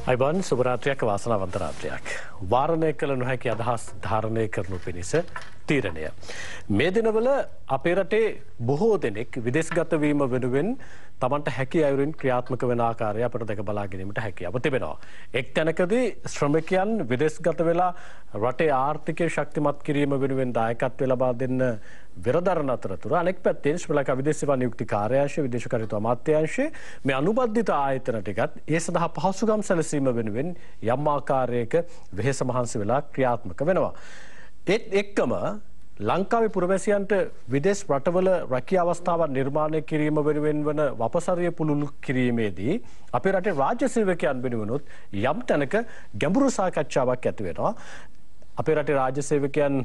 අයිබන් සුබරාත්‍රියක් වාසනාවන්ත රාත්‍රියක්. වාරණය කළ නොහැකි අදහස් ධාරණය කරනු පිණිස තීරණය. මේ දිනවල අපේ රටේ බොහෝ දෙනෙක් විදේශගත වීම වෙනුවෙන් තමන්ට හැකි අයුරින් ක්‍රියාත්මක වෙන ආකාරය අපට දැක බලා ගැනීමට හැකියාව තිබෙනවා. එක් තැනකදී ශ්‍රමිකයන් විදේශගත වෙලා රටේ ආර්ථිකය ශක්තිමත් කිරීම වෙනුවෙන් දායකත්වය ලබා දෙන්න විරදරන අතරතුර අනෙක් පැත්තෙන් ශ්‍රී ලංකා විදේශ සේවා නියුක්ති කාර්යාංශය විදේශ කටයුතු අමාත්‍යාංශය මේ අනුබද්ධිත ආයතන ටිකත් ඒ සඳහා පහසුකම් සැලසීම වෙනුවෙන් යම් ආකාරයක වෙහෙස මහන්සි වෙලා ක්‍රියාත්මක වෙනවා. ඒත් එක්කම ලංකාවේ පුරවැසියන්ට විදේශ රටවල රැකියා අවස්ථාවන් නිර්මාණය කිරීම වෙනුවෙන් වන වපසරිය පුළුල් කිරීමේදී අපේ රටේ රාජ්‍ය සේවකයන් වෙනුවෙනුත් යම් තැනක ගැඹුරු සාකච්ඡාවක් ඇති වෙනවා. අපේ රටේ රාජ්‍ය සේවකයන්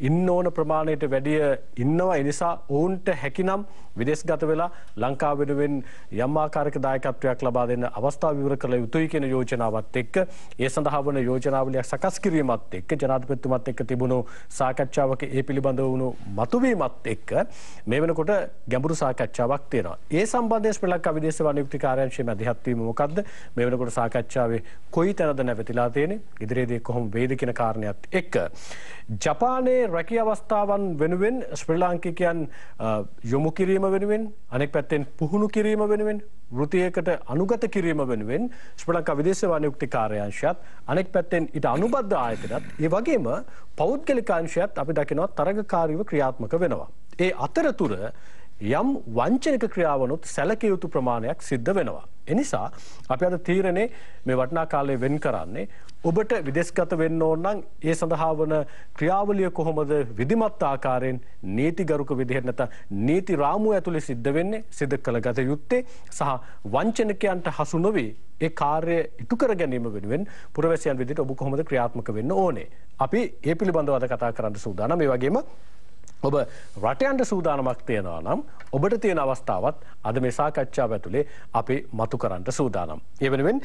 ඉන්න ඕන ප්‍රමාණයට වැඩිය ඉන්නවා. ඒ නිසා ඔවුන්ට හැකිනම් විදේශගත වෙලා ලංකාව වෙනුවෙන් යම් ආකාරයක දායකත්වයක් ලබා දෙන්න අවස්ථාව විවර කළ යුතුයි කියන යෝජනාවත් එක්ක ඒ සඳහා වන යෝජනාවලියක් සකස් කිරීමත් එක්ක ජනාධිපතිතුමත් එක්ක තිබුණු සාකච්ඡාවක ඒ පිළිබඳව වුණු මතුවීමත් එක්ක මේ වෙනකොට ගැඹුරු සාකච්ඡාවක් තියෙනවා. ඒ සම්බන්ධයෙන් ශ්‍රී ලංකා විදේශ සේවා නියුක්ති කාර්යාංශයේ මැදිහත් වීම මොකද්ද? මේ වෙනකොට සාකච්ඡාවේ කොයි තැනද නැවතිලා තියෙන්නේ? ඉදිරියේදී කොහොම වේද කියන කාරණයක් එක්ක ජපානයේ රැකියා අවස්ථාවන් වෙනුවෙන් ශ්‍රී ලාංකිකයන් යොමු කිරීම වෙනුවෙන් අනෙක් පැත්තෙන් පුහුණු කිරීම වෙනුවෙන් වෘත්තියකට අනුගත කිරීම වෙනුවෙන් ශ්‍රී ලංකා විදේශ සේවා නියුක්ති කාර්යාංශයත් අනෙක් පැත්තෙන් ඊට අනුබද්ධ ආයතනත් ඒ වගේම පෞද්ගලික අංශයත් අපි දකිනවා තරගකාරීව ක්‍රියාත්මක වෙනවා. ඒ අතරතුර යම් වංචනික ක්‍රියාවනොත් සැලකිය යුතු ප්‍රමාණයක් සිද්ධ වෙනවා. එනිසා අපි අද තීරණේ මේ වටිනා කාලය වෙන් කරන්නේ ඔබට විදේශගත වෙන්න ඕන නම් ඒ සඳහා වන ක්‍රියාවලිය කොහොමද විධිමත් ආකාරයෙන් නීතිගරුක විදිහට නැත්නම් නීති රාමුව ඇතුලේ සිද්ධ වෙන්නේ සිද්ධ කළගත යුත්තේ සහ වංචනිකයන්ට හසු නොවි ඒ කාර්යය ඉටු කර ගැනීම වෙනුවෙන් පුරවැසියන් විදිහට ඔබ කොහොමද ක්‍රියාත්මක වෙන්න ඕනේ. අපි ඒ පිළිබඳව අද කතා කරන්න සූදානම්. ඒ වගේම ඔබ රට යන්න සූදානමක් තියනවා නම් ඔබට තියෙන අවස්ථාවත් අද මේ සාකච්ඡාව ඇතුලේ අපි මතු කරන්න සූදානම්. ඒ වෙනුවෙන්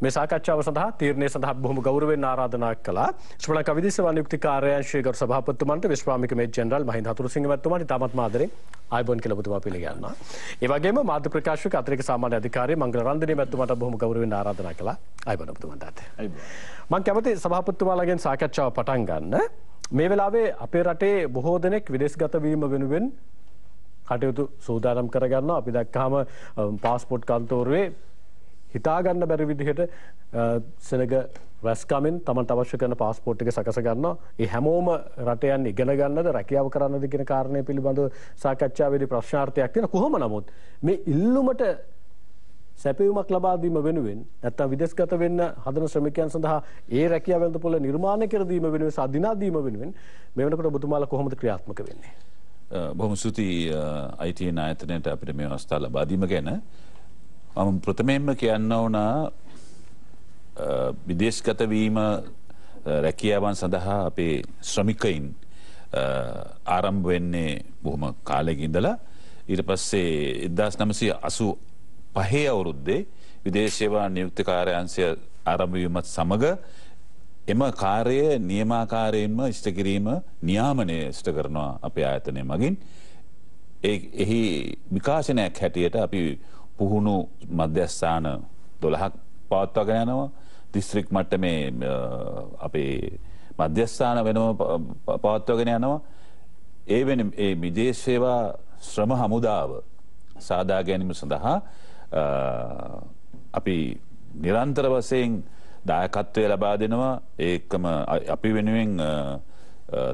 මේ සාකච්ඡාව සඳහා තීරණය සඳහා බොහොම ගෞරවයෙන් ආරාධනා කළා ශ්‍රී ලංකා විදේශ සේවා නියුක්ති කාර්යාංශයේ ගරු සභාපතිතුමන්ට විශ්‍රාමික මේජර් ජෙනරාල් මහින්ද හතුරුසිංහ මැතිතුමාට ඉතාමත් ආදරෙන් ආයුබෝවන් කියලා ඔබතුමා පිළිගන්නවා. ඒ වගේම මාධ්‍ය ප්‍රකාශක අතිරේක සාමාන්‍ය අධිකාරී මංගල රන්දනේ මැතිතුමාට බොහොම ගෞරවයෙන් ආරාධනා කළා. ආයුබෝවන් ඔබතුමාට. මම කැමති සභාපතිතුමාලාගෙන් සාකච්ඡාව පටන් ගන්න. මේ වෙලාවේ අපේ රටේ බොහෝ දෙනෙක් විදේශගත වීම වෙනුවෙන් කටයුතු සූදානම් කරගන්නවා. අපි දැක්කහම පාස්පෝර්ට් කන්තෝරුවේ හිතා ගන්න බැරි විදිහට සෙනග රැස්කමින් තමන්ට අවශ්‍ය කරන පාස්පෝර්ට් එක සකස ගන්නවා. ඒ හැමෝම රට යන්නේ ඉගෙන ගන්නද රැකියාව කරන්නද කියන කාරණය පිළිබඳව සාකච්ඡාවේදී ප්‍රශ්නාර්ථයක් තියෙන. කොහොම නමුත් මේ ඉල්ලුමට සැපයුමක් ලබා දීම වෙනුවෙන් නැත්නම් විදේශගත වෙන්න හදන ශ්‍රමිකයන් සඳහා ඒ රැකියාව වෙළඳපොළ නිර්මාණය කර දීම වෙනුවෙන් සාධිනා දීම වෙනුවෙන් මේ වෙනකොට ඔබතුමාලා කොහොමද ක්‍රියාත්මක වෙන්නේ? බොහොම ස්තුතියි ITN ආයතනයට අපිට මේ අවස්ථාව ලබා දීම ගැන. මම ප්‍රථමයෙන්ම කියන්න ඕන විදේශගත වීම රැකියාවන් සඳහා අපේ ශ්‍රමිකයින් ආරම්භ වෙන්නේ බොහොම කාලයක ඉඳලා. ඊට පස්සේ 1985 අවුරුද්දේ විදේශ සේවා නියුක්ති කාර්යාංශය ආරම්භ වීමත් සමග එම කාර්යය නියමාකාරයෙන්ම ඉෂ්ට කිරීම නියාමනය ඉෂ්ට කරනවා අපේ ආයතනය මගින්. එහි විකාශනයක් හැටියට අපි පුහුණු මධ්‍යස්ථාන 12ක් පවත්වාගෙන යනවා. දිස්ත්‍රික් මට්ටමේ අපේ මධ්‍යස්ථාන වෙනම පවත්වාගෙන යනවා. ඒ වෙන ඒ විදේශ සේවා ශ්‍රම හමුදාව සාදා ගැනීම සඳහා අපි නිරන්තර වශයෙන් දායකත්වය ලබා දෙනවා. ඒකම අපි වෙනුවෙන්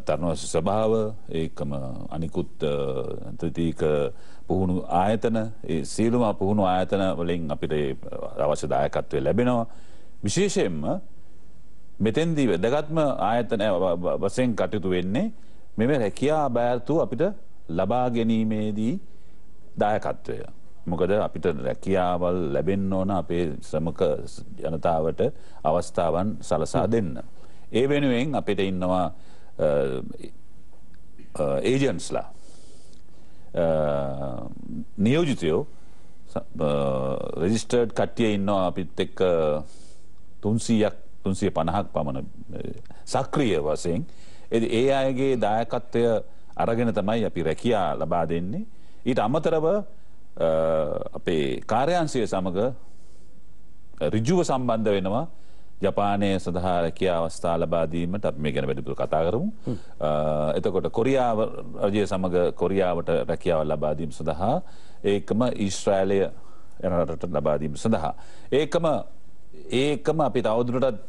තරුණ ස්වභාව ඒකම අනිකුත් ත්‍රිතීක පුහුණු ආයතන ඒ සියලුම පුහුණු ආයතන වලින් අපිට අවශ්‍ය දායකත්වය ලැබෙනවා. විශේෂයෙන්ම මෙතෙන්දී වැදගත්ම ආයතන වශයෙන් කටයුතු වෙන්නේ මෙම රැකියා බෑරතු අපිට ලබා ගැනීමේදී දායකත්වය. මොකද අපිට රැකියාවල් ලැබෙන්න ඕන අපේ ශ්‍රමික ජනතාවට අවස්ථාවන් සලසා දෙන්න. ඒ වෙනුවෙන් අපිට ඉන්නවා ඒජන්ට්ස්ලා නියෝජිතයෝ රෙජිස්ටර්ඩ් කට්ටිය ඉන්නවා අපිත් එක්ක 350ක් පමණ සක්‍රිය වශයෙන්. ඒ අයගේ දායකත්වය අරගෙන තමයි අපි රැකියා ලබා දෙන්නේ. ඊට අමතරව අපේ කාර්යාංශය සමග ඍජුව සම්බන්ධ වෙනවා ජපානයේ සඳහා රැකියා අවස්ථා ලබා දීමට අපි මේ ගැන වැඩිපුර කතා කරමු. එතකොට කොරියාව රජය සමග කොරියාවට රැකියාව ලබා දීම සඳහා ඒකම ඊශ්‍රායලය යන රටට ලබා දීම සඳහා ඒකම අපි තවදුරටත්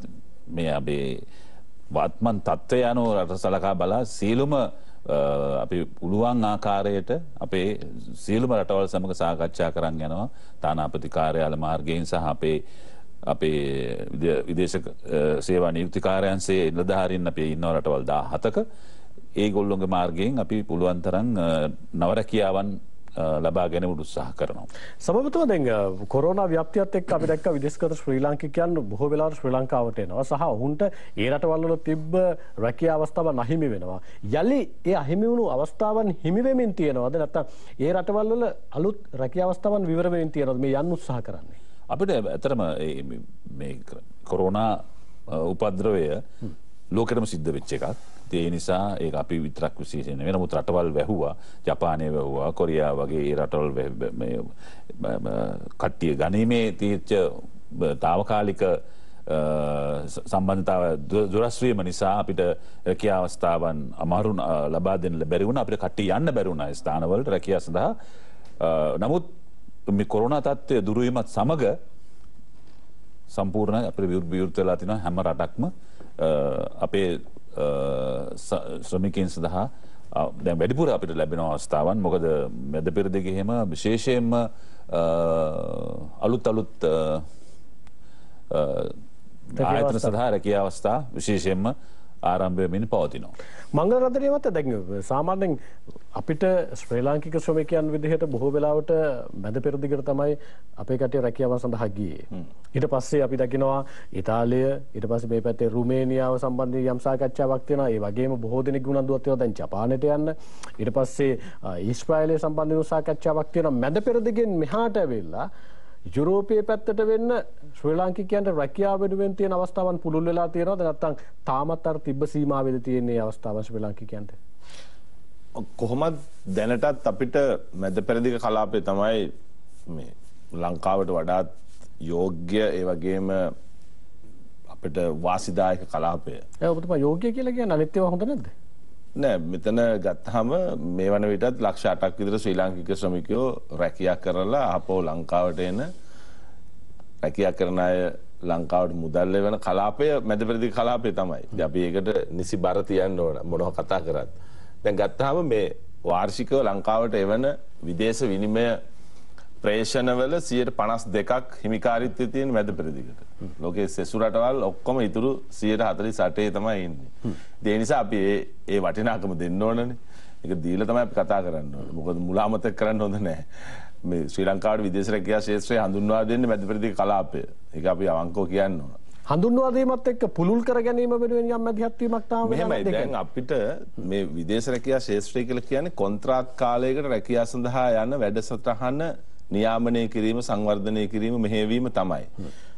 මේ අපේ වත්මන් තත්ත්වය අනුව රට සලකා බලා සියලුම අපි පුළුවන් ආකාරයට අපේ සියලුම රටවල් සමග සාකච්ඡා කරන් යනවා තානාපති කාර්යාල මාර්ගයෙන් සහ අපේ විදේශ සේවා නියුක්තිකාරයන්සේ නිලධාරීන් අපි ඉන්නවා රටවල් 17ක ඒගොල්ලොන්ගේ මාර්ගයෙන් අපි පුළුවන් තරම් නව රැකියාවන් ලබා ගැනීමට උත්සාහ කරනවා. සමබතුමා දැන් කොරෝනා ව්‍යාප්තියත් එක්ක අපි දැක්ක විදේශගත ශ්‍රී ලාංකිකයන් බොහෝ වෙලාවට ශ්‍රී ලංකාවට එනවා සහ ඔවුන්ට ඒ රටවල් වල තිබ්බ රැකියා අවස්ථාවන් අහිමි වෙනවා. යලි ඒ අහිමි වුණු අවස්ථාවන් හිමි වෙමින් තියෙනවද නැත්නම් ඒ රටවල් වල අලුත් රැකියා අවස්ථාවන් විවර වෙමින් තියෙනවද මේ යන්න උත්සාහ කරන්නේ? අපිට ඇත්තටම මේ කොරෝනා උපද්‍රවය ලෝකෙටම සිද්ධ වෙච්ච එකක්. ඒ නිසා ඒක අපි විතරක් විශේෂයෙන් නෙවෙයි නමුත් රටවල් වැහුවා ජපානය වැහුවා කොරියාව වගේ ඒ රටවල් මේ කට්ටිය ගණීමේ තීර්ච తాවකාලික සම්බන්ධතාව දුරස් වීම නිසා අපිට රැකියා අවස්ථාවන් අමාරු ලබා දෙන්න බැරි වුණා අපිට කට්ටිය යන්න බැරි වුණා ස්ථානවලට රැකියාව සඳහා. නමුත් මේ කොරෝනා තත්ත්වය දුරු වීමත් සමග සම්පූර්ණ අපිට විවෘත වෙලා තිනවා හැම රටක්ම අපේ ශ්‍රමිකයන් සඳහා දැන් වැඩිපුර අපිට ලැබෙන අවස්ථාවන් මොකද මැද පෙරදිග එහෙම විශේෂයෙන්ම අලුත් ආයතන සඳහා රැකියා අවස්ථා විශේෂයෙන්ම ආරම්භ වෙමින් පවතිනවා. මංගල රත්නයේ මත දැන් සාමාන්‍යයෙන් අපිට ශ්‍රී ලාංකික ශ්‍රමිකයන් විදිහට බොහෝ වෙලාවට මැද පෙරදිගට තමයි අපේ කටේ රැකියාව සඳහා ගියේ. ඊට පස්සේ අපි දකිනවා ඉතාලිය ඊට පස්සේ මේ පැත්තේ රුමේනියාව සම්බන්ධයෙන් යම් සාකච්ඡාවක් තියෙනවා. ඒ වගේම බොහෝ දෙනෙක් උනන්දුවක් තියෙනවා දැන් ජපානයට යන්න. ඊට පස්සේ ඊශ්‍රායලය සම්බන්ධයෙන් සාකච්ඡාවක් තියෙනවා. මැද පෙරදිගෙන් මෙහාට ඇවිල්ලා යුරෝපයේ පැත්තට වෙන්න ශ්‍රී ලාංකිකයන්ට රැකියාව වෙනුවෙන් තියෙන අවස්ථාවන් පුළුල් වෙලා තියෙනවද නැත්නම් තාමත් අර තිබ්බ සීමාවෙද තියෙන මේ අවස්ථාවන් ශ්‍රී ලාංකිකයන්ට? කොහොමද දැනටත් අපිට මැද පෙරදිග කලාපය තමයි මේ ලංකාවට වඩාත් යෝග්‍ය ඒ වගේම අපිට වාසිදායක කලාපය. ඔබතුමා යෝග්‍ය කියලා කියන්නේ අනිත් ඒවා හොඳ නැද්ද? නෑ මෙතන ගත්තාම මේ වන විටත් ලක්ෂ 8ක් විතර ශ්‍රී ලාංකික ශ්‍රමිකයෝ රැකියා කරලා ආපහු ලංකාවට එන රැකියා කරන අය ලංකාවට මුදල් ලැබෙන කලාපය මැද පෙරදිග කලාපය තමයි. ඉතින් අපි ඒකට නිසි බර තියන්න ඕන මොනවා කතා කරත්. දැන් ගත්තාම මේ වාර්ෂිකව ලංකාවට එවන විදේශ විනිමය ප්‍රේෂණවල 52ක් හිමිකාරීත්වය තියෙන මැද පෙරදිගට. ලෝකයේ සෙසු රටවල් ඔක්කොම ඉතුරු 148 තමයි ඉන්නේ. ඒ නිසා අපි ඒ වටිනාකම දෙන්න ඕනනේ. ඒක දීලා තමයි අපි කතා කරන්න ඕනේ. මොකද මුලාමතක කරන්න හොඳ නැහැ. මේ ශ්‍රී ලංකාවේ විදේශ රැකියා ක්ෂේත්‍රය හඳුන්වා දෙන්නේ මැද පෙරදිග කලාපය. ඒක අපි අවංකව කියන්න ඕන. හඳුන්වා දීමත් එක්ක පුළුල් කර ගැනීම වෙනුවෙන් යම් මැදිහත් වීමක් තාම මෙහෙමයි. දැන් අපිට මේ විදේශ රැකියා ක්ෂේත්‍රය කියලා කියන්නේ කොන්ත්‍රාත් කාලයකට රැකියාව සඳහා යන වැඩසටහන නියාමනය කිරීම සංවර්ධනය කිරීම මෙහෙයවීම තමයි.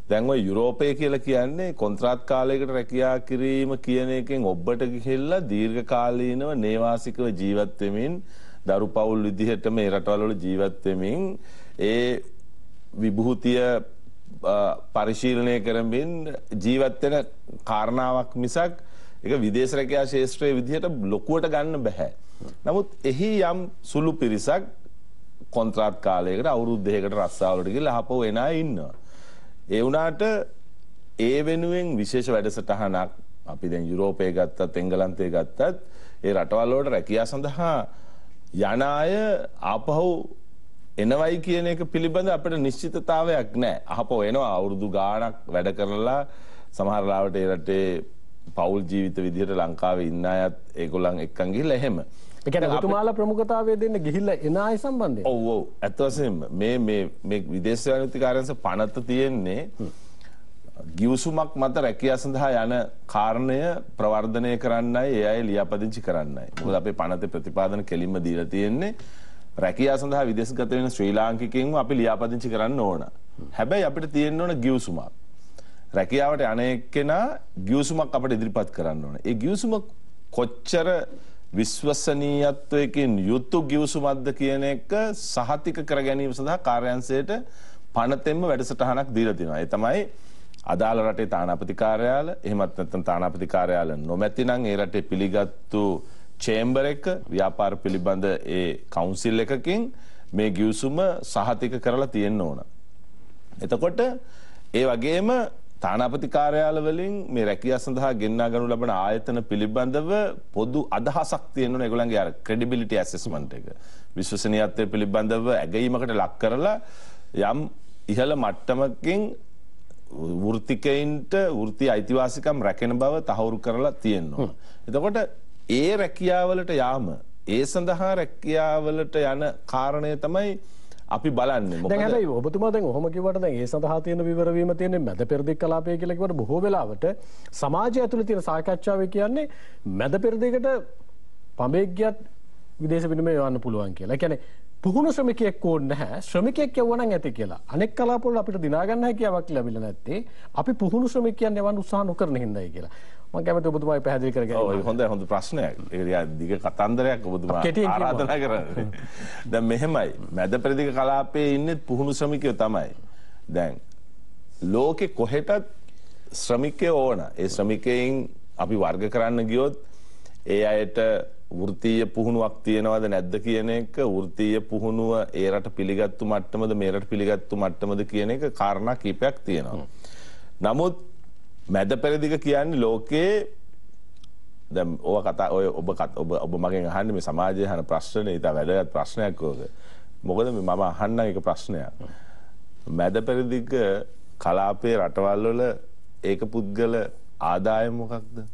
දැන් ඔය යුරෝපය කියලා කියන්නේ කොන්ත්‍රාත් කාලයකට රැකියා කිරීම කියන එකෙන් ඔබට ගිහිල්ලා දීර්ඝ කාලීනව නේවාසිකව ජීවත් වෙමින් දරු පවුල් විදිහට මේ රටවල් වල ජීවත් වෙමින් ඒ විභූතිය පරිශීලනය කරමින් ජීවත් වෙන කාරණාවක් මිසක් ඒක විදේශ රැකියා ක්ෂේත්‍රයේ විදිහට ලොකුවට ගන්න බෑ. නමුත් එහි යම් සුළු පිරිසක් කොන්ත්‍රාත් කාලයකට අවුරුදු දෙකකට රස්සාවලට ගිහලා ආපහු එන අය ඉන්නවා. ඒ වුණාට ඒ වෙනුවෙන් විශේෂ වැඩසටහනක් අපි දැන් යුරෝපය ගත්තත් එංගලන්තය ගත්තත් ඒ රටවල් වලට රැකියාව සඳහා යන අය ආපහු එනවයි කියන එක පිළිබඳ අපිට නිශ්චිතතාවයක් නැහැ. ආපහු එනවා අවුරුදු ගාණක් වැඩ කරලා සමහර ලාවට ඒ රටේ පෞල් ජීවිත විදිහට ලංකාවේ ඉන්න අයත් ඒගොල්ලන් එක්කන් ගිහලා එහෙම. ඒ කියන්නේ ඔබතුමාලා ප්‍රමුඛතාවය දෙන්න ගිහිල්ලා එන අය සම්බන්ධයෙන්. ඔව් ඔව්. ඇත්ත වශයෙන්ම මේ විදේශ වාණිජ්‍යකාරයන්ස පනත තියෙන්නේ ගිවිසුමක් මත රැකියාව සඳහා යන කාරණය ප්‍රවර්ධනය කරන්නයි ඒ අය ලියාපදිංචි කරන්නයි. මොකද අපේ පනතේ ප්‍රතිපාදන කෙලින්ම දීලා තියෙන්නේ රැකියාව සඳහා විදේශගත වෙන ශ්‍රී ලාංකිකයින්ව අපි ලියාපදිංචි කරන්න ඕන. හැබැයි අපිට තියෙන්න ඕන ගිවිසුමක්. රැකියාවට යන එක්කෙනා ගිවිසුමක් අපිට ඉදිරිපත් කරන්න ඕන. ඒ ගිවිසුම කොච්චර විශ්වසනීයත්වයකින් යුතු ගිවිසුමක්ද කියන එක සහතික කර ගැනීම සඳහා කාර්යාංශයට පනතෙන්ම වැඩසටහනක් දීලා තියෙනවා. ඒ තමයි අදාළ රටේ තානාපති කාර්යාල එහෙමත් නැත්නම් තානාපති කාර්යාල නොමැති නම් ඒ රටේ පිළිගත්තු චේම්බර් එක ව්‍යාපාර පිළිබඳ ඒ කවුන්සිල් එකකින් මේ ගිවිසුම සහතික කරලා තියෙන්න ඕන. එතකොට ඒ වගේම තානාපති කාර්යාල වලින් මේ රැකියාව සඳහා ගෙන්වා ගනු ලබන ආයතන පිළිබඳව පොදු අදහසක් තියෙන්න ඕන ඒගොල්ලන්ගේ අර ක්‍රෙඩිබිලිටි ඇසෙස්මන්ට් එක. විශ්වසනීයත්වය පිළිබඳව ඇගීමකට ලක් කරලා යම් ඉහළ මට්ටමකින් වෘත්තිකයින්ට වෘත්ති අයිතිවාසිකම් රැකෙන බව තහවුරු කරලා තියෙනවා. එතකොට ඒ රැකියාවලට යාම ඒ සඳහා රැකියාවලට යන කාරණය තමයි අපි බලන්නේ. දැන් හැබැයි ඔබතුමා දැන් ඔහොම කිව්වට දැන් ඒ සඳහා තියෙන විවර වීම තියෙන්නේ මැද පෙරදිග කලාපය කියලා කිව්වට බොහෝ වෙලාවට සමාජය ඇතුළේ තියෙන සාකච්ඡාවේ කියන්නේ මැද පෙරදිගට පඹෙක් ගියත් විදේශ විනිමය යවන්න පුළුවන් කියලා. ඒ කියන්නේ පුහුණු ශ්‍රමිකයෙක් ඕනේ නැහැ. ශ්‍රමිකයෙක් යවුවා නම් ඇති කියලා. අනෙක් කලාපවල අපිට දිනා ගන්න හැකියාවක් ලැබිලා නැත්තේ අපි පුහුණු ශ්‍රමිකයන් යවන්න උත්සාහ නොකරන හින්දායි කියලා. මම කැමති ඔබතුමායි පැහැදිලි කරගන්න. ඔව් හොඳ ප්‍රශ්නයක්. ඒක දිග කතන්දරයක් ඔබතුමා ආරාධනා කරන්නේ. දැන් මෙහෙමයි. මැද පෙරදිග කලාපයේ ඉන්නේ පුහුණු ශ්‍රමිකයෝ තමයි. දැන් ලෝකේ කොහෙටත් ශ්‍රමිකයෝ ඕන. ඒ ශ්‍රමිකයන් අපි වර්ග කරන්න ගියොත් ඒ අයට වෘත්තීය පුහුණුවක් තියෙනවද නැද්ද කියන එක වෘත්තීය පුහුණුව ඒ රට පිළිගත්තු මට්ටමද මේ රට පිළිගත්තු මට්ටමද කියන එක කාරණා කීපයක් තියෙනවා. නමුත් මැද පෙරදිග කියන්නේ ලෝකයේ දැන් ඔබ මගෙන් අහන්නේ මේ සමාජයේ අහන ප්‍රශ්නේ ඉතින් වැදගත් ප්‍රශ්නයක් ඕක. මොකද මම අහන්න එක ප්‍රශ්නයක්. මැද පෙරදිග කලාපයේ රටවල් වල ඒක පුද්ගල ආදායම මොකක්ද?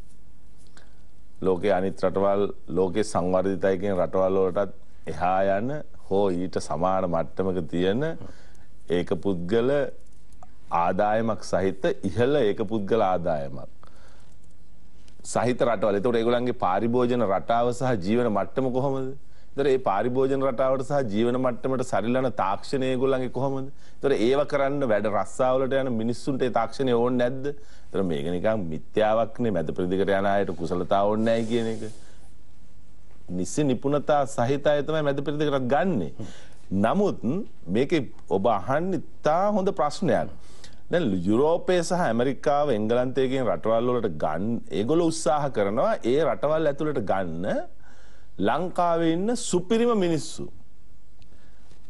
ලෝකයේ අනිත් රටවල් ලෝකයේ සංවර්ධිතයි කියන රටවල් වලටත් එහා යන හෝ ඊට සමාන මට්ටමක තියෙන ඒක පුද්ගල ආදායමක් සහිත ඉහළ ඒක පුද්ගල ආදායමක් සහිත රටවල්. ඒතකොට ඒගොල්ලන්ගේ පාරිභෝජන රටාව සහ ජීවන මට්ටම කොහොමද? ඒතර ඒ පාරිභෝජන රටාවට සහ ජීවන මට්ටමට සරිලන තාක්ෂණය ඒගොල්ලන්ගේ කොහොමද? ඒතර ඒව කරන්න වැඩ රස්සාවලට යන මිනිස්සුන්ට ඒ තාක්ෂණය ඕනේ නැද්ද? ඒතර මේක නිකන් මිත්‍යාවක්නේ. මැද පෙරදිගට යන අයට කුසලතාව ඕනේ නැහැ කියන එක. නිසි නිපුණතා සහිත අය තමයි මැද පෙරදිගටත් ගන්නෙ. නමුත් මේකේ ඔබ අහන්නේ තා හොඳ ප්‍රශ්නයක්. දැන් යුරෝපයේ සහ ඇමරිකාව එංගලන්තයේ කියන රටවල් වලට ගන්න ඒගොල්ලෝ උත්සාහ කරනවා ඒ රටවල් ඇතුළට ගන්න ලංකාවේ ඉන්න සුපිරිම මිනිස්සු.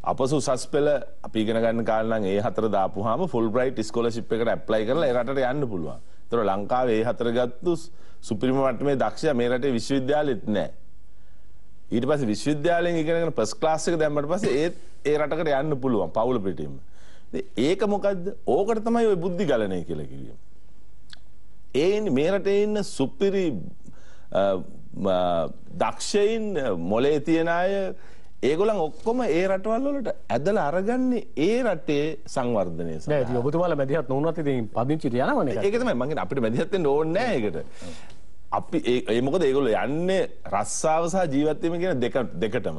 අපසු උසස් පෙළ අපි ඉගෙන ගන්න කාලේ නම් ඒ හතර දාපුවාම ෆුල් බ්‍රයිට් ස්කෝලර්ෂිප් එකට ඇප්ලයි කරලා ඒ රටට යන්න පුළුවන්. ඒතර ලංකාවේ ඒ හතර ගත්තු සුපිරිම මට්ටමේ දක්ෂයා මේ රටේ විශ්වවිද්‍යාලෙත් නැහැ. ඊට පස්සේ විශ්වවිද්‍යාලයෙන් ඉගෙනගෙන ෆස්ට් ක්ලාස් එක දැම්මට පස්සේ ඒ රටකට යන්න පුළුවන් පවුල පිටින්ම. ඒක මොකද්ද? ඕකට තමයි ওই බුද්ධි ගලණය කියලා කිව්වේ. මේ රටේ ඉන්න සුපිරි දක්ෂයින් මොලේ තියන අය ඒගොල්ලන් ඔක්කොම ඒ රටවල් වලට ඇදලා අරගන්නේ ඒ රටේ සංවර්ධනය සඳහා. නෑ ඉතින් ඔබතුමාලා මැදිහත් නොවුනත් ඉතින් පදිංචිට යනවනේ. ඒක තමයි මම කියන්නේ අපිට මැදිහත් වෙන්න ඕනේ නෑ ඒකට. අපි ඒ මොකද ඒගොල්ලෝ යන්නේ රස්සාව සහ ජීවත් වීම කියන දෙකටම.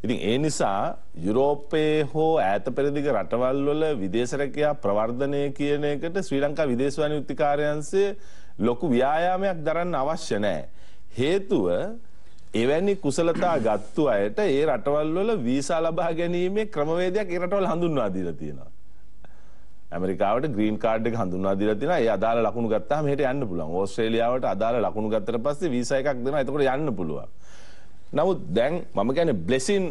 ඉතින් ඒ නිසා යුරෝපයේ හෝ ඈත පෙරදිග රටවල් වල විදේශ රැකියා ප්‍රවර්ධනය කියන එකට ශ්‍රී ලංකා විදේශ වාණිජ්‍ය කාර්යාංශය ලොකු ව්‍යායාමයක් දරන්න අවශ්‍ය නැහැ. හේතුව එවැනි කුසලතා ගත්තු අයට ඒ රටවල් වල වීසා ලබා ගැනීමේ ක්‍රමවේදයක් ඒ රටවල් හඳුන්වා දීලා තියෙනවා. ඇමරිකාවට ග්‍රීන් කාඩ් එක හඳුන්වා දීලා තියෙනවා. ඒ අදාළ ලකුණු ගත්තාම මෙහෙට යන්න පුළුවන්. ඕස්ට්‍රේලියාවට අදාළ ලකුණු ගත්තට පස්සේ වීසා එකක් දෙනවා. එතකොට යන්න පුළුවන්. නමුත් දැන් මම කියන්නේ බ්ලෙසින්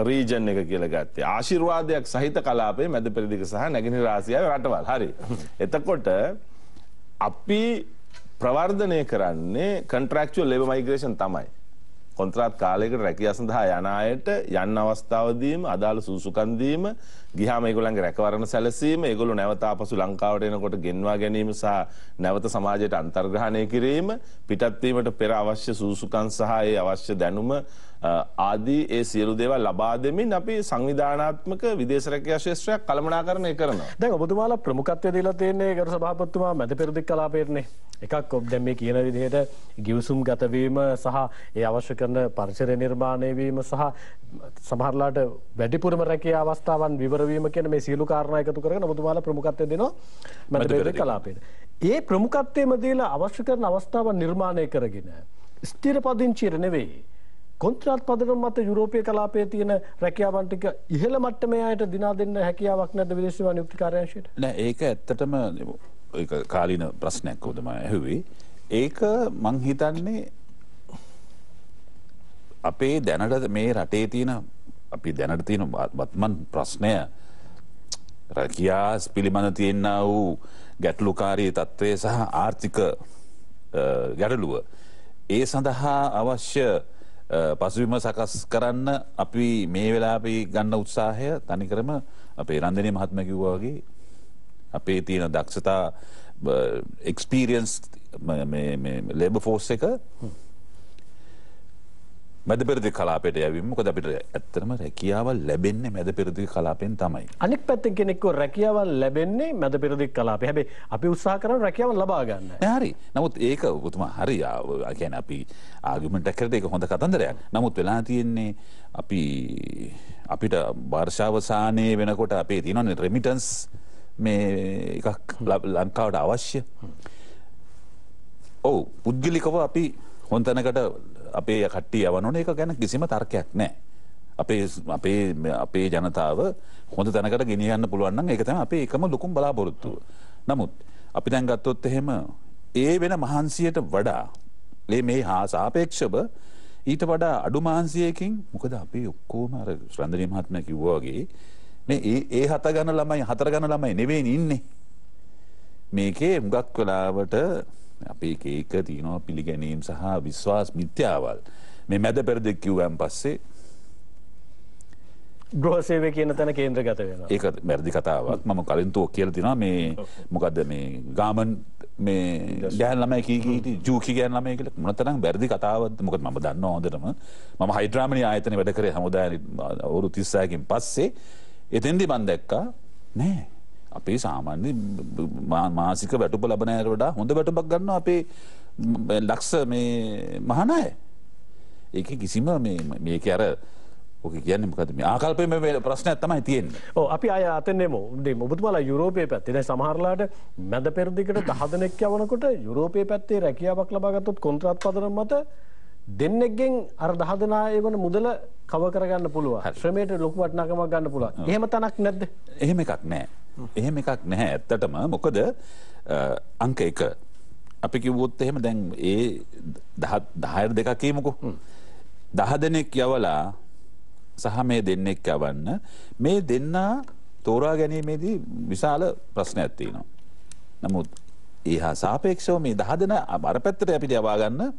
රීජන් එක කියලා ගත්තේ. ආශිර්වාදයක් සහිත කලාපයේ මැද පෙරදිග සහ නැගෙනහිර ආසියාවේ රටවල්. හරි. එතකොට අපි ප්‍රවර්ධනය කරන්නේ කොන්ට්‍රැක්චුවල් ලේබර් මයිග්‍රේෂන් තමයි. කොන්ත්‍රාත් කාලයකට රැකියාව සඳහා යන අයට යන්න අවස්ථාව දීම, අදාළ සුසුකම් දීම, ගියාම ඒගොල්ලන්ගේ රැකවරණ සැලසීම, ඒගොල්ලෝ නැවත ආපසු ලංකාවට එනකොට ගෙන්වා ගැනීම සහ නැවත සමාජයට අන්තර්ග්‍රහණය කිරීම, පිටත් වීමට පෙර අවශ්‍ය සුසුකම් සහ ඒ අවශ්‍ය දැනුම ආදී ඒ සියලු දේවල් ලබා දෙමින් අපි සංවිධානාත්මක විදේශ රැකියා ශාස්ත්‍රයක් කළමනාකරණය කරනවා. දැන් ඔබතුමාලා ප්‍රමුඛත්වය දීලා තියෙන්නේ ගරු සභාපතිතුමා මැද පෙරදිග කලාපයේනේ. එකක් දැන් මේ කියන විදිහට ගිවිසුම් ගත වීම සහ ඒ අවශ්‍ය කරන පරිසර නිර්මාණය වීම සහ සමහරලාට වැඩිපුරම රැකියා අවස්ථාවන් විවර වීම කියන මේ සියලු කාරණා එකතු කරගෙන ඔබතුමාලා ප්‍රමුඛත්වය දෙනවා මැද පෙරදිග කලාපයට. ඒ ප්‍රමුඛත්වයේම දීලා අවශ්‍ය කරන අවස්ථාවන් නිර්මාණය කරගෙන ස්ථිර පදිංචියට නෙවෙයි කොන්ත්‍රාත් පදනම මත යුරෝපීය කලාපයේ තියෙන රැකියාවන් ටික ඉහළ මට්ටමේ අයට දිනා දෙන්න හැකියාවක් නැද්ද විදේශ සේවා නියුක්ති කාර්යාංශයට? නෑ ඒක ඇත්තටම ඒක කාලීන ප්‍රශ්නයක් වුද මම ඇහුවේ. ඒක මං හිතන්නේ අපේ දැනට මේ රටේ තියෙන අපි දැනට තියෙන වත්මන් ප්‍රශ්නය රැකියා පිළිබඳ තියෙනා වූ ගැටලුකාරී තත්ත්වය සහ ආර්ථික ගැටලුව ඒ සඳහා අවශ්‍ය පසුබිම සකස් කරන්න අපි මේ වෙලාවේ ගන්න උත්සාහය තනිකරම අපේ රන්දනීය මහත්මයා කිව්වා වගේ අපේ තියෙන දක්ෂතා එක්ස්පීරියන්ස් මේ ලේබර් ෆෝස් එක මැද පෙරදිග කලාපයට යවීම. මොකද අපිට ඇත්තටම රැකියාවල් ලැබෙන්නේ මැද පෙරදිග කලාපයෙන් තමයි. අනික් පැත්තෙන් කෙනෙක්ව රැකියාවල් ලැබෙන්නේ මැද පෙරදිග කලාපේ. හැබැයි අපි උත්සාහ කරන රැකියාවල් ලබා ගන්න. හරි. නමුත් ඒක ඔබතුමා හරි. කියන්නේ අපි ආගියුමන්ට් එකකට ඒක හොඳ කතන්දරයක්. නමුත් වෙලා තියෙන්නේ අපිට වර්ෂාවසානයේ වෙනකොට අපේ තියෙනනේ රෙමිටන්ස් මේ එකක් ලංකාවට අවශ්‍ය. ඔව් පුද්ගලිකව අපි හොඳ තැනකට අපේ කට්ටිය යවනෝනේ. ඒක ගැන කිසිම තර්කයක් නැහැ. අපේ ජනතාව හොඳ තැනකට ගෙනියන්න පුළුවන් නම් ඒක තමයි අපේ එකම ලොකුම බලාපොරොත්තුව. නමුත් අපි දැන් ගත්තොත් එහෙම ඒ වෙන මහන්සියට වඩා මේ හා සාපේක්ෂව ඊට වඩා අඩු මහන්සියකින් මොකද අපි ඔක්කොම අර රන්දනීය මහත්මයා කිව්වා වගේ මේ ඒ හත ගන්න ළමයි හතර ගන්න ළමයි නෙවෙයි ඉන්නේ. මේකේ හුඟක් වෙලාවට අපේ ඒක තියෙනවා පිළිගැනීම් සහ විශ්වාස මිත්‍යාවල්. මේ මැද පෙරදිග කිව්වන් පස්සේ ගෘහ සේවය කියන තැන කේන්ද්‍රගත වෙනවා. ඒක වැරදි කතාවක්. මම කලින් තෝ කියලා තිනවා මේ මොකද්ද මේ ගාමන් මේ ගෑන් ළමයි කී ජූකි ගෑන් ළමයි කියලා මොනතරම් වැරදි කතාවක්ද. මොකද මම දන්නවා හොඳටම. මම හයිඩ්‍රාමනි ආයතනයේ වැඩ කරේ හමුදායේ අවුරුදු 36කින් පස්සේ එතෙන්දී මම දැක්කා නෑ අපේ සාමාන්‍ය මාසික වැටුප ලබන අයට වඩා හොඳ වැටුපක් ගන්නවා අපේ ලක්ෂ මේ මහානාය. ඒක කිසිම මේක අර ඔක කියන්නේ මොකද්ද මේ ආකල්පයේ ප්‍රශ්නයක් තමයි තියෙන්නේ. ඔව් අපි ආය අතෙන් එමු. ඔබතුමාලා යුරෝපයේ පැත්තේ දැන් සමහරලාට මැද පෙරදිගට 10 දෙනෙක් යවනකොට යුරෝපයේ පැත්තේ රැකියාවක් ලබා ගත්තොත් කොන්ත්‍රාත් පදනම මත දෙන්නෙක්ගෙන් අර 10 දෙනා ඒවන මුදල කව කරගන්න පුළුවන්. ශ්‍රමයට ලොකු වටිනාකමක් ගන්න පුළුවන්. එහෙම තනක් නැද්ද? එහෙම එකක් නැහැ. එහෙම එකක් නැහැ ඇත්තටම. මොකද අංක 1 අපි කිව්වොත් එහෙම දැන් ඒ 10 දෙකක් කියමුකෝ. 10 දෙනෙක් යවලා සහ මේ දෙන්නෙක් යවන්න මේ දෙන්නා තෝරා ගැනීමේදී විශාල ප්‍රශ්නයක් තියෙනවා. නමුත් ඒහා සාපේක්ෂව මේ 10 දෙනා අර පැත්තට අපිට යවා ගන්න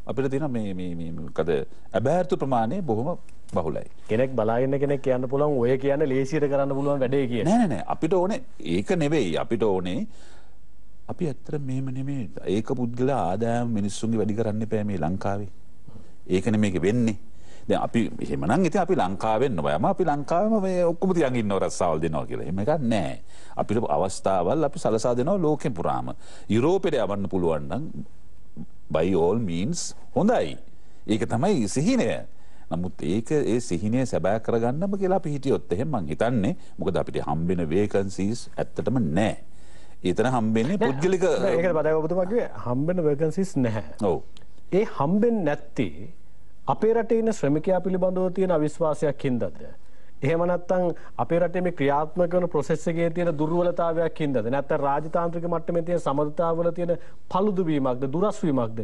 අපිට තියෙන මේ මොකද අබෑර්ථ ප්‍රමාණය බොහොම බහුලයි. කෙනෙක් බලාගෙන කෙනෙක් කියන්න පුළුවන් ඔය කියන්නේ ලේසියට කරන්න පුළුවන් වැඩේ කියන. නෑ අපිට ඕනේ ඒක නෙවෙයි. අපිට ඕනේ අපි ඇත්තට මෙහෙම නෙමෙයි ඒක පුද්ගල ආදායම් මිනිස්සුන්ගේ වැඩි කරන්න එපා මේ ලංකාවේ. ඒකනේ මේක වෙන්නේ. දැන් අපි එහෙමනම් ඉතින් අපි ලංකාවෙන් නොවයම අපි ලංකාවෙම මේ ඔක්කොම තියන් ඉන්නව රස්සාවල් දෙනවා කියලා. එහෙම එකක් නෑ. අපිට අවස්ථාවල් අපි සලසා දෙනවා ලෝකෙ පුරාම. යුරෝපෙට යවන්න පුළුවන් නම් by all means හොඳයි. ඒක තමයි සිහිනය. නමුත් ඒක ඒ සිහිනය සැබෑ කරගන්නම කියලා අපි හිටියොත් එහෙම මං හිතන්නේ මොකද අපිට හම්බෙන vacancies ඇත්තටම නැහැ. ඊතර හම්බෙන්නේ පුද්ගලික ඒකද බඩ ඔබතුමා කිව්වේ හම්බෙන vacancies නැහැ. ඔව්. ඒ හම්බෙන්නේ නැත්තේ අපේ රටේ ඉන්න ශ්‍රමිකයා පිළිබඳව තියෙන අවිශ්වාසයක් හින්දාද? එහෙම නැත්නම් අපේ රටේ මේ ක්‍රියාත්මක කරන process එකේ තියෙන දුර්වලතාවයක් හින්දාද? නැත්නම් රාජතාන්ත්‍රික මට්ටමේ තියෙන සමතුලිතතාවවල තියෙන paludu වීමක්ද දුරස් වීමක්ද?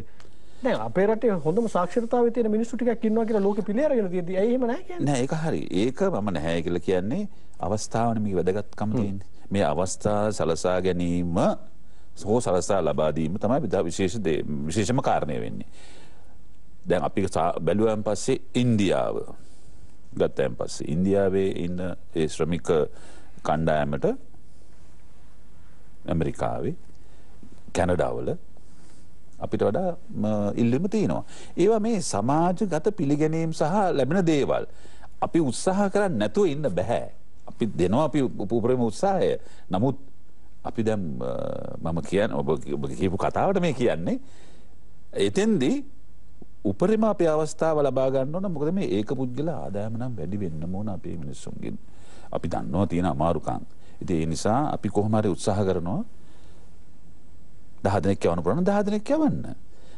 නෑ අපේ රටේ හොඳම සාක්ෂරතාවයේ තියෙන මිනිස්සු ටිකක් ඉන්නවා කියලා ලෝකෙ පිළිඅරගෙන තියෙද්දි ඇයි එහෙම නැහැ කියන්නේ? නෑ ඒක හරි. ඒක මම නැහැ කියලා කියන්නේ අවස්ථාවනේ මේක වැදගත්කම තියෙන්නේ. මේ අවස්ථාව සලසා ගැනීම සෝ සලසා ලබා දීම තමයි විශේෂම කාරණය වෙන්නේ. දැන් අපි බැලුවාන් පස්සේ ඉන්දියාව ගත්තයන් පස්සේ ඉන්දියාවේ ඉන්න ඒ ශ්‍රමික කණ්ඩායමට ඇමරිකාවේ කැනඩාවල අපිට වඩා ඉල්ලීම තියෙනවා. ඒවා මේ සමාජගත පිළිගැනීම් සහ ලැබෙන දේවල් අපි උත්සාහ කරන්නේ නැතුව ඉන්න බෑ. අපි දෙනවා අපි උපරිම උත්සාහය. නමුත් අපි දැන් මම කියන්නේ ඔබ කියපු කතාවට මේ කියන්නේ එතෙන්දී උපරිම අපේ අවස්ථාව ලබා ගන්න ඕන. මොකද මේ ඒක පුද්ගල ආදායම නම් වැඩි වෙන්න ඕන අපේ මිනිස්සුන්ගෙන්. අපි දන්නවා තියෙන අමාරුකම්. ඉතින් ඒ නිසා අපි කොහොම හරි උත්සාහ කරනවා 10 දෙනෙක් යවන්න පුළුවන් 10 දෙනෙක් යවන්න.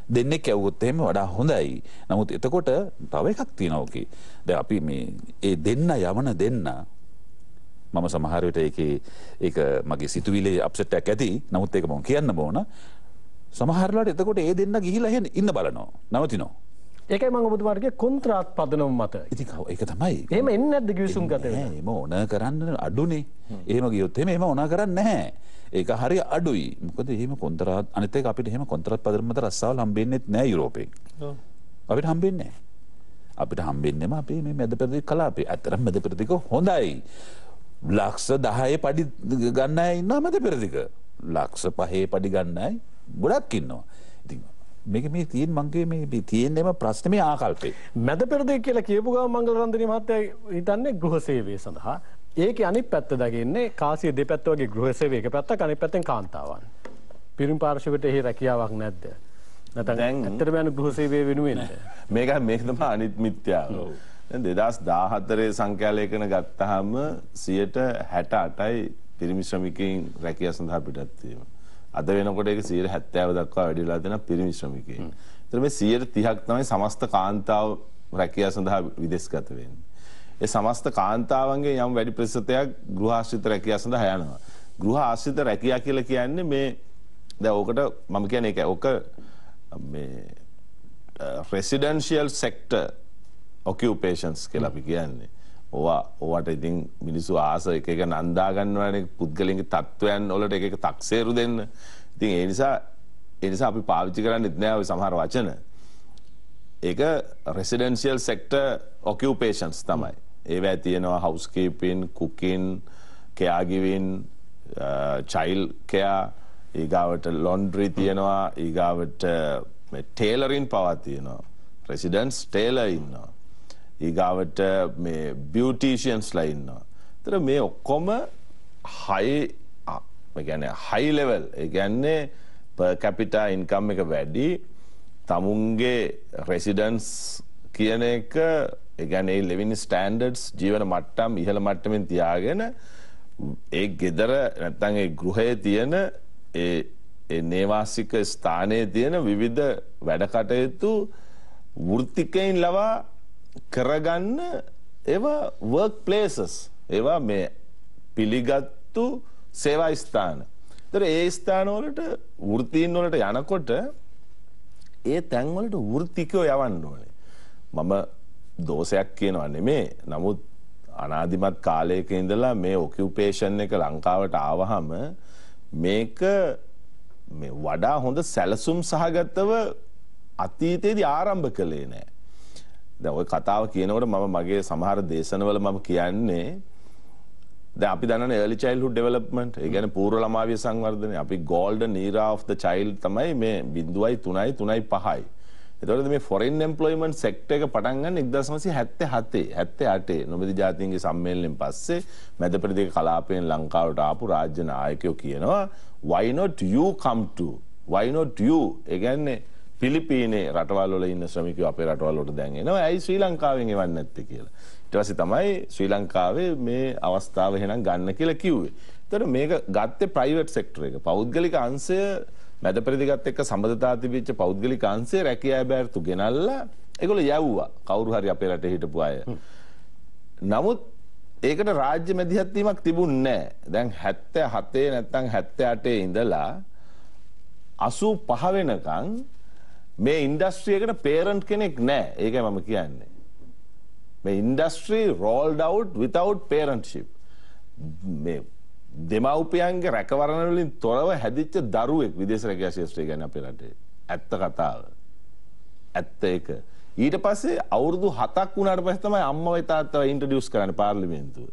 දෙන්නෙක් ඇව්වොත් එහෙම වඩා හොඳයි. නමුත් එතකොට තව එකක් තියෙනවා ඕකේ. දැන් අපි මේ ඒ දෙන්න යවන දෙන්න මම සමහර විට ඒක මගේ සිතුවිලි අප්සෙට් එකක් ඇති. නමුත් ඒක මම කියන්න ඕන. සමහර වෙලාවට එතකොට ඒ දෙන්න ගිහිලා එහෙන් ඉන්න බලනවා. නවතිනවා. ඒකයි මම ඔබතුමාට කොන්ත්‍රාත් පදනම මත. ඉතින් ඒක තමයි. එහෙම එන්නේ නැද්ද කිවිසුම් ගත වෙනවා? එහෙම ඕන කරන්න අඩුනේ. එහෙම ගියොත් එහෙම ඕන කරන්නේ නැහැ. ඒක හරිය අඩුයි. මොකද එහෙම කොන්ත්‍රාත් අනිත් එක අපිට එහෙම කොන්ත්‍රාත් පදනම මත රස්සාවල් හම්බෙන්නේ නැහැ යුරෝපයෙන්. ඔව්. අපිට හම්බෙන්නේ නැහැ. අපිට හම්බෙන්නේම අපේ මේ මැද පෙරදිග කලාපේ. අතරම මැද පෙරදිග හොඳයි. ලක්ෂ 10 පඩි ගන්න අය ඉන්නවා මැද පෙරදිග. ලක්ෂ 5 පඩි ගන්න අය ගොඩක් ඉන්නවා. ඉතින් මේක මේ තියෙන මංගේ මේ තියෙන්නේම ප්‍රශ්නේ මේ ආකල්පේ. මැද පෙරදිග කියලා කියපු ගමන් මංගල රන්දනී මහත්තයා හිතන්නේ ගෘහ සේවය සඳහා. ඒකේ අනිත් පැත්ත දකින්නේ කාසිය දෙපැත්ත වගේ ගෘහ සේවය එක පැත්තක් අනිත් පැත්තෙන් කාන්තාවන්. පිරිමි පාර්ශවයට එහි රැකියාවක් නැද්ද? නැත්නම් ඇත්තටම යන ගෘහ සේවය වෙනුවෙන්ද? මේක තමයි අනිත් මිත්‍යාව. දැන් 2014 සංඛ්‍යා ලේඛන ගත්තාම 68%යි පිරිමි ශ්‍රමිකයින් රැකියාව සඳහා පිටත් වීම. අද වෙනකොට ඒක 70% දක්වා වැඩි වෙලා තියෙනවා පිරිමි ශ්‍රමිකයින්. ඒතර මේ 30%ක් තමයි සමස්ත කාන්තාව රැකියාව සඳහා විදේශගත වෙන්නේ. ඒ සමස්ත කාන්තාවන්ගේ යම් වැඩි ප්‍රතිශතයක් ගෘහ ආශ්‍රිත රැකියාව සඳහා යනවා. ගෘහ ආශ්‍රිත රැකියාව කියලා කියන්නේ මේ දැන් ඕකට මම කියන්නේ ඒක ඕක මේ residential sector occupations කියලා අපි කියන්නේ. ඕවට ඉතින් මිනිස්සු ආස එක නන්දා ගන්නවානේ පුද්ගලයන්ගේ තත්වයන් වලට එක තක්සේරු දෙන්න. ඉතින් ඒ නිසා අපි පාවිච්චි කරන්නේ නෑ ඔය සමහර වචන. ඒක residential sector occupations තමයි. ඒවැ තියෙනවා housekeeping, cooking, caregiving, child care, ඊගාවට laundry තියෙනවා, ඊගාවට tailoring පවා තියෙනවා. residence tailor ඉන්නවා. ඊගාවට මේ beauticiansලා ඉන්නවා. ඒතර මේ ඔක්කොම high level. ඒ කියන්නේ per capita income එක වැඩි. තමුන්ගේ residence කියන එක ඒ කියන්නේ living standards ජීවන මට්ටම් ඉහළ මට්ටමින් තියාගෙන ඒ ගෙදර නැත්නම් ඒ ගෘහයේ තියෙන ඒ නේවාසික ස්ථානයේ තියෙන විවිධ වැඩ කටයුතු වෘත්තිකයින් ලවා කරගන්න ඒවා work places ඒවා මේ පිළිගත්තු සේවා ස්ථාන. ඒතර ඒ ස්ථාන වලට වෘත්තීන් වලට යනකොට ඒ තැන් වලට වෘත්තිකයෝ යවන්න ඕනේ. මම දෝෂයක් කියනවා නෙමේ. නමුත් අනාදිමත් කාලයක ඉඳලා මේ ඔකියුපේෂන් එක ලංකාවට ආවහම මේක මේ වඩා හොඳ සැලසුම් සහගතව අතීතයේදී ආරම්භ කළේ නෑ. දැන් ওই කතාව කියනකොට මම මගේ සමහර දේශනවල මම කියන්නේ දැන් අපි දන්නනේ early childhood development. ඒ කියන්නේ පූර්ව ළමා විය සංවර්ධනය. අපි golden era of the child තමයි මේ 0.3යි 3.5යි. එතකොට මේ foreign employment sector එක පටන් ගන්න 1977 නොබෙදි ජාතීන්ගේ සම්මේලනයෙන් පස්සේ මැද පෙරදිග කලාපයෙන් ලංකාවට ආපු රාජ්‍ය නායකයෝ කියනවා why not you come to why not you ඒ කියන්නේ පිලිපීනේ රටවල් වල ඉන්න ශ්‍රමිකයෝ අපේ රටවල් වලට දැන් එනවා. ඇයි ශ්‍රී ලංකාවෙන් එවන්නේ නැත්තේ කියලා. ඊට පස්සේ තමයි ශ්‍රී ලංකාවේ මේ අවස්ථාව එහෙනම් ගන්න කියලා කිව්වේ. ඒතර මේක ගත්තේ ප්‍රයිවට් සෙක්ටර් එක. පෞද්ගලික අංශය මැද පෙරදිගත් එක්ක සම්බන්ධතා තිබිච්ච පෞද්ගලික අංශය රැකියා බෑරතු ගෙනල්ලා ඒගොල්ලෝ යවුවා. කවුරු හරි අපේ රටේ හිටපු අය. නමුත් ඒකට රාජ්‍ය මැදිහත් වීමක් තිබුණේ නැහැ. දැන් 77 නැත්නම් 78 ඉඳලා 85 වෙනකන් මේ ඉන්ඩස්ට්‍රි එකට පේරන්ට් කෙනෙක් නැහැ. ඒකයි මම කියන්නේ. මේ industry rolled out without parentship. මේ දෙමව්පියන්ගේ රැකවරණ වලින් තොරව හැදිච්ච දරුවෙක් විදේශ රැකියා ශාස්ත්‍රය කියන්නේ අපේ රටේ. ඇත්ත කතාව. ඇත්ත ඒක. ඊට පස්සේ අවුරුදු 7ක් වුණාට පස්සේ තමයි අම්මවයි තාත්තවයි ඉන්ට්‍රොඩියුස් කරන්නේ පාර්ලිමේන්තුව.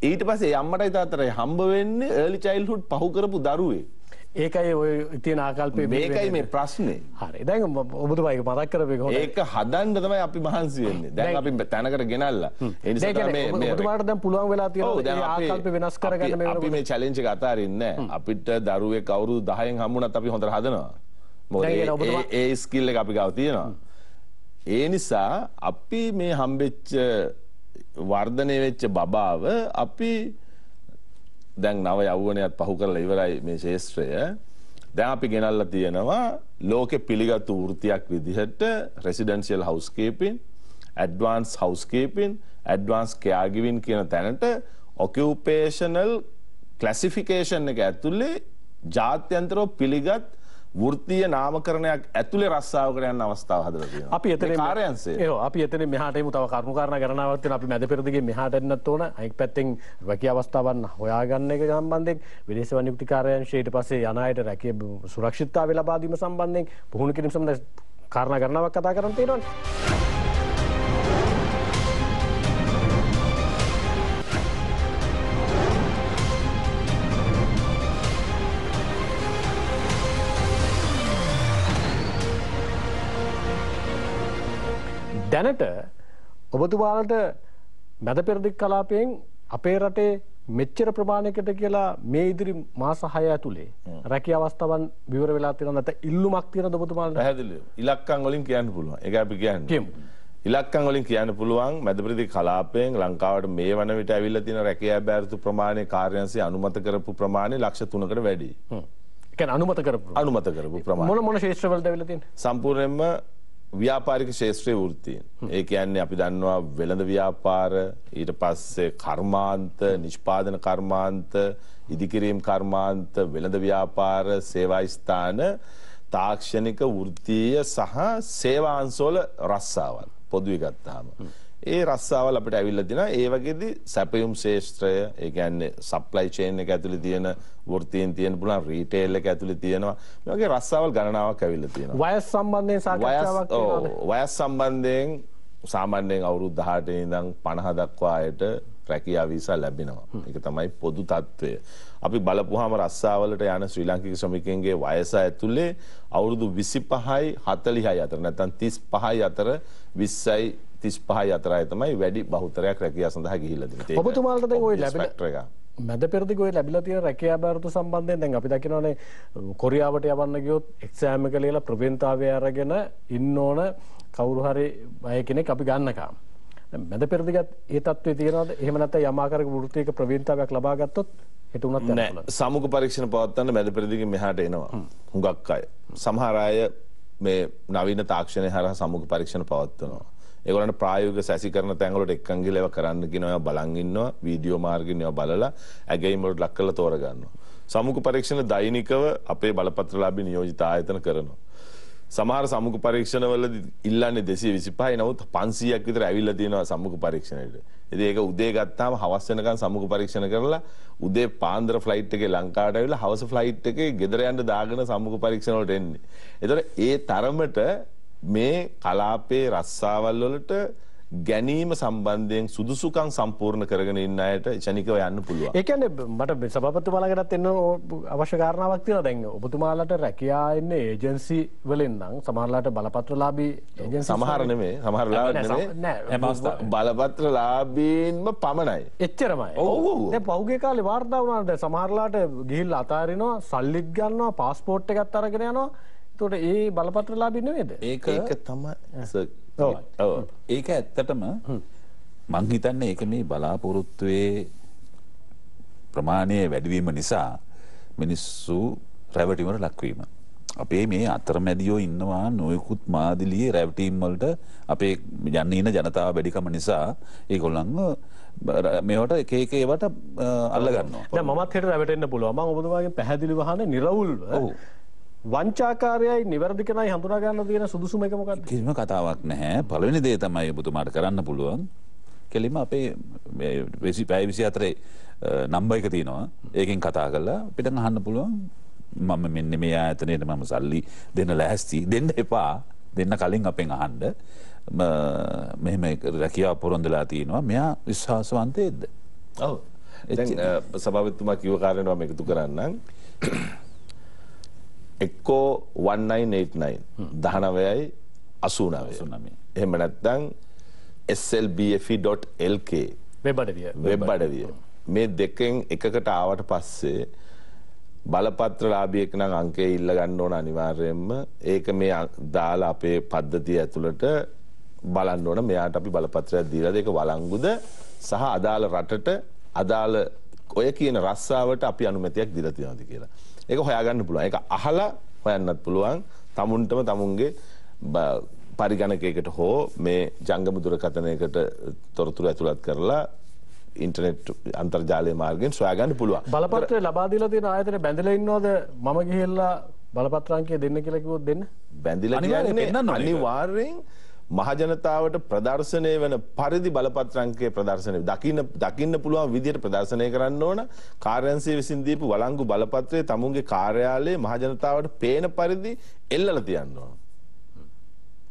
ඊට පස්සේ අම්මටයි තාත්තටයි හම්බ වෙන්නේ early childhood පහු කරපු දරුවෙක්. ඒකයි ඔය තියෙන ආකල්පේ මේකයි මේ ප්‍රශ්නේ. හරි. දැන් ඔබතුමා ඒක මතක් කරපේක හොඳයි. ඒක හදන්න තමයි අපි මහන්සි වෙන්නේ. දැන් අපි තැනකට ගෙනල්ලා. ඒ නිසා තමයි මේ ඔබතුමාට දැන් පුළුවන් වෙලා තියෙනවා මේ ආකල්පේ වෙනස් කරගන්න මේ අපි මේ චැලෙන්ජ් එක අතාරින්නේ නැහැ. අපිට දරුවෙක් අවුරුදු 10න් හම්බුණත් අපි හොඳට හදනවා. මොකද ඒ ස්කිල් එක අපි ගාව තියෙනවා. ඒ නිසා අපි මේ හම්බෙච්ච වර්ධනය වෙච්ච බබාව අපි දැන් නව යෞවනයත් පහු කරලා ඉවරයි මේ ශාස්ත්‍රය. දැන් අපි ගෙනල්ලා තියෙනවා ලෝකෙ පිළිගත් වෘත්තියක් විදිහට residential housekeeping, advanced housekeeping, advanced caregiving කියන තැනට occupational classification එක ඇතුලේ ජාත්‍යන්තරව පිළිගත් වෘත්තීය නාමකරණයක් ඇතුලේ රස්සාවකට යන අවස්ථාව හදලා තියෙනවා. අපි එතන කාර්යාංශය. අපි එතන මෙහාට එමු තව කරුණු කාරණා ගණනාවක් තියෙනවා. අපි මැද පෙරදිගේ මෙහාට එන්නත් ඕන. අනිත් පැත්තෙන් රැකියා අවස්ථාවන් හොයාගන්න එක සම්බන්ධයෙන් විදේශ වන්‍යුක්ති කාර්යාංශය ඊට පස්සේ යන අයට රැකියා සුරක්ෂිතතාවය ලබා දීම සම්බන්ධයෙන් පුහුණු කිරීම සම්බන්ධ කාරණා ගණනාවක් කතා කරන් තියෙනවානේ. දැනට ඔබතුමාලට මැද පෙරදිග කලාපයෙන් අපේ රටේ මෙච්චර ප්‍රමාණයකට කියලා මේ ඉදිරි මාස 6 ඇතුලේ රැකියා අවස්ථාවන් විවර වෙලා තියෙනවා නැත්නම් ඉල්ලුමක් තියෙනවද ඔබතුමාලට? පැහැදිලිව. ඉලක්කම් වලින් කියන්න පුළුවන්. ඒක අපි කියන්නේ. ඉලක්කම් වලින් කියන්න පුළුවන් මැද පෙරදිග කලාපයෙන් ලංකාවට මේ වන විට ඇවිල්ලා තියෙන රැකියා බැරිතු ප්‍රමාණය කාර්යාංශය අනුමත කරපු ප්‍රමාණය ලක්ෂ 3කට වැඩි. ඒ කියන්නේ අනුමත කරපු ප්‍රමාණය. මොන ක්ෂේත්‍රවලද ඇවිල්ලා තියෙන්නේ? සම්පූර්ණයෙන්ම ව්‍යාපාරික ශේත්‍රයේ වෘත්තීන්. ඒ කියන්නේ අපි දන්නවා වෙළඳ ව්‍යාපාර, ඊට පස්සේ කර්මාන්ත, නිෂ්පාදන කර්මාන්ත, ඉදිකිරීම් කර්මාන්ත, වෙළඳ ව්‍යාපාර, සේවා ස්ථාන, තාක්ෂණික වෘත්තීය සහ සේවාංශවල රස්සාවල් පොදුවේ ගත්තාම. ඒ රස්සාවල් අපිට ඇවිල්ලා තියෙනවා. ඒ වගේදී සැපයුම් ශේත්‍රය, ඒ කියන්නේ සප්ලයි චේන් එක ඇතුලේ තියෙන වෘත්තීන් තියෙන පුළුවන්, රීටේල් එක ඇතුලේ තියෙනවා. මේ වගේ රස්සාවල් ගණනාවක් ඇවිල්ලා තියෙනවා. වයස් සම්බන්ධයෙන් සාකච්ඡාවක් තියෙනවද? වයස් සම්බන්ධයෙන් සාමාන්‍යයෙන් අවුරුදු 18 ඉඳන් 50 දක්වා අයට රැකියා වීසා ලැබෙනවා. ඒක තමයි පොදු තත්ත්වය. අපි බලපුවාම රස්සාවලට යන ශ්‍රී ලාංකික ශ්‍රමිකයන්ගේ වයස ඇතුලේ අවුරුදු 25යි 40යි අතර නැත්නම් 35යි අතර 20යි 35යි අතරයි තමයි වැඩි බහුතරයක් රැකියාව සඳහා ගිහිල්ලා තියෙන්නේ. ඔබතුමාලට දැන් ওই ලැබෙන මැද පෙරදිග ඔය ලැබිලා තියෙන රැකියා බැරිතු සම්බන්ධයෙන් දැන් අපි දකිනවානේ කොරියාවට යවන්න ගියොත් එක්සෑම් එක ලියලා ප්‍රවීණතාවය අරගෙන ඉන්න ඕන කවුරු හරි අය කෙනෙක් අපි ගන්නකම්. දැන් මැද පෙරදිගත් ඒ තත්ත්වයේ තියෙනවද? එහෙම නැත්නම් යම් ආකාරයක වෘත්තීයක ප්‍රවීණතාවයක් ලබා ගත්තොත් හිත උනත් යන්න පුළුවන්. සමුක පරීක්ෂණ පවත්වන්න මැද පෙරදිගෙන් මෙහාට එනවා. හුඟක් අය. සමහර අය මේ නවීන තාක්ෂණය හරහා සමුක පරීක්ෂණ පවත්වනවා. ඒගොල්ලන්ට ප්‍රායෝගික සැසිකරණ තැන් වලට එක්කන් ගිහලා ඒවා කරන්න කියනවා. ඒවා බලන් ඉන්නවා. වීඩියෝ මාර්ගෙන් ඒවා බලලා ඇගීම් වලට ලක් කරලා තෝරගන්නවා. සමුක පරීක්ෂණ දෛනිකව අපේ බලපත්‍රලාභී නියෝජිත ආයතන කරනවා. සමහර සමුක පරීක්ෂණ වලදී ඉල්ලන්නේ 225යි. නමුත් 500ක් විතර ඇවිල්ලා තියෙනවා සමුක පරීක්ෂණයට. ඉතින් ඒක උදේ ගත්තාම හවස වෙනකන් සමුක පරීක්ෂණ කරලා උදේ පාන්දර ෆ්ලයිට් එකේ ලංකාවට ඇවිල්ලා හවස ෆ්ලයිට් එකේ ගෙදර යන්න දාගෙන සමුක පරීක්ෂණ වලට එන්නේ. ඒතකොට ඒ තරමට මේ කලාපයේ රස්සාවල් වලට ගැනීම සම්බන්ධයෙන් සුදුසුකම් සම්පූර්ණ කරගෙන ඉන්න අයට ශනිකව යන්න පුළුවන්. ඒ කියන්නේ මට සභාපතිතුමාලකටත් එන්න අවශ්‍ය කාරණාවක් තියෙනවා. දැන් ඔබතුමාලට රැකියා ඉන්නේ ඒජන්සි වලින් නම් සමහරලාට බලපත්‍රලාභී ඒජන්සි සමහර නෙමෙයි බලපත්‍රලාභීන්ම පමණයි. එච්චරමයි. දැන් පහුගිය කාලේ වාර්තා වුණා දැන් සමහරලාට ගිහිල්ලා අතාරිනවා, සල්ලිත් ගන්නවා, පාස්පෝර්ට් එකත් අරගෙන යනවා. ඒතකොට ඒ බලපත්‍රලාභී නෙමෙයිද? ඒක තමයි. ඒක ඇත්තටම මං හිතන්නේ ඒක මේ බලාපොරොත්තුවේ ප්‍රමාණය වැඩිවීම නිසා මිනිස්සු රැවටීමට ලක්වීම. අපේ මේ අතරමැදියෝ ඉන්නවා නොයෙකුත් මාදිලියේ රැවටීම් වලට අපේ යන්න ඉන ජනතාව වැඩිකම නිසා ඒගොල්ලන්ව මේවට එක එක ඒවට අල්ල ගන්නවා. දැන් මමත් හෙට රැවටෙන්න පුළුවන්. මම ඔබතුමාගෙන් පැහැදිලිව අහන්නේ නිර්වුල්ව. වංචාකාරයයි නිවැරදි කෙනයි හඳුනා ගන්න තියෙන සුදුසුම එක මොකක්ද? කිසිම කතාවක් නැහැ. පළවෙනි දේ තමයි ඔබතුමාට කරන්න පුළුවන්. කෙලින්ම අපේ මේ 24 නම්බර් එක තියෙනවා. ඒකෙන් කතා කරලා අපිට අහන්න පුළුවන්. මම මෙන්න මේ ආයතනයේ මම සල්ලි දෙන්න ලෑස්ති. දෙන්න එපා. දෙන්න කලින් අපෙන් අහන්න. මෙහෙම රැකියාව පොරොන්දුලා තියෙනවා. මෙයා විශ්වාසවන්තයෙක්ද? ඔව්. දැන් සභාපතිතුමා කිව්ව කාරණේට මම එකතු කරන්නම්. එක්කෝ 1989 19යි 89. එහෙම නැත්නම් slbfe.lk වෙබ් අඩවිය. මේ දෙකෙන් එකකට ආවට පස්සේ බලපත්‍රලාභියෙක් නම් අංකය ඉල්ල ගන්න ඕන අනිවාර්යයෙන්ම. ඒක මේ දාලා අපේ පද්ධතිය ඇතුළට බලන්න ඕන. මෙයාට අපි බලපත්‍රයක් දීලාද ඒක වළංගුද සහ අදාළ රටට අදාළ ඔය කියන රස්සාවට අපි අනුමැතියක් දීලා තියෙනවද කියලා. ඒක හොයාගන්න පුළුවන්. ඒක අහලා හොයන්නත් පුළුවන්. තමුන්ටම තමුන්ගේ පරිගණකයකට හෝ මේ ජංගම දුරකථනයකට තොරතුරු ඇතුළත් කරලා ඉන්ටර්නෙට් අන්තර්ජාලය මාර්ගයෙන් සොයාගන්න පුළුවන්. බලපත්‍රය ලබා දීලා තියෙන ආයතන බැඳලා ඉන්නවද? මම ගිහිල්ලා බලපත්‍රාංකය දෙන්න කියලා කිව්වොත් දෙන්න? බැඳිලා කියන්නේ අනිවාර්යෙන් මහජනතාවට ප්‍රදර්ශනය වෙන පරිදි බලපත්‍රංකයේ ප්‍රදර්ශනය දකින්න පුළුවන් විදිහට ප්‍රදර්ශනය කරන්න ඕන. කාර්යාංශය විසින් දීපු වළංගු බලපත්‍රය තමුන්ගේ කාර්යාලයේ මහජනතාවට පේන පරිදි එල්ලලා තියන්න ඕන.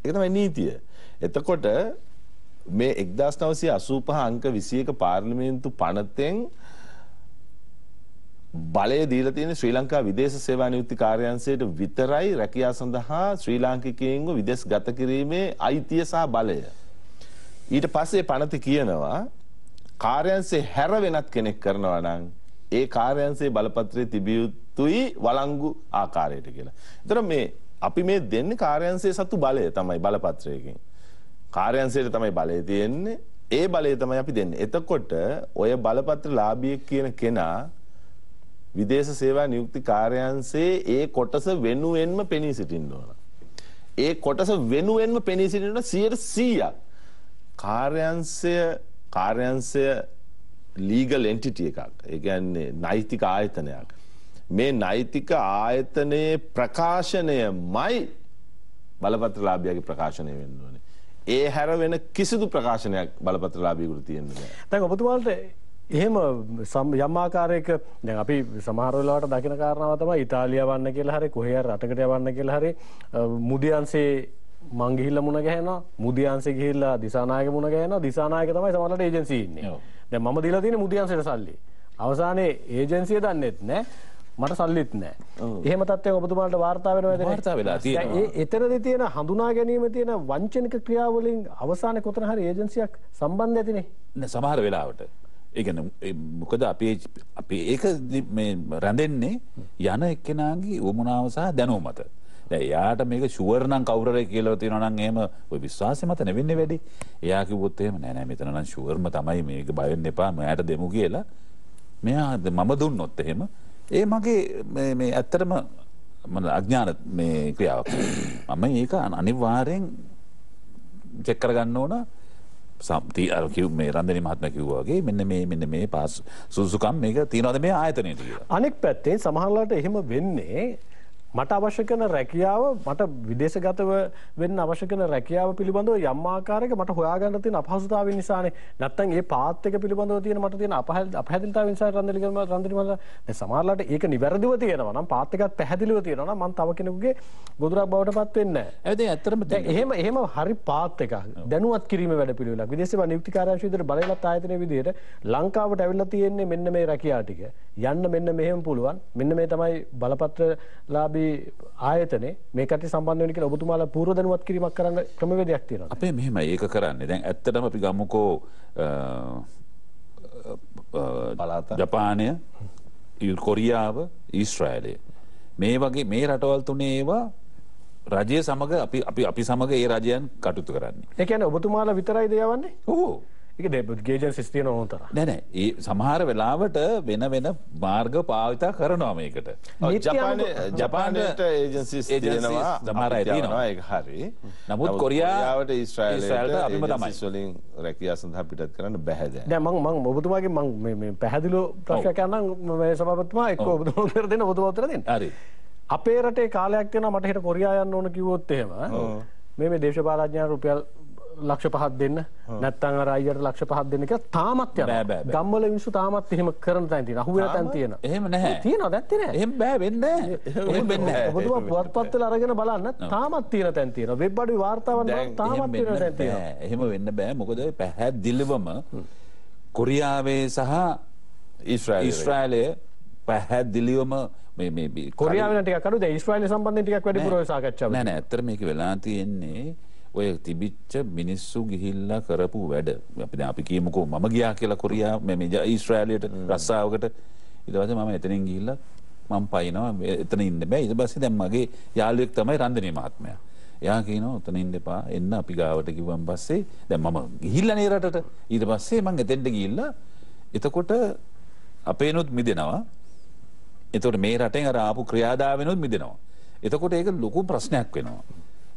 ඒක තමයි නීතිය. එතකොට මේ 1985 අංක 21 පාර්ලිමේන්තු පනතෙන් බලය දීලා තියෙන ශ්‍රී ලංකා විදේශ සේවා නියුක්ති කාර්යාංශයට විතරයි රැකියාව සඳහා ශ්‍රී ලාංකිකයින්ව විදේශ ගත කිරීමේ අයිතිය සහ බලය. ඊට පස්සේ පනත කියනවා කාර්යාංශේ හැර වෙනත් කෙනෙක් කරනවා නම් ඒ කාර්යාංශයේ බලපත්‍රයේ තිබිය යුතුයි වළංගු ආකාරයට කියලා. ඒතර මේ අපි මේ දෙන්නේ කාර්යාංශයේ සතු බලය තමයි බලපත්‍රයකින්. කාර්යාංශයට තමයි බලය තියෙන්නේ. ඒ බලය තමයි අපි දෙන්නේ. එතකොට ඔය බලපත්‍ර ලාභියෙක් කියන කෙනා විදේශ සේවා නියුක්ති කාර්යාංශයේ ඒ කොටස වෙනුවෙන්ම පෙනී සිටින්න ඕන. ඒ කොටස වෙනුවෙන්ම පෙනී සිටින්න 100%ක් කාර්යාංශය ලීගල් එන්ටිටි එකක්. ඒ කියන්නේ නෛතික ආයතනයක්. මේ නෛතික ආයතනයේ ප්‍රකාශනයමයි බලපත්‍ර ලාභියාගේ ප්‍රකාශනය වෙන්න ඕනේ. ඒ හැර වෙන කිසිදු ප්‍රකාශනයක් බලපත්‍ර ලාභියෙකුට තියෙන්න බෑ. දැන් ඔබතුමාලට එහෙම යම් ආකාරයක දැන් අපි සමහර වෙලාවට දකින කාරණාව තමයි ඉතාලිය යවන්න කියලා හරි කොහේ හරි රටකට යවන්න කියලා හරි මුදියන්සේ මං ගිහිල්ලා මුණ ගැහෙනවා මුදියන්සේ ගිහිල්ලා දිසානායක මුණ ගැහෙනවා දිසානායක තමයි සමහරවිට ඒජන්සි ඉන්නේ. දැන් මම දීලා තියෙන්නේ මුදියන්සේට සල්ලි. අවසානයේ ඒජන්සිය දන්නෙත් නැහැ මට සල්ලිත් නැහැ. එහෙම තත්ත්වයක් ඔබතුමාලට වාර්තා වෙනවද? වාර්තා වෙලා තියෙනවා. එතරදී තියෙන හඳුනා ගැනීම තියෙන වංචනික ක්‍රියාවලින් අවසානයේ කොතන හරි ඒජන්සියක් සම්බන්ධ ඇතිනේ. සමහර වෙලාවට ඒ කියන්නේ මොකද අපි ඒක මේ රැඳෙන්නේ යන එක්කෙනාගේ උවමනාව සහ දැනුම මත. දැන් එයාට මේක ෂුවර් නම් කවුරුරේ කියලා තියෙනවා නම් එහෙම ඔය විශ්වාසය මත නෙවෙන්නේ වැඩි. එයා කිව්වොත් එහෙම නෑ නෑ මෙතන නම් ෂුවර්ම තමයි මේක බය වෙන්න එපා මෑට දෙමු කියලා. මෙයා මම දුන්නොත් එහෙම ඒ මගේ මේ ඇත්තටම මම අඥාන මේ ක්‍රියාවක්. මම මේක අනිවාර්යෙන් චෙක් කරගන්න ඕන. මේ රන්දනි මහත්මයා කිව්වා වගේ මෙන්න මේ පාස් සුසුකම් මේක තියනවාද මේ ආයතනයේද කියලා. අනෙක් පැත්තෙන් සමහරවිට එහෙම වෙන්නේ මට අවශ්‍ය කරන රැකියාව මට විදේශගතව වෙන්න අවශ්‍ය කරන රැකියාව පිළිබඳව යම් ආකාරයක මට හොයාගන්න තියෙන අපහසුතාවය නිසානේ. නැත්තම් ඒ පාත් එක පිළිබඳව තියෙන මට තියෙන අපහැදිලිතාවය නිසා රන්දනි මම දැන් සමහරවිට ඒක නිවැරදිව තියෙනවා නම් පාත් එකත් පැහැදිලිව තියෙනවා නම් මම තව කෙනෙකුගේ ගොදුරක් බවට පත් වෙන්නේ නැහැ. ඒ ඇත්තටම එහෙම හරි පාත් එකක් දැනුවත් කිරීම වැඩ පිළිවෙලක් විදේශ සේවා නියුක්ති කාර්යාංශ විදිහට බලයලත් ආයතනයේ විදිහට ලංකාවට ඇවිල්ලා තියෙන්නේ මෙන්න මේ රැකියාව ටික. යන්න මෙන්න මෙහෙම පුළුවන්. මෙන්න මේ තමයි බලපත්‍ර ලාභී ආයතනේ මේකට සම්බන්ධ වෙන්න කියලා ඔබතුමාලා පූර්ව දැනුවත් කිරීමක් කරන්න ක්‍රමවේදයක් තියෙනවා. අපේ මෙහෙමයි ඒක කරන්නේ. දැන් ඇත්තටම අපි ගමුකෝ ජපානය, කොරියාව, ඊශ්‍රායලය. මේ වගේ මේ රටවල් තුනේ ඒවා රජය සමග අපි සමග ඒ රජයන් කටයුතු කරන්නේ. ඒ කියන්නේ ඔබතුමාලා විතරයිද යවන්නේ? ඔව්. ඒක ඒජන්සිස් තියෙන ඕනතර. නෑ ඒ සමහර වෙලාවට වෙන මාර්ග භාවිතා කරනවා මේකට. ජපානයේ ඒජන්සිස් තියෙනවා සමහර අය තියෙනවා ඒක හරි. නමුත් කොරියාවට ඊශ්‍රායලයට අපිම තමයි වලින් රැකියාව සඳහා පිටත් කරන්න බෑ දැන්. දැන් මම ඔබතුමාගේ මේ පැහැදිලිව ප්‍රශ්නයක් අහනම් මේ සභාපතිතුමා එක්ක ඔබතුමා උත්තර දෙන්න ඔබතුමා උත්තර දෙන්න. හරි. අපේ රටේ කාලයක් තියෙනවා මට හෙට කොරියා යන්න ඕන කිව්වොත් එහෙම මේ දේශපාලඥයන් රුපියල් ලක්ෂ 5ක් දෙන්න නැත්නම් අර අයියට ලක්ෂ 5ක් දෙන්න කියලා තාමත් යනවා. ගම්වල මිනිස්සු තාමත් එහෙම කරන තැන් තියෙනවා. අහුවෙන තැන් තියෙනවා. එහෙම නැහැ. තියෙනවද නැත්තේ නෑ. එහෙම බෑ වෙන්නේ නෑ. එහෙම වෙන්නේ නෑ. ඔබතුමා පුවත්පත් වල අරගෙන බලන්න තාමත් තියෙන තැන් තියෙනවා. වෙබ් අඩුවේ වාර්තාවන් වල තාමත් තියෙන තැන් තියෙනවා. එහෙම වෙන්න බෑ. මොකද පැහැදිලිවම කොරියාවේ සහ ඊශ්‍රායලයේ පැහැදිලිවම මේ කොරියාව වෙන ටිකක් අඩුයි. දැන් ඊශ්‍රායලය සම්බන්ධයෙන් ටිකක් වැඩිපුර ඔය සාකච්ඡාව. නෑ ඇත්තට මේක වෙලා තියෙන්නේ ඔය තිබිච්ච මිනිස්සු ගිහිල්ලා කරපු වැඩ. අපි කියමුකෝ මම ගියා කියලා කොරියා මේ ඊශ්‍රායලයට රස්සාවකට. ඊට පස්සේ මම එතනින් ගිහිල්ලා මම පයින්නවා එතන ඉන්න බෑ. ඊට පස්සේ දැන් මගේ යාළුවෙක් තමයි රන්දනී මහත්මයා. එයා කියනවා එතන ඉන්න එපා එන්න අපි ගාවට කිව්වන් පස්සේ දැන් මම ගිහිල්ලා නේ රටට. ඊට පස්සේ මම එතෙන්ට ගිහිල්ලා එතකොට අපේනොත් මිදෙනවා. එතකොට මේ රටෙන් අර ආපු ක්‍රියාදාවෙනුත් මිදෙනවා. එතකොට ඒක ලොකු ප්‍රශ්නයක් වෙනවා.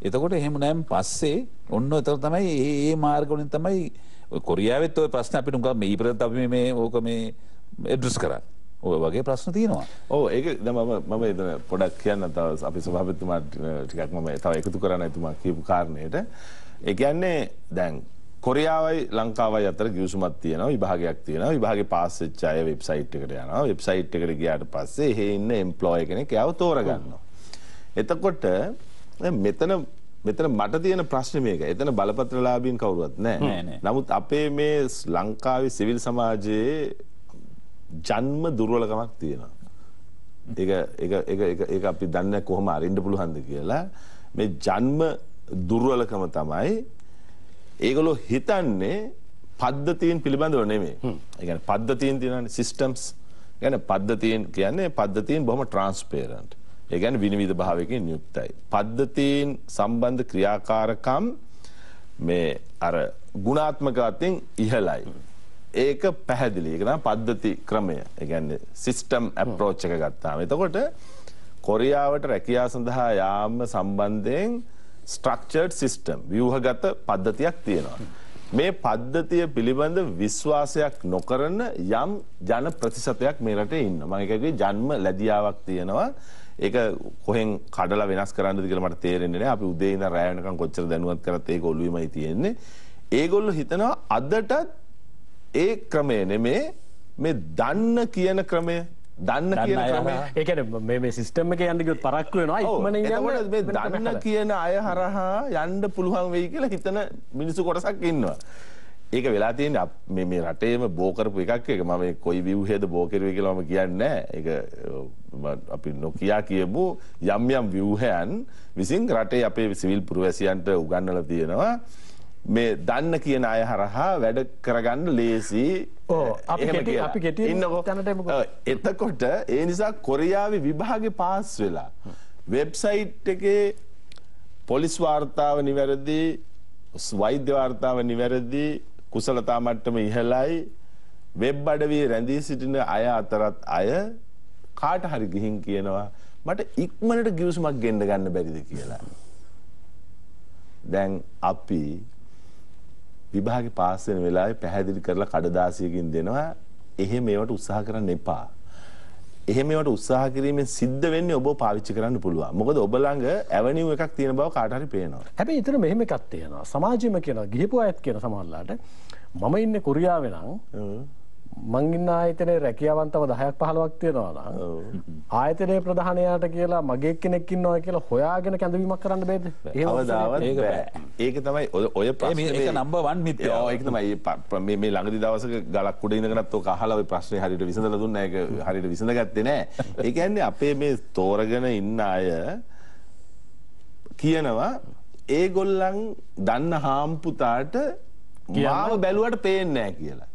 එතකොට එහෙම නැම් පස්සේ ඔන්න එතකොට තමයි මේ මාර්ග වලින් තමයි කොරියාවෙත් ওই ප්‍රශ්න අපිට උගා මේ ඉපරත් අපි මේ ඕක මේ ඇඩ්‍රස් කරා. ඔය වගේ ප්‍රශ්න තියෙනවා. ඔව් ඒක දැන් මම එතන පොඩක් කියන්න තව අපි සභාපතිතුමා ටිකක් මම තව එකතු කරන්න එතුමා කියපු කාරණේට. ඒ කියන්නේ දැන් කොරියාවයි ලංකාවයි අතර ගිවිසුමක් තියෙනවා, විභාගයක් තියෙනවා. විභාගේ පාස් වෙච්ච අය වෙබ්සයිට් එකට යනවා. වෙබ්සයිට් එකට ගියාට පස්සේ එහෙ ඉන්න එම්ප්ලොයි කෙනෙක් එයාව තෝරගන්නවා. එතකොට මෙතන මට තියෙන ප්‍රශ්නේ මේක. එතන බලපත්‍රලාභීන් කවුරුවත් නැහැ. නමුත් අපේ මේ ලංකාවේ සිවිල් සමාජයේ ජන්ම දුර්වලකමක් තියෙනවා. ඒක අපි දන්නේ කොහොම අරින්න පුළුවන්ද කියලා. මේ ජන්ම දුර්වලකම තමයි ඒගොල්ලෝ හිතන්නේ පද්ධතීන් පිළිබඳව නෙමෙයි. ඒ කියන්නේ පද්ධතීන් තියෙනවානේ සිස්ටම්ස්. කියන්නේ පද්ධතීන් බොහොම ට්‍රාන්ස්පරන්ට්. ඒ කියන්නේ විනිවිද භාවයකින් යුක්තයි. පද්ධතීන් සම්බන්ධ ක්‍රියාකාරකම් මේ අර ගුණාත්මක අතින් ඉහළයි. ඒක පැහැදිලි. ඒක තමයි පද්ධති ක්‍රමය. ඒ කියන්නේ සිස්ටම් අප්‍රෝච් එක ගත්තාම. එතකොට කොරියාවට රැකියාව සඳහා යාම සම්බන්ධයෙන් ස්ට්‍රක්චර්ඩ් සිස්ටම් ව්‍යුහගත පද්ධතියක් තියෙනවා. මේ පද්ධතිය පිළිබඳ විශ්වාසයක් නොකරන යම් ජන ප්‍රතිශතයක් මේ රටේ ඉන්නවා. මම ඒකගේ ජන්ම ලැබියාවක් තියෙනවා. ඒක කොහෙන් කඩලා වෙනස් කරන්නද කියලා මට තේරෙන්නේ නැහැ. අපි උදේ ඉඳන් රැය වෙනකන් කොච්චර දැනුවත් කරත් ඒක ඔළුවේමයි තියෙන්නේ. ඒගොල්ලෝ හිතනවා අදටත් ඒ ක්‍රමය නෙමේ මේ දන්න කියන ක්‍රමය. ඒ කියන්නේ මේ සිස්ටම් එකේ යන්න ගියොත් පරක්කු වෙනවා. ඉක්මනින් යන්න. එතකොට මේ දන්න කියන අය හරහා යන්න පුළුවන් වෙයි කියලා හිතන මිනිස්සු කොටසක් ඉන්නවා. ඒක වෙලා තියෙන්නේ මේ රටේම බෝ කරපු එකක්. ඒක මම කොයි view-හේද බෝ කරුවේ කියලා මම කියන්නේ නැහැ. ඒක අපි නොකියා කියමු යම් view-හයන් විසින් රටේ අපේ සිවිල් පුරවැසියන්ට උගන්වලා තියෙනවා. මේ දන්න කියන අය හරහා වැඩ කරගන්න ලේසි. අපි එතකොට ඒ නිසා කොරියාවේ විභාගේ පාස් වෙලා වෙබ්සයිට් එකේ පොලිස් වාර්තාව නිවැරදි, වෛද්‍ය වාර්තාව නිවැරදි, කුසලතා මට්ටම ඉහළයි, වෙබ් අඩවියේ රැඳී සිටින අය අතරත් අය කාට හරි ගිහින් කියනවා මට ඉක්මනට ගිවිසුමක් ගෙන්න ගන්න බැරිද කියලා. දැන් අපි විභාගේ පාස් වෙන වෙලාවේ පැහැදිලි කරලා කඩදාසියකින් දෙනවා. එහෙම ඒවට උත්සාහ කරන්න එපා. එහෙම ඒවට උත්සාහ කිරීමෙන් සිද්ධ වෙන්නේ ඔබව පාවිච්චි කරන්න පුළුවන්. මොකද ඔබ ළඟ ඇවනිව් එකක් තියෙන බව කාට හරි පේනවා. හැබැයි ඊතර මෙහෙම එකක් තියෙනවා. සමාජෙම කියනවා ගිහපු අයත් කියන සමහරලාට මම ඉන්නේ කොරියාවේ නම් මං ඉන්න ආයතනයේ රැකියාවන්තව 10ක් 15ක් තියෙනවා නම් ආයතනයේ ප්‍රධානයාට කියලා මගේ කෙනෙක් ඉන්නවා කියලා හොයාගෙන කැඳවීමක් කරන්න බෑද? කවදාවත් බෑ. ඒක තමයි ඔය ප්‍රශ්නේ මේක නම්බර් 1 මිත්‍යා. ඔව් ඒක තමයි මේ ළඟදි දවසක ගලක් උඩ ඉඳගෙනත් ඔක අහලා ඔය ප්‍රශ්නේ හරියට විසඳලා දුන්නා. ඒක හරියට විසඳගත්තේ නෑ. ඒ කියන්නේ අපේ මේ තෝරගෙන ඉන්න අය කියනවා ඒගොල්ලන් දන්න හාම්පුතාට මාව බැලුවට පේන්නේ නෑ කියලා.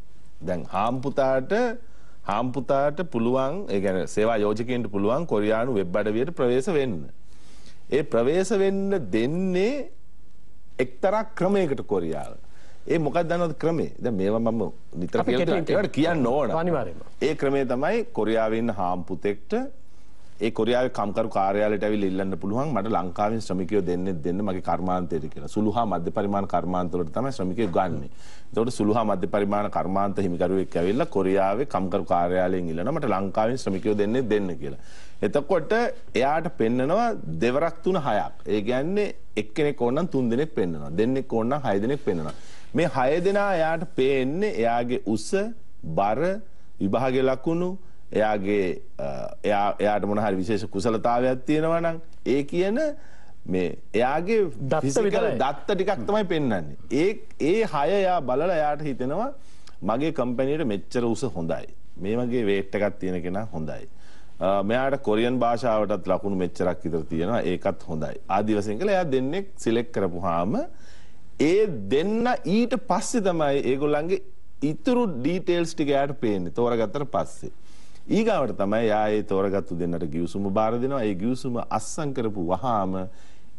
දැන් හාම්පුතාට පුළුවන්, ඒ කියන්නේ සේවා යෝජකයන්ට පුළුවන් කොරියානු වෙබ් අඩවියට ප්‍රවේශ වෙන්න. ඒ ප්‍රවේශ වෙන්න දෙන්නේ එක්තරා ක්‍රමයකට කොරියාව. ඒ මොකක්ද දන්නවද ක්‍රමේ? දැන් මේවා මම නිතර කියන්න ඕන. අනිවාර්යයෙන්ම. ඒ ක්‍රමේ තමයි කොරියාවේ ඉන්න හාම්පුතෙක්ට ඒ කොරියාවේ කම්කරු කාර්යාලයට ඇවිල්ලා ඉල්ලන්න පුළුවන් මට ලංකාවෙන් ශ්‍රමිකයෝ දෙන්න මගේ කර්මාන්තයට කියලා. සුළු හා මධ්‍ය පරිමාණ කර්මාන්ත වලට තමයි ශ්‍රමිකයෝ ගන්නෙ. එතකොට සුළු හා මධ්‍ය පරිමාණ කර්මාන්ත හිමිකරුවෙක් ඇවිල්ලා කොරියාවේ කම්කරු කාර්යාලයෙන් ඉල්ලනවා මට ලංකාවෙන් ශ්‍රමිකයෝ දෙන්න කියලා. එතකොට එයාට පෙන්නනවා දෙවරක් 3-6ක්. ඒ කියන්නේ එක්කෙනෙක් ඕන නම් 3 දෙනෙක් පෙන්නනවා. දෙන්නෙක් ඕන නම් 6 දෙනෙක් පෙන්නනවා. මේ 6 දෙනා එයාට පේන්නේ එයාගේ උස, බර, විභාගයේ ලකුණු, එයාට මොන හරි විශේෂ කුසලතාවයක් තියෙනවා නම් ඒ කියන මේ එයාගේ ෆිසිකල් දත්ත ටිකක් තමයි පෙන්වන්නේ. ඒ 6 එයා බලලා එයාට හිතෙනවා මගේ කම්පැනියට මෙච්චර උස හොඳයි. මේ වගේ වේට් එකක් තියෙන කෙනා හොඳයි. මෙයාට කොරියන් භාෂාවටත් ලකුණු මෙච්චරක් විතර තියෙනවා. ඒකත් හොඳයි. ආදි වශයෙන් කියලා එයා දෙන්නෙක් සිලෙක්ට් කරපුවාම ඒ දෙන්න ඊට පස්සේ තමයි ඒගොල්ලන්ගේ ඉතුරු ඩීටේල්ස් ටික එයාට පේන්නේ. තෝරගත්තට පස්සේ ඊගාවට තමයි යා ඒ තෝරගත්තු දෙන්නට ගිවිසුම බාර දෙනවා. ඒ ගිවිසුම අස්සම් කරපු වහාම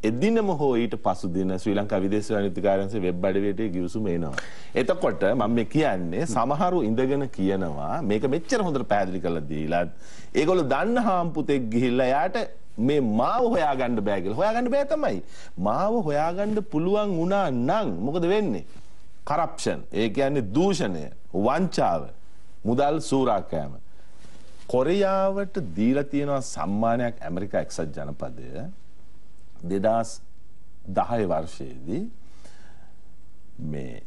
එදිනම හෝ ඊට පසු දින ශ්‍රී ලංකා විදේශ අනිත්‍යකාරයන්ගේ වෙබ් අඩවියට ගිවිසුම එනවා. එතකොට මම මේ කියන්නේ සමහරු ඉඳගෙන කියනවා මේක මෙච්චර හොඳට පැහැදිලි කරලා දීලා ඒගොල්ලෝ දන්න හාම්පුතෙක් ගිහිල්ලා යාට මේ මාව හොයාගන්න බෑ කියලා. හොයාගන්න බෑ තමයි. මාව හොයාගන්න පුළුවන් වුණා නම් මොකද වෙන්නේ? කරප්ෂන්. ඒ කියන්නේ දූෂණය, වංචාව, මුදල් සූරාකෑම. කොරියාවට දීලා තියෙනවා සම්මානයක් ඇමරිකා එක්සත් ජනපදය 2010 වර්ෂයේදී මේ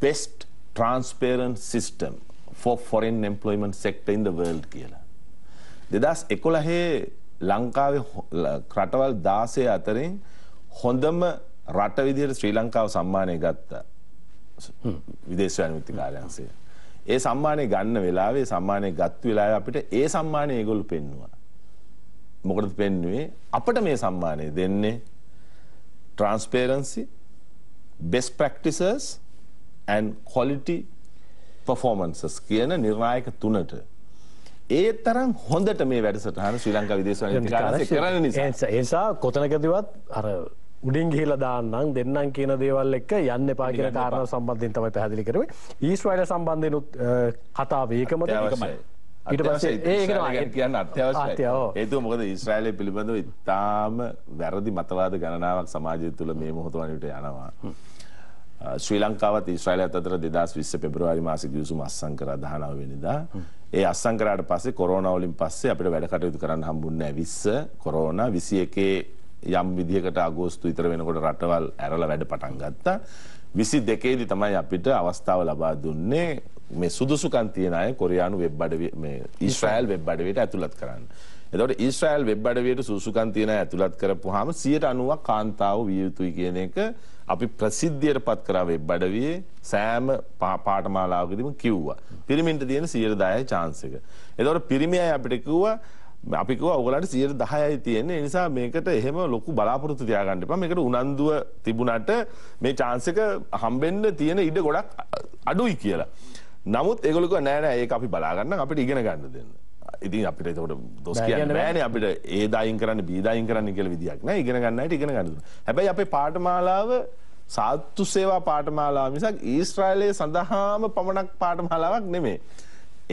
best transparent system for foreign employment sector in the world කියලා. 2011 ලංකාවේ රටවල් 16 අතරින් හොඳම රට විදිහට ශ්‍රී ලංකාව සම්මානය ගත්තා. විදේශ අනිත්‍ය කාර්යාංශය. ඒ සම්මානය ගන්න වෙලාවේ සම්මානය ගත්ත වෙලාවේ අපිට ඒ සම්මානය ඒගොල්ලෝ පෙන්නුවා. මොකටද පෙන්නුවේ? අපිට මේ සම්මානය දෙන්නේ transparency, best practices and quality performances කියන නිර්ණායක තුනට. ඒ තරම් හොඳට මේ වැඩසටහන ශ්‍රී ලංකා විදේශ අනිත්‍ය කාර්යාංශය කරන නිසා. ඒ නිසා කොතනකදීවත් අර උඩින් ගිහිලා දාන්නම් දෙන්නම් කියන දේවල් එක්ක යන්න එපා කියන කාරණා සම්බන්ධයෙන් තමයි පැහැදිලි කරුවේ. ඊශ්‍රායල සම්බන්ධයෙන් කතාව ඒකමද? ඊට පස්සේ ඒක තමයි කියන්න අත්‍යවශ්‍යයි. හේතුව මොකද ඊශ්‍රායලය පිළිබඳව ඉතාම වැරදි මතවාද ගණනාවක් සමාජය තුළ මේ මොහොත වනිට යනවා. ශ්‍රී ලංකාවත් ඊශ්‍රායලයත් අතර 2020 පෙබරවාරි මාසේ ගිවිසුම අත්සන් කරා 19 වෙනිදා. ඒ අත්සන් කරාට පස්සේ කොරෝනා වලින් පස්සේ අපිට වැඩ කටයුතු කරන්න හම්බුන්නේ නැහැ. 20 කොරෝනා 21 යම් විදිහකට අගෝස්තු විතර වෙනකොට රටවල් ඇරලා වැඩ පටන් ගත්තා. 22 දී තමයි අපිට අවස්ථාව ලබා දුන්නේ මේ සුදුසුකම් තියන අය කොරියානු වෙබ් අඩවිය මේ ඊශ්‍රායල් වෙබ් අඩවියට ඇතුළත් කරන්න. එතකොට ඊශ්‍රායල් වෙබ් අඩවියට සුදුසුකම් තියන අය ඇතුළත් කරපුවාම 90% කාන්තාව විය යුතුයි කියන එක අපි ප්‍රසිද්ධියට පත් කරා වෙබ් අඩවියේ සෑම පාඨමාලාවකදීම කිව්වා. පිරිමින්ට තියෙන 10% chance එක. එතකොට පිරිමි අය අපිට කිව්වා අපි කිව්වා ඔයගලන්ට 10%යි තියෙන්නේ. ඒ නිසා මේකට එහෙම ලොකු බලාපොරොත්තු තියාගන්න එපා. මේකට උනන්දුව තිබුණාට මේ chance එක හම්බෙන්න තියෙන ඉඩ ගොඩක් අඩුයි කියලා. නමුත් ඒගොල්ලෝ කිව්වා නෑ නෑ ඒක අපි බලා ගන්න අපිට ඉගෙන ගන්න දෙන්න. ඉතින් අපිට ඒකට දොස් කියන්න බෑනේ අපිට ඒ දායින් කරන්න බී දායින් කරන්න කියලා විදියක් නෑ. ඉගෙන ගන්න හැටි ඉගෙන ගන්න දුන්නා. හැබැයි අපේ පාඨමාලාව සාත්තු සේවා පාඨමාලාව මිසක් ඊශ්‍රායලයේ සඳහාම පමණක් පාඨමාලාවක් නෙමෙයි.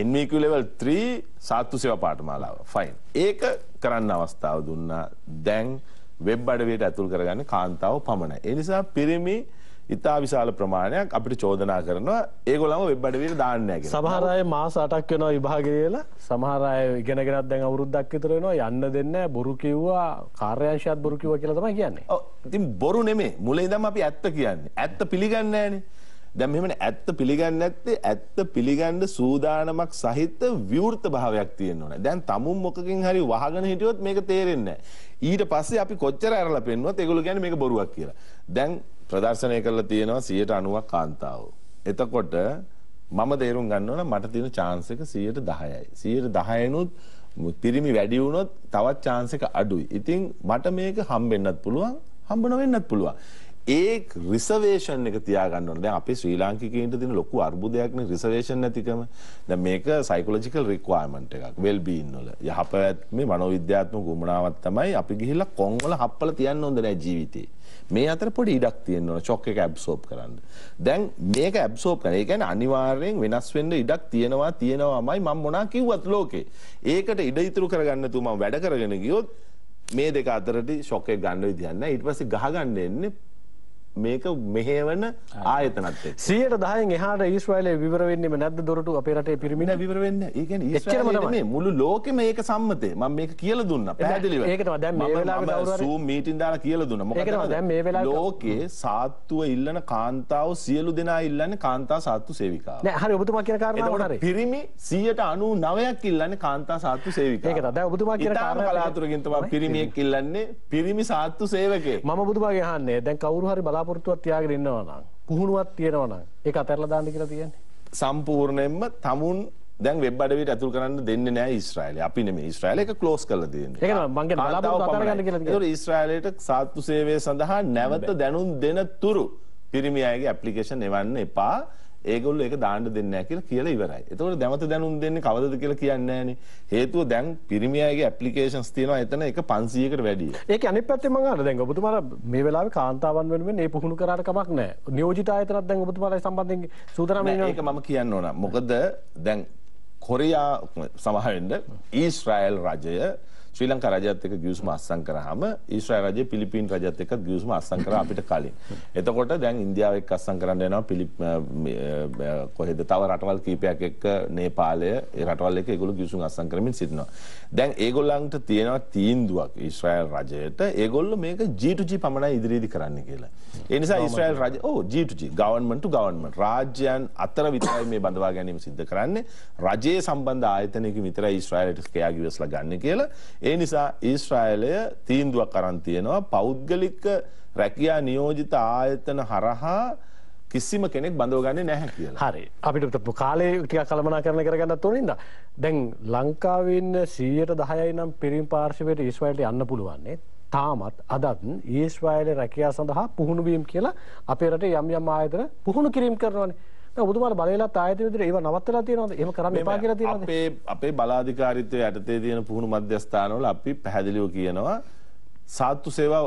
NVQ level 3 සාත්තු සේවා පාඨමාලාව. ෆයින්. ඒක කරන්න අවස්ථාව දුන්නා. දැන් වෙබ් අඩවියට ඇතුල් කරගන්නේ කාන්තාව පමණයි. ඒ නිසා පිරිමි ඉතා විශාල ප්‍රමාණයක් අපිට චෝදනා කරනවා ඒගොල්ලන්ව වෙබ් අඩවියට දාන්න නැහැ කියලා. සමහර අය මාස 8ක් වෙනවා විභාගෙ කියලා. සමහර අය ඉගෙනගෙනත් දැන් අවුරුද්දක් විතර වෙනවා යන්න දෙන්නේ නැහැ. බොරු කිව්වා කාර්යාංශයත් බොරු කිව්වා කියලා තමයි කියන්නේ. ඔව්. ඉතින් බොරු නෙමෙයි. මුලින් ඉඳන්ම අපි ඇත්ත කියන්නේ. ඇත්ත පිළිගන්නේ නැහනේ. දැන් මෙහෙමනේ ඇත්ත පිළිගන්නේ නැත්තේ ඇත්ත පිළිගන්න සූදානමක් සහිත විවෘත භාවයක් තියෙන්න ඕනේ. දැන් තමුන් මොකකින් හරි වහගෙන හිටියොත් මේක තේරෙන්නේ නැහැ. ඊට පස්සේ අපි කොච්චර ඇරලා පෙන්නුවත් ඒගොල්ලෝ කියන්නේ මේක බොරුවක් කියලා. දැන් ප්‍රදර්ශනය කරලා තියෙනවා 90% කාන්තාවෝ. එතකොට මම තේරුම් ගන්න ඕන මට තියෙන chance එක 10%යි. 10%නුත් පිරිමි වැඩි වුණොත් තවත් chance එක අඩුයි. ඉතින් මට මේක හම්බෙන්නත් පුළුවන්, හම්බ නොවෙන්නත් පුළුවන්. ඒ රිසර්වේෂන් එක තියාගන්න ඕනේ. දැන් අපේ ශ්‍රී ලාංකිකයින්ට තියෙන ලොකු අර්බුදයක් නේ රිසර්වේෂන් නැතිකම. දැන් මේක සයිකොලොජිකල් රික්වයර්මන්ට් එකක්. වෙල් බීන් වල යහපැවැත්මේ මනෝවිද්‍යාත්මක උවමනාවක් තමයි අපි ගිහිල්ලා කොන් වල හප්පල තියන්න හොඳ නැහැ ජීවිතේ. මේ අතර පොඩි ඉඩක් තියෙන්න ඕන ෂොක් එක ඇබ්සෝබ් කරන්න. දැන් මේක ඇබ්සෝබ් කරන. ඒ කියන්නේ අනිවාර්යෙන් වෙනස් වෙන්න ඉඩක් තියෙනවාමයි මම මොනා කිව්වත් ලෝකේ. ඒකට ඉඩ ඉතුරු කරගන්න තු මම වැඩ කරගෙන ගියොත් මේ දෙක අතරදී ෂොක් එක ගන්න විදියක් නැහැ. ඊට පස්සේ ගහගන්න එන්නේ මේක මෙහෙවන ආයතනත් එක්ක 110න් එහාට ඊශ්‍රායලයේ විවර වෙන්නේම නැද්ද දොරටු අපේ රටේ පිරිමින විවර වෙන්නේ. ඒ කියන්නේ ඊශ්‍රායලයේ නෙමෙයි මුළු ලෝකෙම මේක සම්මතේ. මම මේක කියලා දුන්නා පැහැදිලිව. ඒක තමයි දැන් මේ වෙලාවේ කවුරු හරි Zoom meeting දාලා කියලා දුන්නා. මොකද දැන් මේ වෙලාවේ ලෝකේ සාත්තුව ඉල්ලන කාන්තාව සියලු දෙනා ඉල්ලන්නේ කාන්තා සාත්තු සේවිකාව. නෑ හරි ඔබතුමා කියන කාරණාව හරි. පිරිමි 99%ක් ඉල්ලන්නේ කාන්තා සාත්තු සේවිකාව. ඒක තමයි දැන් ඔබතුමා කියන කාරණාව කලාතුරකින් තමයි පිරිමියෙක් ඉල්ලන්නේ පිරිමි සාත්තු සේවකයෙක්. මම ඔබතුමාගේ අහන්නේ දැන් කවුරු හරි බලාපොරොත්තුවක් තියාගෙන පුහුණුවක් තියෙනවා නම් ඒක අතහැරලා දාන්න කියලා කියන්නේ. සම්පූර්ණයෙන්ම තමුන් දැන් වෙබ් අඩවියට ඇතුල් කරන්න දෙන්නේ නැහැ ඊශ්‍රායලය. අපි නෙමෙයි ඊශ්‍රායලය ඒක ක්ලෝස් කරලා දෙන්නේ. ඒක නම මං කියන්නේ බලාපොරොත්තු අතහැර ගන්න කියලා කියන්නේ. ඒතකොට ඊශ්‍රායලයට සාත්තු සේවය සඳහා නැවත දැනුම් දෙන තුරු පිරිමි අයගේ ඇප්ලිකේෂන් එවන්න එපා. ඒගොල්ලෝ ඒක දාන්න දෙන්නේ නැහැ කියලා කියලා ඉවරයි. එතකොට දැමත දැනුම් දෙන්නේ කවදද කියලා කියන්නේ නැහනේ. හේතුව දැන් පිරිමි අයගේ ඇප්ලිකේෂන්ස් තියෙනවා එතන එක 500කට වැඩිය. ඒක අනිත් පැත්තෙන් මම අහන්න දැන් ඔබතුමාලා මේ වෙලාවේ කාන්තාවන් වෙනුවෙන් මේ පුහුණු කරාට කමක් නැහැ. නියෝජිත ආයතනත් දැන් ඔබතුමාලා සම්බන්ධයෙන් සූදානම් වෙනවා. ඒක මම කියන්න ඕන. මොකද දැන් කොරියා සමහර වෙන්න ඊශ්‍රායල් රජය ශ්‍රී ලංකා රජයත් එක්ක ගිවිසුම අත්සන් කරාම ඊශ්‍රායල් රජය පිලිපීන් රජයත් එක්ක ගිවිසුම අත්සන් කරා අපිට කලින්. එතකොට දැන් ඉන්දියාව එක්ක අත්සන් කරන්න යනවා කොහෙද තව රටවල් කීපයක් එක්ක නේපාලය ඒ රටවල් එක්ක ඒගොල්ලෝ ගිවිසුම අත්සන් කරමින් සිටිනවා. දැන් ඒගොල්ලන්ට තියෙනවා තීන්දුවක් ඊශ්‍රායල් රජයට ඒගොල්ලෝ මේක G2G පමණයි ඉදිරියේදී කරන්න කියලා. ඒ නිසා ඊශ්‍රායල් රජය G2G government to government රාජ්‍යයන් අතර විතරයි මේ බඳවා ගැනීම සිද්ධ කරන්නේ. රජයේ සම්බන්ධ ආයතනයක විතරයි ඊශ්‍රායලට කෑ ගිවිසලා ගන්න කියලා. ඒ නිසා ඊශ්‍රායලය තීන්දුවක් අරන් තියෙනවා පෞද්ගලික රැකියා නියෝජිත ආයතන හරහා කිසිම කෙනෙක් බඳව ගන්නේ නැහැ කියලා. හරි. අපිට කාලේ ටිකක් කළමනාකරණය කරගන්නත් ඕනේ නේද? දැන් ලංකාවේ ඉන්න 110යි නම් පිරිමි පාර්ශවයට ඊශ්‍රායලට යන්න පුළුවන් නේ. තාමත් අදත් ඊශ්‍රායලයේ රැකියාව සඳහා පුහුණු වීම කියලා අපේ රටේ යම් ආයතන පුහුණු කිරීම කරනවානේ. ඔබතුමාලා බලයලත් ආයතන විදිහට ඒව නවත්තලා තියෙනවද? එහෙම කරන්න එපා කියලා තියෙනවද? අපේ බලාධිකාරීත්වයේ යටතේ තියෙන පුහුණු මධ්‍යස්ථානවල අපි පැහැදිලිව කියනවා සාත්තු සේවා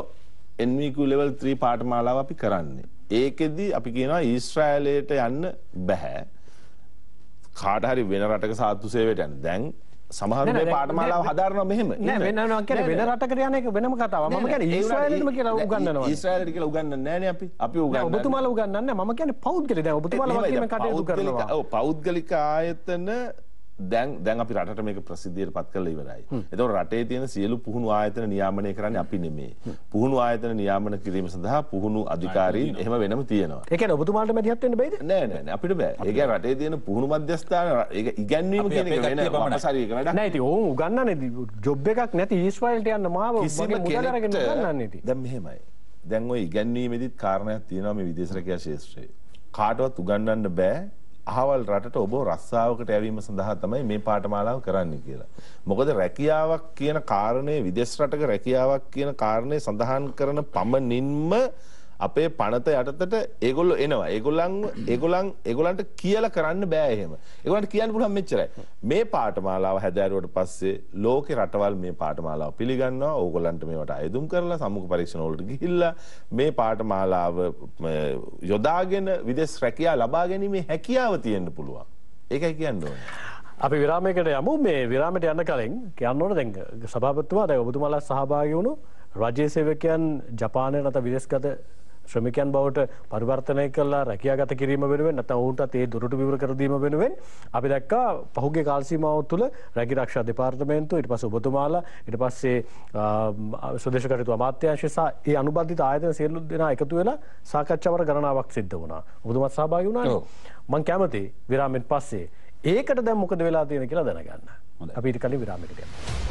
NVQ level 3 පාඨමාලාව අපි කරන්නේ. ඒකෙදි අපි කියනවා ඊශ්‍රායලයට යන්න බෑ. කාට හරි වෙන රටක සාත්තු සේවයට යන්න. දැන් සමහරු මේ පාඨමාලාව හදාරනවා මෙහෙම. නෑ වෙනනවා කියන්නේ වෙන රටකට යන එක වෙනම කතාවක්. මම කියන්නේ ඊශ්‍රායලෙටම කියලා උගන්වනවා. ඊශ්‍රායලට කියලා උගන්වන්නේ නෑනේ අපි. අපි උගන්වන්නේ. ඔබතුමාලා උගන්වන්නේ නෑ. මම කියන්නේ පෞද්ගලික. දැන් ඔබතුමාලා වගේ මේ කටයුතු කරනවා. ඔව් පෞද්ගලික ආයතන දැන් අපි රටට මේක ප්‍රසිද්ධියට පත් කරලා ඉවරයි. ඒතකොට රටේ තියෙන සියලු පුහුණු ආයතන නියාමනය කරන්නේ අපි නෙමෙයි. පුහුණු ආයතන නියාමන කිරීම සඳහා පුහුණු අධිකාරීන් එහෙම වෙනම තියෙනවා. ඒ කියන්නේ ඔබතුමාලට මැදිහත් වෙන්න බෑද? නෑ අපිට බෑ. ඒ කියන්නේ රටේ තියෙන පුහුණු මධ්‍යස්ථාන ඒක ඉගැන්වීම කියන එක වෙන අපසාරී එක වැඩක්. නෑ ඉතින් ඕන් උගන්වන්නේ ජොබ් එකක් නැති ඊශ්‍රායලට යන්න මාව වගේ මුදල් අරගෙන උගන්වන්නේ ඉතින්. දැන් මෙහෙමයි. දැන් ওই ඉගැන්වීමේදීත් කාරණයක් තියෙනවා මේ විදේශ රැකියා ශාස්ත්‍රයේ. කාටවත් උගන්වන්න බෑ. අහවල් රටට ඔබ රස්සාවකට යැවීම සඳහා තමයි මේ පාඨමාලාව කරන්නේ කියලා. මොකද රැකියාවක් කියන කාරණේ විදේශ රටක රැකියාවක් කියන කාරණේ සඳහන් කරන පමණින්ම අපේ පනත යටතට ඒගොල්ලෝ එනවා. ඒගොල්ලන්ට කියලා කරන්න බෑ එහෙම. ඒගොල්ලන්ට කියන්න පුළුවන් මෙච්චරයි. මේ පාඨමාලාව හැදෑරුවට පස්සේ ලෝකේ රටවල් මේ පාඨමාලාව පිළිගන්නවා. ඕගොල්ලන්ට මේවට අයදුම් කරලා සම්මුඛ පරීක්ෂණ වලට ගිහිල්ලා මේ පාඨමාලාව යොදාගෙන විදේශ රැකියාව ලබා ගැනීමේ හැකියාව තියෙන්න පුළුවන්. ඒකයි කියන්න ඕනේ. අපි විරාමයකට යමු. මේ විරාමයට යන්න කලින් කියන්න ඕන දැන් සභාපතිතුමා දැන් ඔබතුමාලා සහභාගී වුණු රාජ්‍ය සේවකයන් ජපානයේ නැත්නම් විදේශගත ශ්‍රමිකයන් බවට පරිවර්තනය කළා රැකියාගත කිරීම වෙනුවෙන් නැත්නම් ඔවුන්ටත් ඒ දොරටු විවර කර දීම වෙනුවෙන් අපි දැක්කා පහුගිය කාල සීමාව තුළ රැකී ආරක්ෂා දෙපාර්තමේන්තුව ඊට පස්සේ ඔබතුමාලා ඊට පස්සේ ස්වදේශ කටයුතු අමාත්‍යාංශය සහ ඒ අනුබද්ධිත ආයතන සියලු දෙනා එකතු වෙලා සාකච්ඡාවර ගණනාවක් සිද්ධ වුණා. ඔබතුමාත් සහභාගී වුණානේ. මම කැමතියි විරාමෙන් පස්සේ ඒකට දැන් මොකද වෙලා තියෙන්නේ කියලා දැනගන්න. අපි ඊට කලින් විරාමයකට යමු.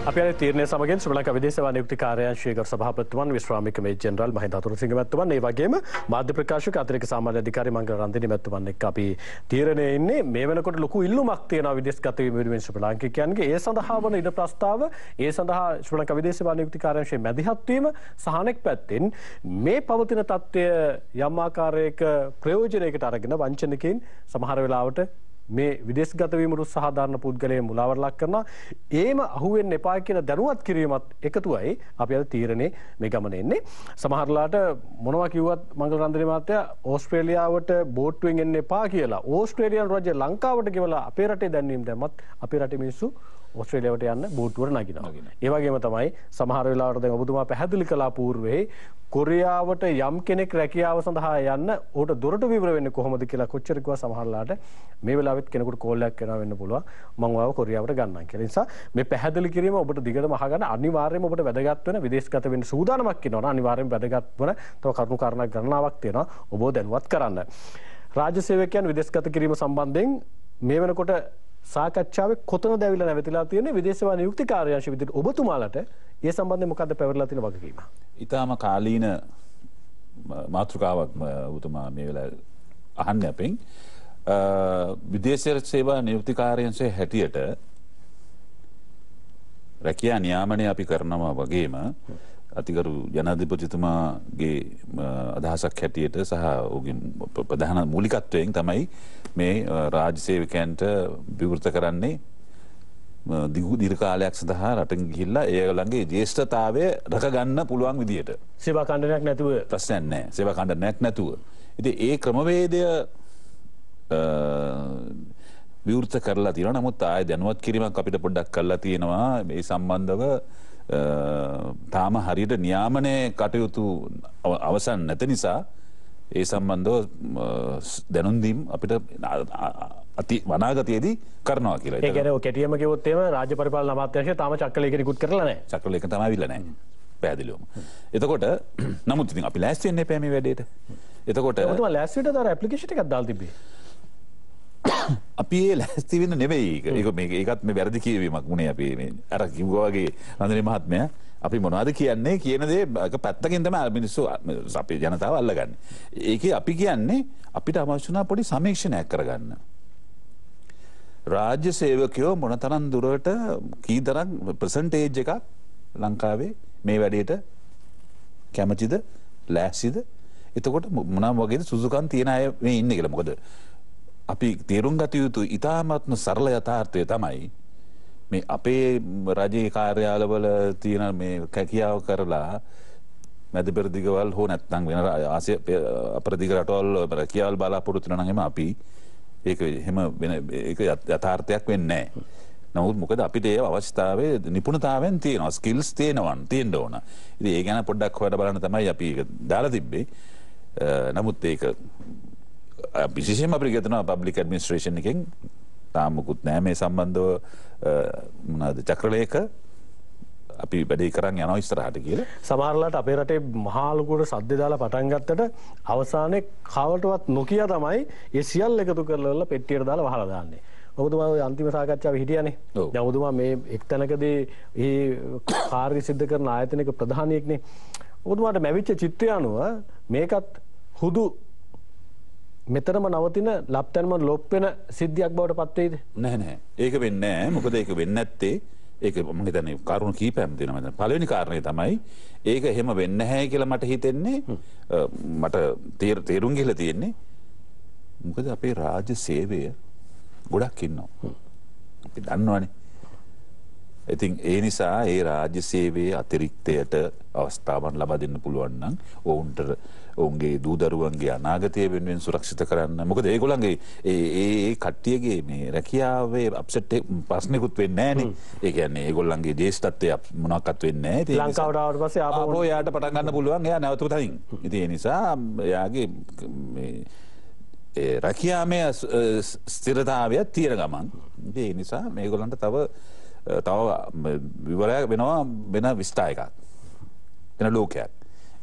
අපි අද තීරණය සමගින් ශ්‍රී ලංකා විදේශ සේවා නියුක්ති කාර්යාංශයේ ගරු සභාපතිතුමන් විශ්‍රාමික මේජර් ජෙනරාල් මහින්ද අතුරුසිංහ මැතිතුමන් ඒ වගේම මාධ්‍ය ප්‍රකාශක අතිරේක සාමාන්‍ය අධිකාරී මංගල රන්දිනී මැතිතුමන් එක්ක අපි තීරණයේ ඉන්නේ. මේ වෙනකොට ලොකු ඉල්ලුමක් තියෙනවා විදේශගත වීම වෙනුවෙන් ශ්‍රී ලාංකිකයන්ගේ. ඒ සඳහා වන ඉඩ ප්‍රස්තාව ඒ සඳහා ශ්‍රී ලංකා විදේශ සේවා නියුක්ති කාර්යාංශයේ මැදිහත් වීම සහ අනෙක් පැත්තෙන් මේ පවතින තත්ත්වය යම් ආකාරයක ප්‍රයෝජනයකට අරගෙන වංචනිකයින් සමහර වෙලාවට මේ විදේශගත වීමට උත්සාහ දරන පුද්ගලයන් මුලාවට ලක් කරනවා. ඒම අහුවෙන්න එපා කියන දැනුවත් කිරීමත් එකතුවයි අපි අද තීරණේ මේ ගමනේ එන්නේ. සමහරලාට මොනවා කිව්වත් මංගල රන්දිනී මහත්තයා ඕස්ට්‍රේලියාවට බෝට්ටුවෙන් එන්න එපා කියලා ඕස්ට්‍රේලියානු රජය ලංකාවට ගෙවලා අපේ රටේ දැන්වීම දැම්මත් අපේ රටේ මිනිස්සු ඕස්ට්‍රේලියාවට යන්න බෝට්ටුවට නගිනවා. ඒ වගේම තමයි සමහර වෙලාවට දැන් ඔබතුමා පැහැදිලි කළා పూర్වේ කොරියාවට යම් කෙනෙක් රැකියාව සඳහා යන්න ඌට දොරටු විවර වෙන්නේ කොහොමද කියලා කොච්චර කිව්වා සමහරලාට මේ වෙලාවෙත් කෙනෙකුට කෝල් එකක් කරනවා වෙන්න පුළුවන් මම ඔයාව කොරියාවට ගන්නම් කියලා. ඒ නිසා මේ පැහැදිලි කිරීම ඔබට දිගටම අහගන්න අනිවාර්යයෙන්ම ඔබට වැදගත් වෙන විදේශගත වෙන්න සූදානමක් ඉන්නවනේ අනිවාර්යයෙන්ම වැදගත් වෙන තව කරුණු කාරණා ගණනාවක් තියෙනවා ඔබව දැනුවත් කරන්න. රාජ්‍ය සේවකයන් විදේශගත කිරීම සම්බන්ධයෙන් මේ වෙනකොට සාකච්ඡාවේ කොතනද ඇවිල්ලා නැවතිලා තියෙන්නේ විදේශ සේවා නියුක්ති කාර්යාංශ විදිහට ඔබතුමාලට ඒ සම්බන්ධයෙන් මොකද්ද පැවරලා තියෙන වගකීම? ඊටාම කාලීන මාතෘකාවක් ඔබතුමා මේ වෙලාවේ අහන්නේ අපෙන් විදේශ සේවා නියුක්ති කාර්යාංශයේ හැටියට රැකියා නියාමනය අපි කරනවා වගේම අතිගරු ජනාධිපතිතුමාගේ අදහසක් හැටියට සහ ඔහුගේ ප්‍රධාන මූලිකත්වයෙන් තමයි මේ රාජ්‍ය සේවකයන්ට විවෘත කරන්නේ දීර්ඝ කාලයක් සඳහා රටින් ගිහිල්ලා ඒගොල්ලන්ගේ ජ්‍යෙෂ්ඨතාවය රැකගන්න පුළුවන් විදියට. සේවා ඛණ්ඩනයක් නැතුව ප්‍රශ්නයක් නැහැ. සේවා ඛණ්ඩනයක් නැතුව. ඉතින් ඒ ක්‍රමවේදය විවෘත කරලා තියෙනවා. නමුත් ආයෙ දැනුවත් කිරීමක් අපිට පොඩ්ඩක් කරලා තියෙනවා මේ සම්බන්ධව තාම හරියට නියාමනය කටයුතු අවසන් නැති නිසා ඒ සම්බන්ධව දැනුම් දීම් අපිට අති වනාගතයේදී කරනවා කියලා. ඒ කියන්නේ කෙටියම කිව්වොත් එහෙම රාජ්‍ය පරිපාලන අමාත්‍යාංශය තාම චක්‍රලේඛ නිකුත් කරලා නැහැ. චක්‍රලේඛ තමයි අවිල්ල නැහැ. පැහැදිලිවම. එතකොට නමුත් ඉතින් අපි ලෑස්ති වෙන්න එපා මේ වැඩේට. එතකොට ඔබතුමා ලෑස්තියට අර ඇප්ලිකේෂන් එකක් දාලා තිබ්බේ. අපි ඒ ලෑස්ති වෙන්න නෙවෙයි. ඒකත් මේ වැරදි කියවීමක් වුණේ අපි මේ අර කිව්වා වගේ නන්දනි මහත්මයා අපි මොනවද කියන්නේ කියන දේ එක පැත්තකින් තමයි මිනිස්සු අපේ ජනතාව අල්ලගන්නේ. ඒකේ අපි කියන්නේ අපිට අවශ්‍ය වුණා පොඩි සමීක්ෂණයක් කරගන්න. රාජ්‍ය සේවකයෝ මොනතරම් දුරට කීතරම් පර්සන්ටේජ් එකක් ලංකාවේ මේ වැඩේට කැමතිද ලෑස්තිද? එතකොට මොනවා වගේද සුසුකම් තියන අය මේ ඉන්නේ කියලා. මොකද අපි තේරුම් ගත යුතු ඉතාමත්ම සරල යථාර්ථය තමයි මේ අපේ රජයේ කාර්යාලවල තියෙන මේ කැකියාව කරලා මැද පෙරදිගවල් හෝ නැත්නම් වෙන ආසිය අපරදිග රටවල් රැකියාවල් බලාපොරොත්තු වෙනා නම් අපි ඒක එහෙම වෙන ඒක යථාර්ථයක් වෙන්නේ නැහැ. නමුත් මොකද අපිට ඒ අවස්ථාවේ නිපුණතාවයෙන් තියෙනවා ස්කිල්ස් තියෙන්න ඕන. ඉතින් ඒ ගැන පොඩ්ඩක් හොයලා බලන්න තමයි අපි ඒක දාලා තිබ්බේ. නමුත් ඒක විශේෂයෙන්ම අපිට කියනවා පබ්ලික් ඇඩ්මිනිස්ට්‍රේෂන් එකෙන් තාම මුකුත් නැහැ මේ සම්බන්ධව මොනවාද චක්‍රලේඛ අපි වැඩේ කරන් යනවා ඉස්සරහට කියලා. සමහරලාට අපේ රටේ මහා ලොකුට සද්ද දාලා පටන් ගත්තට අවසානයේ කවටවත් නොකිය තමයි ඒ සියල්ල එකතු කරලා පෙට්ටියට දාලා වහලා දාන්නේ. ඔබතුමා ඔය අන්තිම සාකච්ඡාවේ හිටියානේ. දැන් ඔබතුමා මේ එක්තැනකදී මේ කාර්ය සිද්ධ කරන ආයතනයක ප්‍රධානියෙක්නේ. ඔබතුමාට ලැබිච්ච චිත්‍රය අනුව මේකත් හුදු මෙතරම නවතින ලප්තන්ම ලොප් වෙන සිද්ධියක් බවට පත් වෙයිද? නැහැ. ඒක වෙන්නේ නැහැ. මොකද ඒක වෙන්නේ නැත්තේ ඒක මම හිතන්නේ කාරණා කීපයක් දෙනවා මම. පළවෙනි කාරණේ තමයි ඒක එහෙම වෙන්නේ නැහැ කියලා මට හිතෙන්නේ මට තේරුම් ගිහලා තියෙන්නේ. මොකද අපේ රාජ්‍ය සේවය ගොඩක් ඉන්නවා. අපි දන්නවනේ. ඉතින් ඒ නිසා ඒ රාජ්‍ය සේවයේ අතිරික්තයට අවස්ථාවන් ලබා දෙන්න පුළුවන් නම් ඔවුන්ට ඔවුන්ගේ දූ දරුවන්ගේ අනාගතය වෙනුවෙන් සුරක්ෂිත කරන්න. මොකද ඒගොල්ලන්ගේ ඒ කට්ටියගේ මේ රැකියාවේ අප්සෙට් ප්‍රශ්නිකුත් වෙන්නේ නැහනේ. ඒ කියන්නේ ඒගොල්ලන්ගේ ජේෂ්ඨත්වය මොනවාක්වත් වෙන්නේ නැහැ. ලංකාවට ආවට පස්සේ ආපහු යාට පටන් ගන්න පුළුවන්. එයා නැවතුත් තනින්. ඉතින් ඒ නිසා එයාගේ මේ රැකියාමය ස්ථිරතාවය තියෙන ගමන් ඒ නිසා මේගොල්ලන්ට තව විවරයක් වෙනවා වෙන විස්ථා එකක් වෙන ලෝකයක්.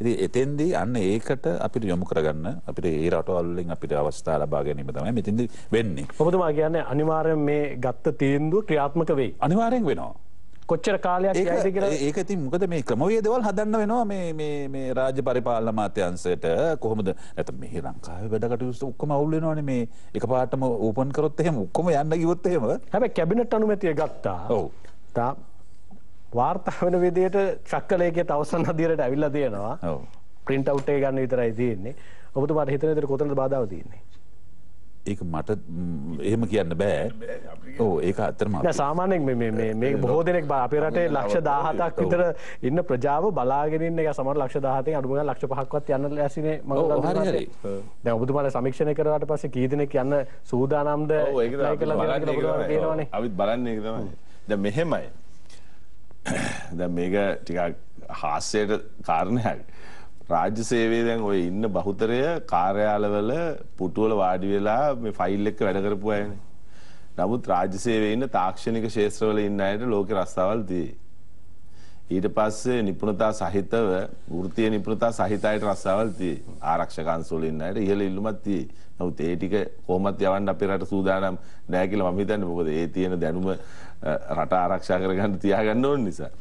ඉතින් එතෙන්දී අන්න ඒකට අපිට යොමු කරගන්න අපිට ඒ රටවල් වලින් අපිට අවස්ථා ලබා ගැනීම තමයි මෙතෙන්දී වෙන්නේ. ඔබතුමා කියන්නේ අනිවාර්යෙන් මේ ගත්ත තීන්දුව ක්‍රියාත්මක වෙයි. අනිවාර්යෙන් වෙනවා. කොච්චර කාලයක් යයිද කියලා ඒක ඉතින් මොකද මේ ක්‍රමවේදවල් හදන්න වෙනවා මේ රාජ්‍ය පරිපාලන අමාත්‍යාංශයට කොහොමද නැත්නම් මේ ලංකාවේ වැඩ කටයුතු ඔක්කොම අවුල් වෙනවනේ මේ එකපාරටම ඕපන් කරොත් එහෙම ඔක්කොම යන්න ගියොත් එහෙම හැබැයි කැබිනට් අනුමැතිය ගත්තා. ඔව්. වාර්තා වෙන විදිහට චක්‍රලේඛයට අවසන් අධීරයට ඇවිල්ලා තියෙනවා. ඔව්. print out එක ගන්න විතරයි තියෙන්නේ. ඔබතුමාට හිතන විදිහට කොතනද බාධාව තියෙන්නේ? ඒක මට එහෙම කියන්න බෑ. ඔව් ඒක අතරම නෑ සාමාන්‍යයෙන් මේ බොහෝ දෙනෙක් අපේ රටේ ලක්ෂ 17ක් විතර ඉන්න ප්‍රජාව බලාගෙන ඉන්න එක සමහර ලක්ෂ 17න් අඩු ගානේ ලක්ෂ 5ක්වත් යන්න ලෑස්තිනේ මම හරි. දැන් ඔබතුමාලා සමීක්ෂණය කරාට පස්සේ කී දෙනෙක් යන්න සූදානම්ද කියලා කියනවනේ. අපිත් බලන්නේ ඒක තමයි. දැන් මෙහෙමයි. දැන් මේක ටිකක් හාස්‍යයට කාරණයක්. රාජ්‍ය සේවයේ දැන් ඔය ඉන්න බහුතරය කාර්යාලවල පුටුවල වාඩි වෙලා මේ ෆයිල් එක වැඩ කරපු අයනේ. නමුත් රාජ්‍ය සේවයේ ඉන්න තාක්ෂණික ක්ෂේත්‍රවල ඉන්න අයට ලෝකේ රස්සාවල් තියෙයි. ඊට පස්සේ නිපුණතා සහිතව වෘත්තීය නිපුණතා සහිත අයට රස්සාවල් තියෙයි. ආරක්ෂක අංශ වල ඉන්න අයට ඉහළ ඉල්ලුමක් තියෙයි. නමුත් ඒ ටික කොහොමත් යවන්න අපේ රට සූදානම් නැහැ කියලා මම හිතන්නේ. මොකද ඒ තියෙන දැනුම රට ආරක්ෂා කරගන්න තියාගන්න ඕන නිසා.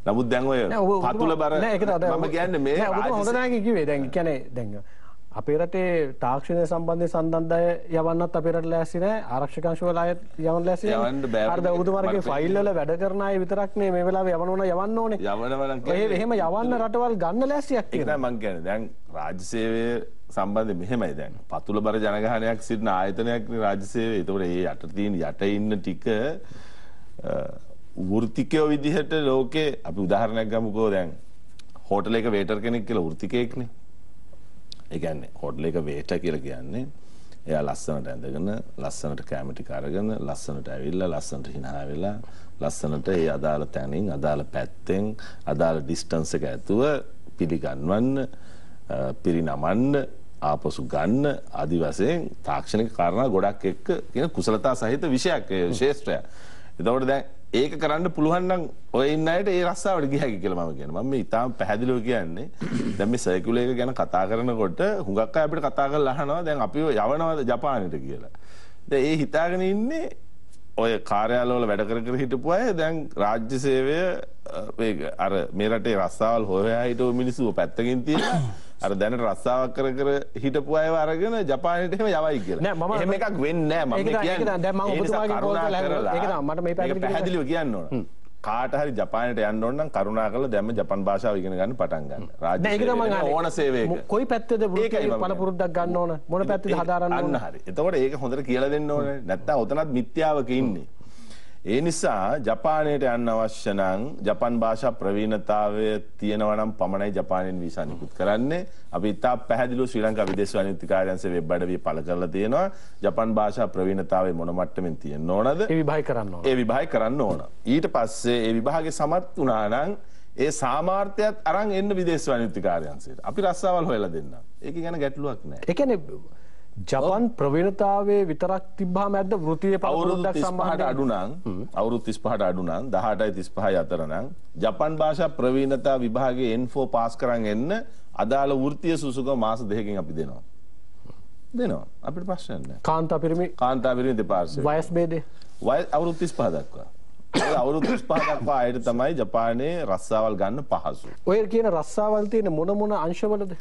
නමුත් දැන් ඔය පතුල බර මම කියන්නේ මේ හොඳ නැහැ කිව්වේ. දැන් කියන්නේ දැන් අපේ රටේ තාක්ෂණය සම්බන්ධයෙන් සම්බන්ධ අය යවන්නත් අපේ රට ලෑස්ති නැහැ. ආරක්ෂක අංශ වල අය යවන්න ලෑස්ති නැහැ. අර දැන් ඔබතුමාගේ ෆයිල් වල වැඩ කරන අය විතරක් නේ මේ වෙලාවේ යවන්න ඕනේ. යවනවා නම් එහෙම යවන්න රටවල් ගන්න ලෑස්තියක් තියෙනවා. ඒක නෑ මං කියන්නේ. දැන් රාජ්‍ය සේවය සම්බන්ධයෙන් මෙහෙමයි දැන්. පතුල බර ජනගහනයක් සිටින ආයතනයක් නේ රාජ්‍ය සේවය. ඒතකොට ඒ යට තියෙන යට ඉන්න ටික වෘත්තිකයෝ විදිහට ලෝකේ අපි උදාහරණයක් ගමුකෝ දැන් හෝටලයක වේටර් කෙනෙක් කියලා වෘත්තිකයෙක්නේ. ඒ කියන්නේ හෝටලයක වේටර් කියලා කියන්නේ එයා ලස්සනට ඇඳගෙන ලස්සනට කැම ටික අරගෙන ලස්සනට ඇවිල්ලා ලස්සනට hina වෙලා ලස්සනට ඒ අදාළ තැනින් අදාළ පැත්තෙන් අදාළ ඩිස්ටන්ස් එක ඇතුව පිළිගන්වන්න පිරිනමන්න ආපසු ගන්න ආදි වශයෙන් තාක්ෂණික කාරණා ගොඩක් එක්ක කියන කුසලතා සහිත විෂයක් ඒ ශාස්ත්‍රය. එතකොට දැන් ඒක කරන්න පුළුවන් නම් ඔය ඉන්න අයට ඒ රස්සාවට ගියයි කියලා මම කියනවා. මම මේ ඉතාලම පැහැදිලිව කියන්නේ දැන් මේ සර්කියුලර් එක ගැන කතා කරනකොට හුඟක් අය අපිට කතා කරලා අහනවා දැන් අපි යවනවද ජපානයට කියලා. දැන් ඒ හිතාගෙන ඉන්නේ ඔය කාර්යාලවල වැඩ කර හිටපු අය දැන් රාජ්‍ය සේවය අර මේ රටේ රස්සාවල් හොයා හිටපු මිනිස්සු පැත්තකින් තියලා අර දැනට රස්සාවක් කර හිටපු අයව අරගෙන ජපානයට එහෙම යවයි කියලා. එහෙම එකක් වෙන්නේ නැහැ මම කියන්නේ. දැන් මම ඔබතුමාගෙන් කෝල් කරලා ඒක තමයි මට මේ පැහැදිලිව කියන්න ඕන. කාට හරි ජපානයට යන්න ඕන නම් කරුණාකරලා දැන්ම ජපාන් භාෂාව ඉගෙන ගන්න පටන් ගන්න. රාජ්‍ය සේවයේ ඕන සේවයක. කොයි පැත්තේද වෘත්ති පළපුරුද්දක් ගන්න ඕන? මොන පැත්තේද හදාරන්න ඕන? අන්න හරි. එතකොට ඒක හොඳට කියලා දෙන්න ඕනේ. නැත්තම් ඔතනත් මිත්‍යාවක ඉන්නේ. ඒ නිසා ජපානයට යන්න අවශ්‍ය නම් ජපාන් භාෂා ප්‍රවීණතාවය තියෙනවා නම් පමණයි ජපානයෙන් වීසා නිකුත් කරන්නේ. අපි ඉතා පැහැදිලිව ශ්‍රී ලංකා විදේශ වාණිජ්‍ය කාර්යාංශයේ වෙබ් අඩවිය පළ කරලා තියෙනවා. ජපාන් භාෂා ප්‍රවීණතාවය මොන මට්ටමින් තියෙන්න ඕනද? ඒ විභාගය කරන්න ඕන. ඒ විභාගය කරන්න ඕන. ඊට පස්සේ ඒ විභාගේ සමත් වුණා නම් ඒ සාමාර්ථයත් අරන් එන්න විදේශ වාණිජ්‍ය කාර්යාංශයට. අපි රස්සාවල් හොයලා දෙන්නම්. ඒක ගැන ගැටලුවක් නැහැ. ඒ කියන්නේ ජපාන් ප්‍රවීණතාවයේ විතරක් තිබ්බාම ඇද්ද වෘත්තීය පළපුරුද්දක් සම්බන්ධයෙන් අඩු නම් අවුරුදු 35ට අඩු නම් 18යි 35යි අතර නම් ජපාන් භාෂා ප්‍රවීණතා විභාගයේ N4 පාස් කරන් එන්න අදාළ වෘත්තීය සුසුකම මාස 2කින් අපි දෙනවා අපිට ප්‍රශ්නයක් නැහැ. කාන්තා පිරිමි දෙපාර්ශ්වය වයස් ભેදේ වයස අවුරුදු 35 දක්වා අවුරුදු 35 දක්වා අයට තමයි ජපානයේ රස්සාවල් ගන්න පහසු. ඔය කියන රස්සාවල් තියෙන මොන අංශවලද?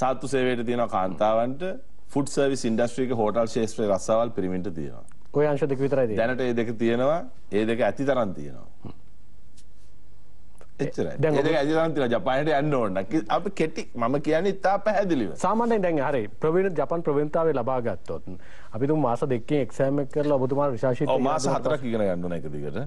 සාත්තු සේවයට තියෙනවා කාන්තාවන්ට ෆුඩ් සර්විස් ඉන්ඩස්ට්‍රි එක හෝටල් ශාස්ත්‍රයේ රස්සාවල් පිරිමින්ට තියෙනවා. ඔය අංශ දෙක විතරයි තියෙන්නේ. දැනට මේ දෙක තියෙනවා. ඒ දෙක ඇති තරම් තියෙනවා. එච්චරයි. ඒ දෙක ඇති තරම් තියෙනවා. ජපානයට යන්න ඕන. අපි කෙටි මම කියන්නේ ඉතා පැහැදිලිව. සාමාන්‍යයෙන් දැන් හරි ජපාන් ප්‍රවීණතාවය ලබා ගත්තොත් අපි තුමු මාස දෙකකින් එක්සෑම් එක කරලා ඔබතුමාට රිසර්ච් ඔව් මාස 4ක් ඉගෙන ගන්න ඕන එක දිගට.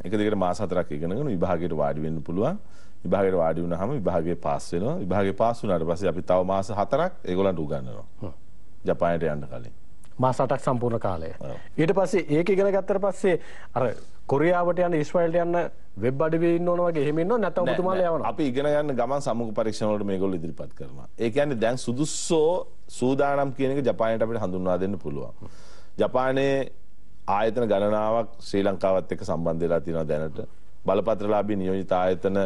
එක දිගට මාස 4ක් ඉගෙනගෙන විභාගයට වාඩි වෙන්න පුළුවන්. විභාගයට වාඩි වුණාම විභාගේ පාස් වෙනවා. විභාගේ පාස් වුණාට පස්සේ අපි තව මාස 4ක් ඒගොල්ලන්ට උගන්වනවා. ජපානයට යන්න කලින්. මාස 8ක් සම්පූර්ණ කාලය. ඊට පස්සේ ඒක ඉගෙන ගත්තට පස්සේ අර කොරියාවට යන ඊශ්‍රායලට යන වෙබ් අඩවියේ ඉන්න ඕන වගේ එහෙම ඉන්නව නැත්නම් ඔබතුමාලා යවනවා. අපි ඉගෙන ගන්න ගමන් සමුහ පරීක්ෂණ වලට මේගොල්ලෝ ඉදිරිපත් කරනවා. ඒ කියන්නේ දැන් සුදුස්සෝ සූදානම් කියන එක ජපානයට අපිට හඳුන්වා දෙන්න පුළුවන්. ජපානයේ ආයතන ගණනාවක් ශ්‍රී ලංකාවත් එක්ක සම්බන්ධ වෙලා තියෙනවා දැනට. බලපත්‍රලාභී නියෝජිත ආයතන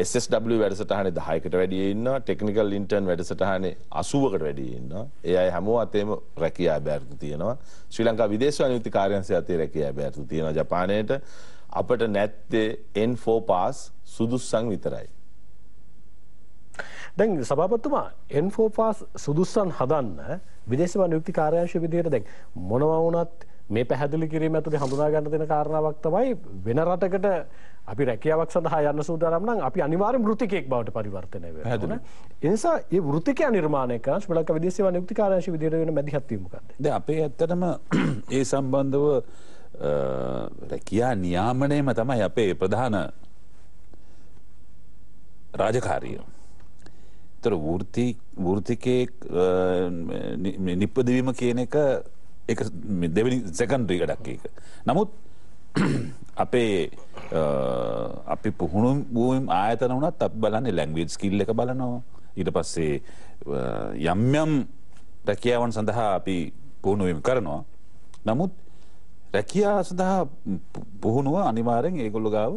SSW වැඩසටහනේ 10කට වැඩිය ඉන්නවා. ටෙක්නිකල් ඉන්ටර්න් වැඩසටහනේ 80කට වැඩිය ඉන්නවා. ඒ අය හැමෝම අතේම රැකියා බැරිතු තියෙනවා. ශ්‍රී ලංකා විදේශ වාණිජ්‍ය කාර්යාංශය අතේ රැකියා බැරිතු තියෙනවා ජපානයේට. අපිට නැත්තේ N4 පාස් සුදුස්සන් විතරයි. දැන් සභාපතිතුමා N4 පාස් සුදුස්සන් හදන්න විදේශ වාණිජ්‍ය කාර්යාංශය විදිහට දැන් මොනවා වුණත් මේ පැහැදිලි කිරීම ඇතුලේ හඳුනා ගන්න දෙන කාරණාවක් තමයි වෙන රටකට අපි රැකියාවක් සඳහා යන්න සූදානම් නම් අපි අනිවාර්යෙන් වෘත්තිකයෙක් බවට පරිවර්තනය වෙනවා. ඒ නිසා මේ වෘත්තිකයා නිර්මාණය කරන ශ්‍රී ලංකා විදේශ සේවා නියුක්ති කාර්යාංශය විදිහට වෙන මැදිහත් වීම මොකක්ද? දැන් අපේ ඇත්තටම ඒ සම්බන්ධව රැකියා නියාමනයම තමයි අපේ ප්‍රධාන රාජකාරිය. ඒතර වෘත්තිකයෙක් නිපදවීම කියන එක ඒක දෙවෙනි සෙකන්ඩරි ගඩක් ඒක. නමුත් අපේ අපි පුහුණු භූමින් ආයතන වුණත් අපි බලන්නේ ලැන්ග්වේජ් ස්කිල් එක බලනවා. ඊට පස්සේ යම් රැකියාවන් සඳහා අපි පුහුණුවීම් කරනවා. නමුත් රැකියාව සඳහා පුහුණුව අනිවාර්යෙන් ඒගොල්ලෝ ගාව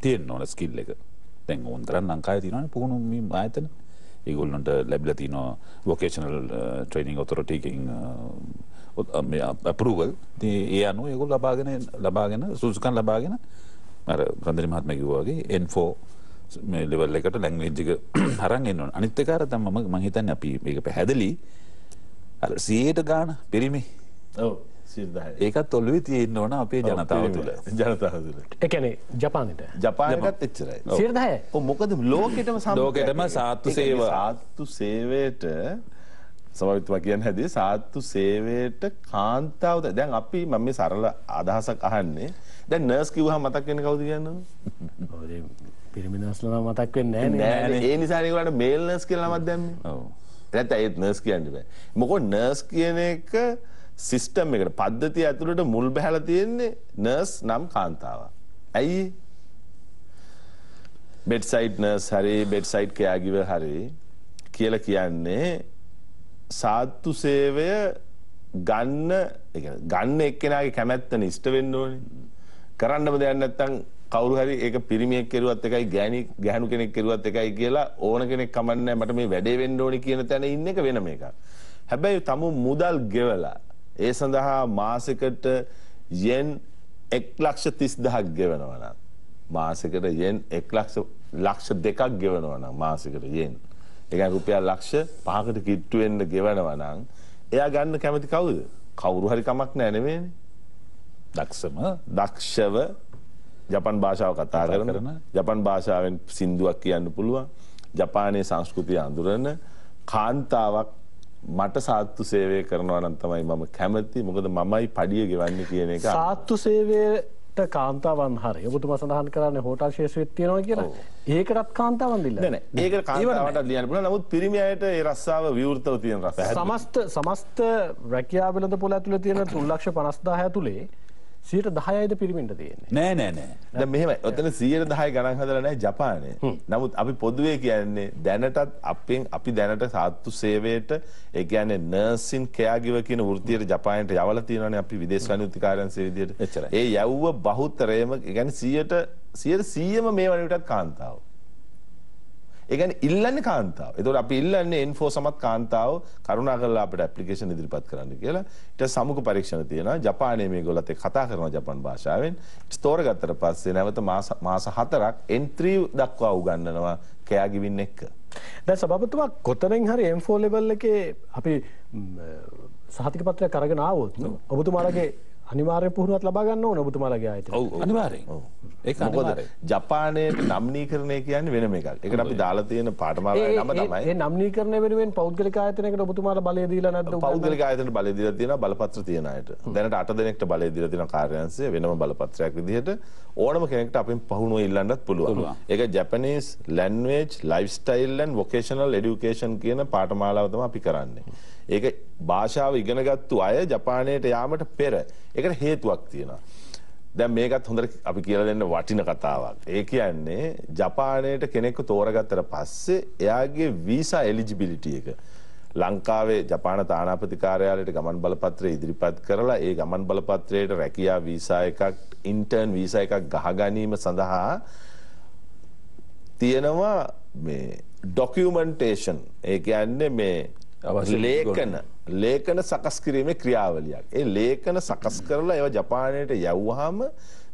තියෙන්න ඕන ස්කිල් එක. දැන් ඕන තරම් ලංකාවේ තියෙනවානේ පුහුණු මේ ආයතන. ඒගොල්ලන්ට ලැබිලා තියෙනවා වොකේෂනල් ට්‍රේනින් ඔතොරිටි එකකින් අප්‍රූවල්. ඒ අනුව ඒගොල්ලෝ ලබාගෙන සුසුකම් ලබාගෙන අර රන්දරි මහත්මයා කිව්වා වගේ N4 මේ ලෙවල් එකට ලැන්ග්වේජ් එක අරන් එන්න ඕන. අනිත් එක අර තමයි මම හිතන්නේ අපි මේක පැහැදිලි අර 100ට ගාන පිරිමි. ඔව් 110. ඒකත් ඔළුවේ තියෙන්න ඕන අපේ ජනතාව තුළ. ජනතාව තුළ. ඒ කියන්නේ ජපානෙට. ජපානයටත් එච්චරයි. 110. ඔව් මොකද ලෝකෙටම ලෝකෙටම සාත්තු සේවා සාත්තු සේවයට සමවිතුමා කියන්නේ හැදී සාත්තු සේවයට කාන්තාව දැන් අපි මම මේ සරල අදහසක් අහන්නේ දැන් නර්ස් කිව්වහම මතක් වෙන්නේ කවුද කියන්නේ? ඔව් ඒ පිරිමි නර්ස්ලා මතක් වෙන්නේ නැහැ නේ. ඒ නිසා ඒගොල්ලන්ට මේල් නර්ස් කියලා නමක් දැම්මේ. ඔව්. නැත්නම් ඒත් නර්ස් කියන්න බෑ. මොකද නර්ස් කියන එක සිස්ටම් එකට පද්ධතිය ඇතුළට මුල් බැහැලා තියෙන්නේ නර්ස් නම් කාන්තාවක්. ඇයි? බෙඩ්සයිඩ් නර්ස් හරි බෙඩ්සයිඩ් කෙයාගිවර් හරි කියලා කියන්නේ සාත්තු සේවය ගන්න එක්කෙනාගේ කැමැත්තන ඉෂ්ට වෙන්න ඕනේ. කරන්නම දෙයක් නැත්නම් කවුරු හරි ඒක පිරිමියෙක් කෙරුවත් එකයි ගැහණු කෙනෙක් කෙරුවත් එකයි කියලා ඕන කෙනෙක් කමන්නේ මට මේ වැඩේ වෙන්න ඕනේ කියන තැන ඉන්න එක වෙනම එකක්. හැබැයි තමු මුදල් ගෙවලා ඒ සඳහා මාසෙකට යෙන් 1,30,000ක් ගෙවනවා නම් මාසෙකට යෙන් 1,02,000ක් ගෙවනවා නම් මාසෙකට යෙන් ඒ කියන්නේ රුපියල් 5,00,000කට කිට්ටු වෙන්න ගෙවනවා නම් එයා ගන්න කැමති කවුද? කවුරු හරි කමක් නැහැ නෙමෙයිනේ. දක්ෂව ජපන් භාෂාව කතා කරන ජපන් භාෂාවෙන් සින්දුවක් කියන්න පුළුවන් ජපානයේ සංස්කෘතිය අඳුරන කාන්තාවක් මට සාත්තු සේවය කරනවා නම් තමයි මම කැමති. මොකද මමයි පඩිය ගෙවන්නේ කියන එක. සාත්තු සේවයට කාන්තාවන් හරි ඔබතුමා සඳහන් කරන්නේ හෝටල් ශේෂ්ත්‍රයේ තියෙනවා කියලා. ඒකටත් කාන්තාවන් දිල්ලා. නෑ නෑ. ඒකට කාන්තාවන්ට ලියන්න පුළුවන්. නමුත් පිරිමි අයට ඒ රස්සාව විවෘතව තියෙන රස්සාව. සමස්ත රැකියාව වෙළඳ පොළ ඇතුලේ තියෙන 3,50,000 ඇතුලේ 10%යිද පිරිමින්ට තියෙන්නේ. නෑ. දැන් මෙහෙමයි. ඔතන 10% ගණන් හදලා නැහැ ජපානයේ. නමුත් අපි පොදුවේ කියන්නේ දැනටත් අපි දැනට සාත්තු සේවයට ඒ කියන්නේ නර්සින් කෙයාගිවර් කියන වෘත්තියට ජපානයට යවලා තියෙනවානේ අපි විදේශ රණ්‍යුත්කාරයන්සේ විදියට. ඒ යවුව බහුතරයම ඒ කියන්නේ 100%ම මේ වණිටත් කාන්තාව. ඒ කියන්නේ ඉල්ලන්නේ කාන්තාව. ඒතකොට අපි ඉල්ලන්නේ N4 සමත් කාන්තාව කරුණාකරලා අපිට ඇප්ලිකේෂන් ඉදිරිපත් කරන්න කියලා. ඊට සමුක පරීක්ෂණ තියෙනවා. ජපානයේ මේගොල්ලත් එක්ක කතා කරනවා ජපන් භාෂාවෙන්. තෝරගත්තට පස්සේ නැවත මාස 4ක් N3 දක්වා උගන්වනවා කෙයාගිවින් එක්ක. දැන් සභාපතිතුමා කොතනින් හරි M4 level එකේ අපි සහතික පත්‍රයක් අරගෙන ආවොත් ඔබතුමාලගේ අනිවාර්ය පුහුණුවක් ලබා ගන්න ඕනේ ඔබතුමාලගේ ආයතනය. ඔව් අනිවාර්යෙන්. ඒක අනිවාර්යයි. ජපානයේ නම්නීකරණය කියන්නේ වෙනම එකක්. ඒකට අපි දාලා තියෙන පාඨමාලාවේ නම තමයි. ඒ නම්නීකරණය වෙනුවෙන් පෞද්ගලික ආයතනයකට ඔබතුමාලා බලය දීලා නැද්ද? පෞද්ගලික ආයතනයට බලය දීලා තියෙනවා බලපත්‍ර තියන අයට. දැනට 8 දෙනෙක්ට බලය දීලා තියෙනවා කාර්යාංශයේ වෙනම බලපත්‍රයක් විදිහට ඕනම කෙනෙක්ට අපෙන් පුහුණුව ඉල්ලන්නත් පුළුවන්. ඒක Japanese language lifestyle and vocational education කියන පාඨමාලාව තමයි අපි කරන්නේ. ඒක භාෂාව ඉගෙනගත්තු අය ජපානයට යාමට පෙර ඒකට හේතුවක් තියෙනවා. දැන් මේකත් හොඳට අපි කියලා දෙන්න වටින කතාවක්. ඒ කියන්නේ ජපානයට කෙනෙක්ව තෝරගත්තට පස්සේ එයාගේ වීසා එලිජිබිලිටි එක ලංකාවේ ජපාන තානාපති කාර්යාලයට ගමන් බලපත්‍රය ඉදිරිපත් කරලා ඒ ගමන් බලපත්‍රයට රැකියා වීසා එකක් ඉන්ටර්න් වීසා එකක් ගහ ගැනීම සඳහා තියෙනවා මේ ඩොකියුමන්ටේෂන්. ඒ කියන්නේ මේ ලේඛන සකස් කිරීමේ ක්‍රියාවලියක්. ඒ ලේඛන සකස් කරලා ඒවා ජපානයට යවුවාම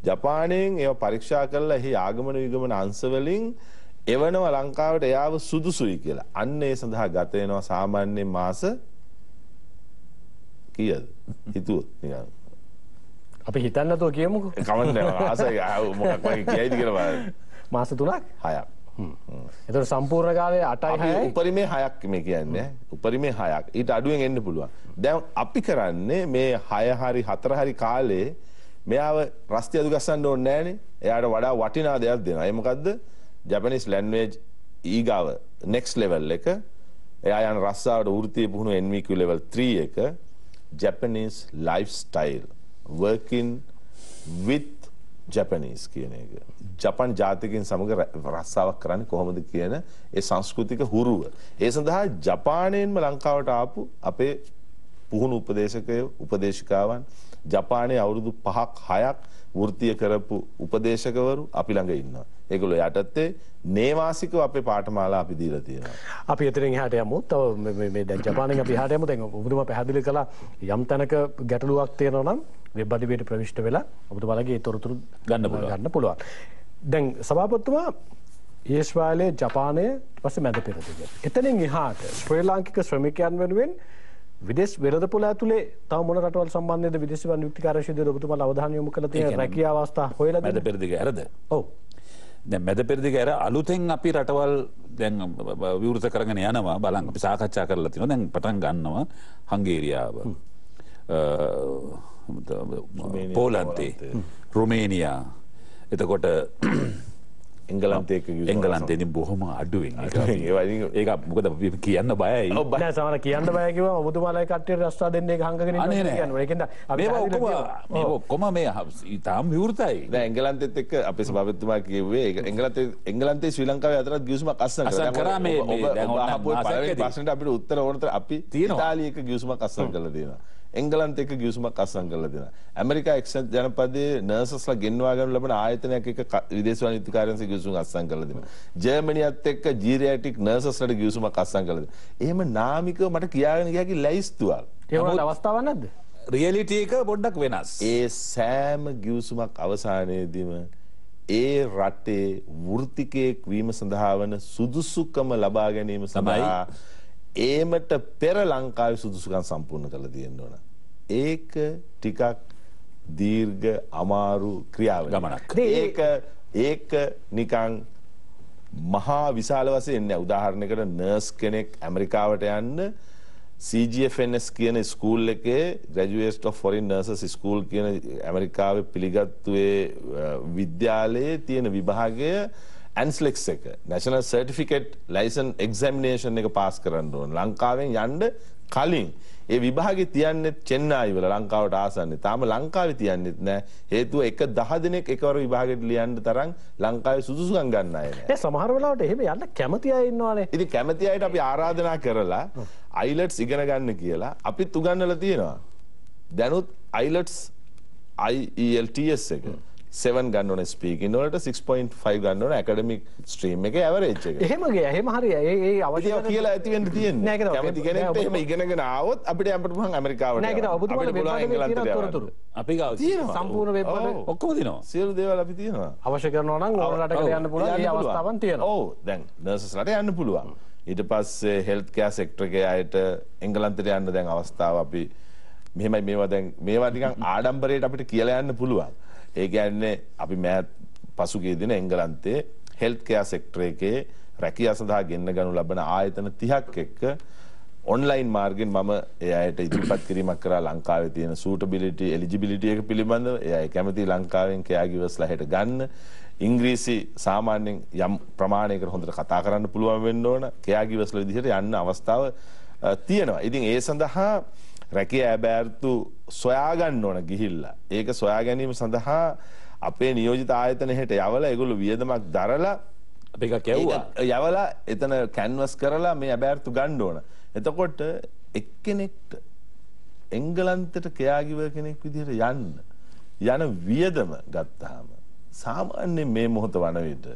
ජපානයෙන් ඒවා පරීක්ෂා කරලා එහි ආගමන විගමන අංශ වලින් එවනවා ලංකාවට එයාව සුදුසුයි කියලා. අන්න ඒ සඳහා ගත වෙනවා සාමාන්‍යයෙන් මාස කීයද? හිතුවොත් නිකන්. අපි හිතන්න නැතුව කියමුකෝ. කමන්නේ ආසයි මොකක් වගේ කියයිද කියලා බලන්න. මාස 3ක් 6ක්. එතකොට සම්පූර්ණ කාලය 8යි 6යි උපරිමේ 6ක් මේ කියන්නේ. උපරිමේ 6ක්. ඊට අඩුවෙන් එන්න පුළුවන්. දැන් අපි කරන්නේ මේ 6 හරි 4 හරි කාලේ මෙයාව රස්ති අදු ගස්සන්න ඕනේ නැහනේ. එයාට වඩා වටිනා දෙයක් දෙනවා. ඒ මොකද්ද? Japanese language ඊගාව next level එක. එයා යන රස්සාවට වෘත්තීය පුහුණුව NVQ level 3 එක. Japanese lifestyle working with Japanese කියන එක. ජපන් ජාතිකයන් සමග රස්සාවක් කරන්නේ කොහොමද කියන ඒ සංස්කෘතික හුරුව. ඒ සඳහා ජපානයෙන්ම ලංකාවට ආපු අපේ පුහුණු උපදේශිකාවන් ජපානයේ අවුරුදු 5ක් 6ක් වෘත්තීය කරපු උපදේශකවරු අපි ළඟ ඉන්නවා. ඒගොල්ලෝ යටතේ නේවාසිකව අපේ පාඨමාලා අපි දීලා තියෙනවා. අපි එතනින් එහාට යමු. තව මේ දැන් ජපානයෙන් අපි එහාට යමු. දැන් ඔබතුමා පැහැදිලි කළා යම් තැනක ගැටලුවක් තියෙනවා නම් වෙබ් අඩවියට ප්‍රවිෂ්ඨ වෙලා ඔබතුමාලගේ ඒ තොරතුරු ගන්න පුළුවන්. දැන් සභාපතිතුමා ඊශ්‍රායලයේ ජපානය ඊපස්සේ මැද පෙරදිග. එතනින් එහාට ශ්‍රී ලාංකික ශ්‍රමිකයන් වෙනුවෙන් විදේශ වෙළඳපොළ ඇතුලේ තව මොන රටවල් සම්බන්ධයෙන්ද විදේශ වෛද්‍ය කාර්යශීලීව ඔබතුමාලා අවධානය යොමු කළ තියෙන රැකියාව අවස්ථා හොයලා මැද පෙරදිග ඇරද? ඔව්. දැන් මැද පෙරදිග ඇර අලුතෙන් අපි රටවල් දැන් විවෘත කරගෙන යනවා බලන්න අපි සාකච්ඡා කරලා තිනවා දැන් පටන් ගන්නවා හංගේරියාව පෝලන්තේ රුමේනියා එතකොට එංගලන්තේ බොහොම අඩුවෙන් ඒක මොකද කියන්න බයයි නෑ සමහර කියන්න බය කිව්වම ඔබතුමාලා කට්ටියට රස්සා දෙන්න ඒක හංගගෙන ඉන්නවා කියනවා ඒකෙන්ද අපි ඔක්කොම මේ තාම විවෘතයි දැන් එංගලන්තෙත් එක්ක අපේ සභාපතිතුමා කිව්වේ එංගලන්තේ ශ්‍රී ලංකාවේ අතරත් ගිවිසුමක් අස්සම් කරා මේ දැන් පළවෙනි ප්‍රශ්නෙට අපිට උත්තර ඕනතර අපි ඉතාලියේ එක ගිවිසුමක් අස්සම් කරලා තියෙනවා එංගලන්තේ එක ගිවිසුමක් අස්සම් කරලා දෙනවා. ඇමරිකා එක්සත් ජනපදයේ නර්සස්ලා ගෙන්වා ගන්න ලබන ආයතනයක් එක විදේශ වාණිජ්‍ය කාර්යාංශ ගිවිසුමක් අස්සම් කරලා දෙනවා. ජර්මනියත් එක්ක ජීරියාටික් නර්සස්ලාට ගිවිසුමක් අස්සම් කරලා දෙනවා. එහෙම නාමිකව මට කියාගෙන ගියාකි ලැයිස්තුවක්. ඒ වල අවස්ථාවක් නැද්ද? රියැලිටි එක පොඩ්ඩක් වෙනස්. ඒ සෑම ගිවිසුමක් අවසානයේදීම ඒ රටේ වෘත්තිකයෙක් වීම සඳහා වන සුදුසුකම ලබා ගැනීම සඳහා ඒමට පෙර ලංකාවේ සුදුසුකම් සම්පූර්ණ කරලා තියෙන්න ඕන. ඒක ටිකක් දීර්ඝ අමාරු ක්‍රියාවක්. ගමනක්. ඒක නිකන් මහා විශාල වශයෙන් නෑ. උදාහරණයකට නර්ස් කෙනෙක් ඇමරිකාවට යන්න CGFNS කියන ස්කූල් එකේ Graduate of Foreign Nurses School කියන ඇමරිකාවේ පිළිගත්තු විද්‍යාලයේ තියෙන විභාගය ANSLEX එක National Certificate License Examination එක පාස් කරන්න ඕන. ලංකාවෙන් යන්න කලින් ඒ විභාගෙ තියන්නේ චෙන්නයි වල ලංකාවට ආසන්නේ. තාම ලංකාවේ තියන්නෙත් නෑ. හේතුව 10 දිනක් එකවර විභාගෙට ලියන්න තරම් ලංකාවේ සුදුසුකම් ගන්න අය නෑ. ඒ සමහර වෙලාවට එහෙම යන්න කැමති අය ඉන්නවානේ. ඉතින් කැමති අයට අපි ආරාධනා කරලා IELTS ඉගෙන ගන්න කියලා අපිත් උගන්වලා තියෙනවා. දැනුත් IELTS IELTS එක 7 ගන්න ඕන ස්පීකින් වලට 6.5 ගන්න ඕන ඇකඩමික් ස්ට්‍රීම් එකේ ඇවරේජ් එක. එහෙම හරි ඒ අවශ්‍ය කියලා ඇති වෙන්න තියෙන්නේ. කැමති කෙනෙක්ට එහෙම ඉගෙනගෙන ආවොත් අපිට යන්න පුළුවන් ඇමරිකාවට. නෑ කියලා ඔබතුමාලා වෙබ් එකේ තියෙන තොරතුරු. අපි ගාව තියෙනවා. සම්පූර්ණ වෙබ් එක ඔක්කොම තියෙනවා. සියලු දේවල් අපි තියෙනවා. අවශ්‍ය කරනවා නම් ඕන රටකට යන්න පුළුවන්. ඒ අවස්ථාවන් තියෙනවා. ඔව් දැන් නර්සස්ලාට යන්න පුළුවන්. ඊට පස්සේ හෙල්ත් කෙයාර් සෙක්ටර් එකේ අයට එංගලන්තයට යන්න දැන් අවස්ථාව අපි මෙහෙමයි මේවා නිකන් ආඩම්බරයට අපිට කියලා යන්න පුළුවන්. ඒ කියන්නේ අපි මෑත් පසුගිය දින එංගලන්තයේ හෙල්ත් කෙයාර් සෙක්ටර් එකේ රැකියාව සඳහා ගෙන්න ගනු ලබන ආයතන 30ක් එක්ක ඔන්ලයින් මාර්ගෙන් මම ඒ අයට ඉදිරිපත් කිරීමක් කරා ලංකාවේ තියෙන සූටබිලිටි එලිජිබිලිටි එක පිළිබඳව. ඒ අය කැමති ලංකාවෙන් කෙයාර් ගිවර්ස්ලා හෙට ගන්න. ඉංග්‍රීසි සාමාන්‍යයෙන් යම් ප්‍රමාණයකට හොඳට කතා කරන්න පුළුවන් වෙන්න ඕන. කෙයාර් ගිවර්ස්ලා විදිහට යන්න අවස්ථාව තියෙනවා. ඉතින් ඒ සඳහා රැකියා ඇබෑර්තු සොයා ගන්න ඕන ගිහිල්ලා. ඒක සොයා ගැනීම සඳහා අපේ නියෝජිත ආයතන හෙට යවලා ඒගොල්ලෝ වියදමක් දරලා අපි එක කැවුවා. යවලා එතන කැන්වස් කරලා මේ ඇබෑර්තු ගන්න ඕන. එතකොට එක්කෙනෙක්ට එංගලන්තයට කෙයාගිව කෙනෙක් විදිහට යන වියදම ගත්තාම සාමාන්‍යයෙන් මේ මොහොත වන විට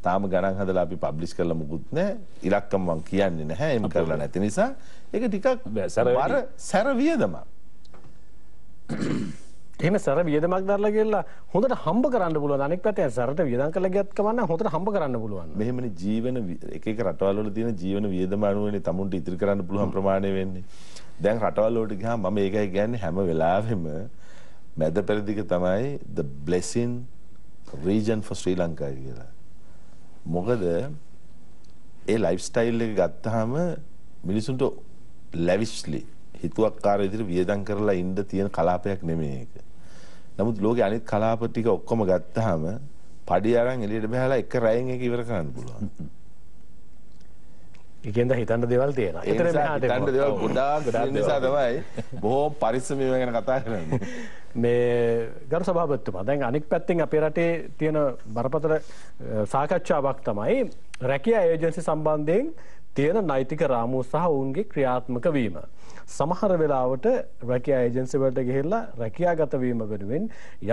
තාම ගණන් හදලා අපි පබ්ලිෂ් කරලා මුකුත් නැහැ. ඉලක්කම මම කියන්නේ නැහැ. එහෙම කරලා නැති නිසා ඒක ටිකක් සැර වියදමක්. එහෙම සැර වියදමක් දරලා ගිහලා හොඳට හම්බ කරන්න පුළුවන්. අනෙක් පැත්තේ සැරට වියදම් කරලා ගියත් කමන්න හොඳට හම්බ කරන්න පුළුවන්. මෙහෙමනේ ජීවන එක රටවල් වල තියෙන ජීවන වියදම අනුවනේ තමුන්ට ඉතිරි කරන්න පුළුවන් ප්‍රමාණය වෙන්නේ. දැන් රටවල් වලට ගියාම මම ඒකයි කියන්නේ හැම වෙලාවෙම මැද පෙරදිග තමයි the blessing region for Sri Lanka කියලා. මොකද ඒ ලයිෆ් ස්ටයිල් එක ගත්තාම මිනිසුන්ට ලැවිස්ලි හිතුවක්කාර විදිහට වියදම් කරලා ඉන්න තියෙන කලාපයක් නෙමෙයි ඒක. නමුත් ලෝකේ අනිත් කලාප ටික ඔක්කොම ගත්තාම පඩි අරන් එළියට බහලා එක රැයෙන් එක ඉවර කරන්න පුළුවන්. ඒකෙන්ද හිතන්න දේවල් තියෙනවා. ඒතර මෙහාට හිතන්න දේවල් ගොඩාක් නිසා තමයි බොහොම පරිස්සමෙන් ගැන කතා කරන්නේ. මේ ගරු සභාපතිතුමා දැන් අනික් පැත්තෙන් අපේ රටේ තියෙන බරපතල සාකච්ඡාවක් තමයි රැකියා ඒජන්සි සම්බන්ධයෙන් තියෙන නෛතික රාමුව සහ ඔවුන්ගේ ක්‍රියාත්මක වීම. සමහර වෙලාවට රැකියා ඒජන්සි වලට ගිහිල්ලා රැකියාගත වීම වෙනුවෙන්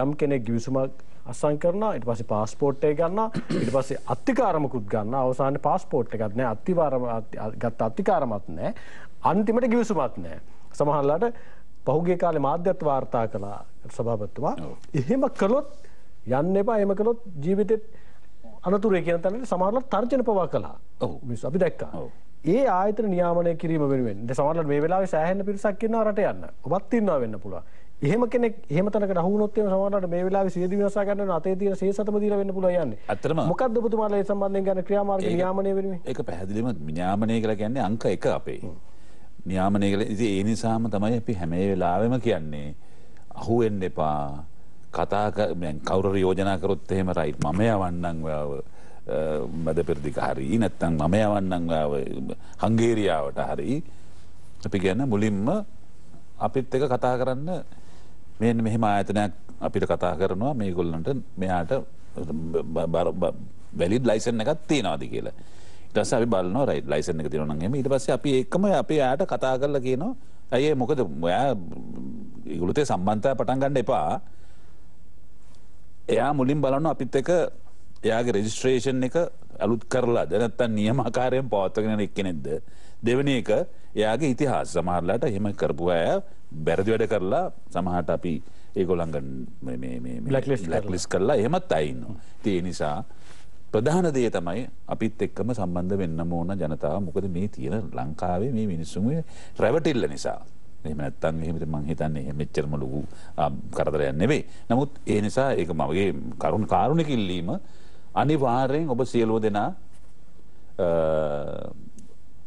යම් කෙනෙක් ගිවිසුමක් අත්සන් කරනවා ඊට පස්සේ පාස්පෝර්ට් එක ගන්නවා ඊට පස්සේ අත්තිකාරමකුත් ගන්නවා අවසානයේ පාස්පෝර්ට් එකක් නැහැ ගත්ත අත්තිකාරමත් නැහැ අන්තිමට ගිවිසුමක් නැහැ සමහරලාට පහුගිය කාලේ මාධ්‍යත් වාර්තා කළා සභාපතිතුමා එහෙම කළොත් යන්න එපා එහෙම කළොත් ජීවිතේ අනතුරේ කියන තැනට සමහරලාට තර්ජන පවා කළා මිනිස්සු අපි දැක්කා ඒ ආයතන නියාමනය කිරීම වෙනුවෙන් දැන් සමහරවිට මේ වෙලාවේ සෑහෙන පිරිසක් ඉන්නවා රට යන්න. ඔබත් ඉන්නවා වෙන්න පුළුවන්. එහෙම කෙනෙක් එහෙම තැනකට අහු වුණොත් එහෙම සමහරවිට මේ වෙලාවේ සියදි විනාශ ගන්න අතේ තියෙන සේසතම දීලා වෙන්න පුළුවන් යන්නේ. ඇත්තටම මොකක්ද ඔබතුමාලා ඒ සම්බන්ධයෙන් ගන්න ක්‍රියාමාර්ග නියාමනය වෙනුවෙන්? ඒක පැහැදිලිවම නියාමනය කියලා කියන්නේ අංක 1 අපේ. නියාමනය කියලා ඉතින් ඒ නිසාම තමයි අපි හැම වෙලාවෙම කියන්නේ අහු වෙන්න එපා. කවුරු යෝජනා කරොත් එහෙම රයිට් මම යවන්නම් ඔයාව මැද පෙරදිග හරි නැත්නම් මම යවන්නම් හංගේරියාවට හරි අපි කියන්නේ මුලින්ම අපිත් එක්ක කතා කරන්න මෙන්න මෙහෙම ආයතනයක් අපිට කතා කරනවා මේගොල්ලන්ට මෙයාට වැලිඩ් ලයිසන් එකක් තියනවාද කියලා. ඊට පස්සේ අපි බලනවා රයිට් ලයිසන් එක තියෙනවා නම් එහෙම ඊට පස්සේ අපි ඒකම අපි එයාට කතා කරලා කියනවා අයියේ මොකද ඔයා ඒගොල්ලෝත් සම්බන්ධතාවය පටන් ගන්න එපා. එයා මුලින් බලනවා අපිත් එක්ක එයාගේ රෙජිස්ට්‍රේෂන් එක අලුත් කරලාද නැත්නම් නියමාකාරයෙන් පවත්වාගෙන යන එක්කෙනෙක්ද දෙවෙනි එක එයාගේ ඉතිහාස සමහරලාට එහෙම කරපු අය බැරදි වැඩ කරලා සමහරට අපි ඒගොල්ලන්ගේ මේ බ්ලැක්ලිස්ට් කරලා එහෙමත් අය ඉන්නවා. ඉතින් ඒ නිසා ප්‍රධාන දේ තමයි අපිත් එක්කම සම්බන්ධ වෙන්න ඕන ජනතාව. මොකද මේ තියෙන ලංකාවේ මේ මිනිස්සුන්ගේ රැවටිල්ල නිසා. එහෙම නැත්නම් එහෙම මං හිතන්නේ මෙච්චරම ලොකු කරදරයක් නෙවෙයි. නමුත් ඒ නිසා ඒක මගේ කාරුණික ඉල්ලීම අනිවාර්යෙන් ඔබ සියලුම දෙනා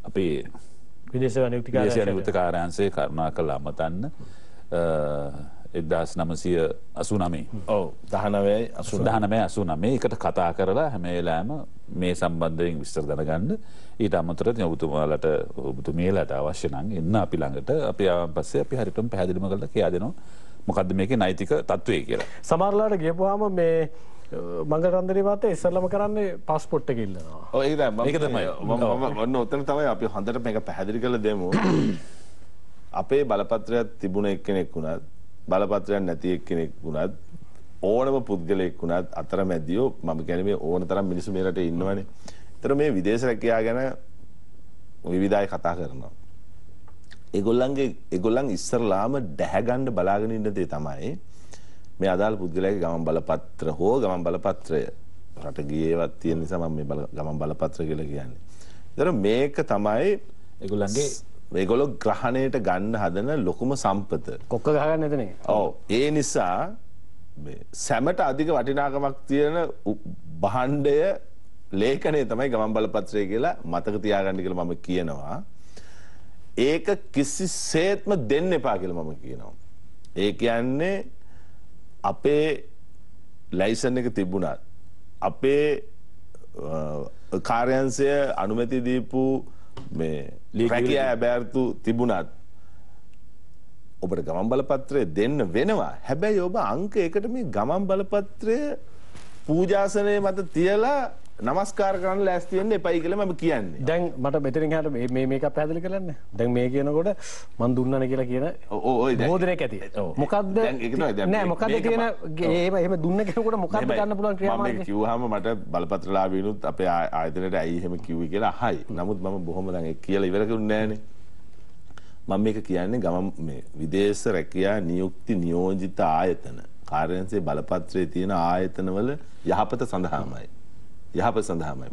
අපේ විදේශ නියුක්ති කාර්යාංශයේ කරුණාකරලා අමතන්න 1989 ඔව් 1989 එකට කතා කරලා හැම වෙලාවෙම මේ සම්බන්ධයෙන් විස්තර දැනගන්න. ඊට අමතරව ඔබතුමාලට ඔබතුමියලාට අවශ්‍ය නම් එන්න අපි ළඟට අපි ආවන් පස්සේ අපි හරියටම පැහැදිලිම කරලා කියා දෙනවා මොකද්ද මේකේ නෛතික තත්ත්වය කියලා. සමහරලාට ගියපුවාම මේ මංගල රන්දරේ වාතේ ඉස්සල්ලාම කරන්නේ පාස්පෝර්ට් එක ඉල්ලනවා. ඔව් ඒක තමයි. මම ඔන්න ඔතන තමයි අපි හොඳට මේක පැහැදිලි කරලා දෙමු. අපේ බලපත්‍රයක් තිබුණ එක්කෙනෙක් වුණත් බලපත්‍රයක් නැති එක්කෙනෙක් වුණත් ඕනම පුද්ගලයෙක් වුණත් අතරමැදියෝ මම කියන්නේ මේ ඕන තරම් මිනිස්සු මේ රටේ ඉන්නවනේ. ඒතර මේ විදේශ රැකියාව ගැන විවිධ අය කතා කරනවා. ඒගොල්ලන් ඉස්සරලාම දැහැ ගන්න බලාගෙන ඉන්න දේ තමයි මේ අදාළ පුද්ගලයාගේ ගමන් බලපත්‍ර හෝ ගමන් බලපත්‍රය රට ගියේවත් තියෙන නිසා මම මේ ගමන් බලපත්‍ර කියලා කියන්නේ. ඒතර මේක තමයි ඒගොල්ලෝ ග්‍රහණයට ගන්න හදන ලොකුම සම්පත. කොක්ක ගහගන්න එතනේ. ඔව්. ඒ නිසා මේ සැමට අධික වටිනාකමක් තියෙන භාණ්ඩය ලේඛනය තමයි ගමන් බලපත්‍රය කියලා මතක තියාගන්න කියලා මම කියනවා. ඒක කිසිසේත්ම දෙන්න එපා කියලා මම කියනවා. ඒ කියන්නේ අපේ ලයිසන් එක තිබුණත් අපේ කාර්යාංශය අනුමැති දීපු මේ රැකියා ඇබෑර්තු තිබුණත් ඔබට ගමන් බලපත්‍රය දෙන්න වෙනවා. හැබැයි ඔබ අංක 1ට මේ ගමන් බලපත්‍රය පූජාසනයේ මත තියලා නමස්කාර කරන්න ලෑස්ති වෙන්න එපයි කියලා මම කියන්නේ. දැන් මට මෙතනින් හරියට මේක පැහැදිලි කරන්න. දැන් මේ කියනකොට මන් දුන්නනේ කියලා කියන බෝධනයක් ඇති. මොකද්ද? නෑ මොකද්ද කියන එහෙම දුන්න කෙනෙකුට මොකද්ද ගන්න පුළුවන් ක්‍රියාමාර්ගය? මම කිව්වහම මට බලපත්‍රලාභීනුත් අපේ ආයතනයට ඇයි එහෙම කිව්වේ කියලා අහයි. නමුත් මම බොහොම දැන් ඒක කියලා ඉවර කරුන්නේ නෑනේ. මම මේක කියන්නේ ගමන් මේ විදේශ රැකියා නියුක්ති නියෝජිත ආයතන කාර්යාංශයේ බලපත්‍රයේ තියෙන ආයතනවල යහපත සඳහාමයි. යහපත සඳහාමයි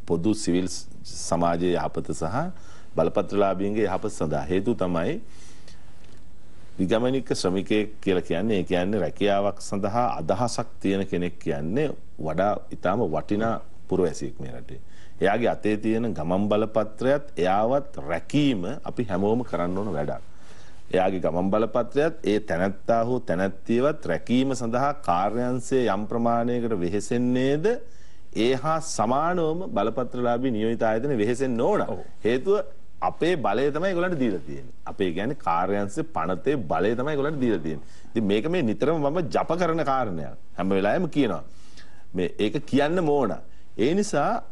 පොදු සිවිල් සමාජයේ යහපත සහ බලපත්‍රලාභීන්ගේ යහපත සඳහා හේතු තමයි විගමනික ශ්‍රමිකයෙක් කියලා කියන්නේ ඒ කියන්නේ රැකියාවක් සඳහා අදහසක් තියෙන කෙනෙක් කියන්නේ වඩා ඊටාම වටිනා පුරවැසියෙක් මේ රටේ. එයාගේ අතේ තියෙන ගමන් බලපත්‍රයත් එයාවත් රැකීම අපි හැමෝම කරන්න ඕන වැඩක්. එයාගේ ගමන් බලපත්‍රයත් ඒ තැනැත්තා හෝ තැනැත්තියවත් රැකීම සඳහා කාර්යාංශයේ යම් ප්‍රමාණයකට වෙහෙසෙන්නේද ඒ හා සමානවම බලපත්‍රලාභී නියෝජිත ආයතන වෙහෙසෙන්න ඕන. හේතුව අපේ බලය තමයි ඒගොල්ලන්ට දීලා තියෙන්නේ. අපේ කියන්නේ කාර්යාංශයේ පනතේ බලය තමයි ඒගොල්ලන්ට දීලා තියෙන්නේ. ඉතින් මේක මේ නිතරම මම ජප කරන කාරණයක්. හැම වෙලාවෙම කියනවා. මේ ඒක කියන්න ඕන. ඒ නිසා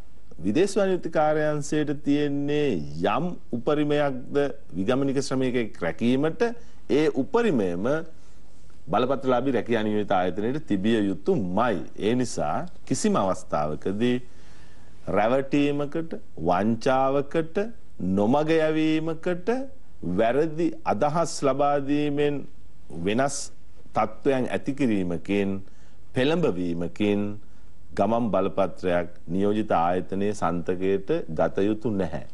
විදේශ වාණිජ්‍ය කාර්යාංශයට තියෙන්නේ යම් උපරිමයක්ද විගමනික ශ්‍රමිකයෙක් රැකීමට ඒ උපරිමයම බලපත්‍රලාභී රැකියා නියමිත ආයතනයේ තිබිය යුතුමයි. ඒ නිසා කිසිම අවස්ථාවකදී රැවටීමකට, වංචාවකට, නොමග යැවීමකට, වැරදි අදහස් ලබා දීමෙන් වෙනස් තත්ත්වයන් ඇති කිරීමකින්, පෙළඹවීමකින් ගමන් බලපත්‍රයක් නියෝජිත ආයතනයේ සන්තකයට ගත යුතු නැහැ.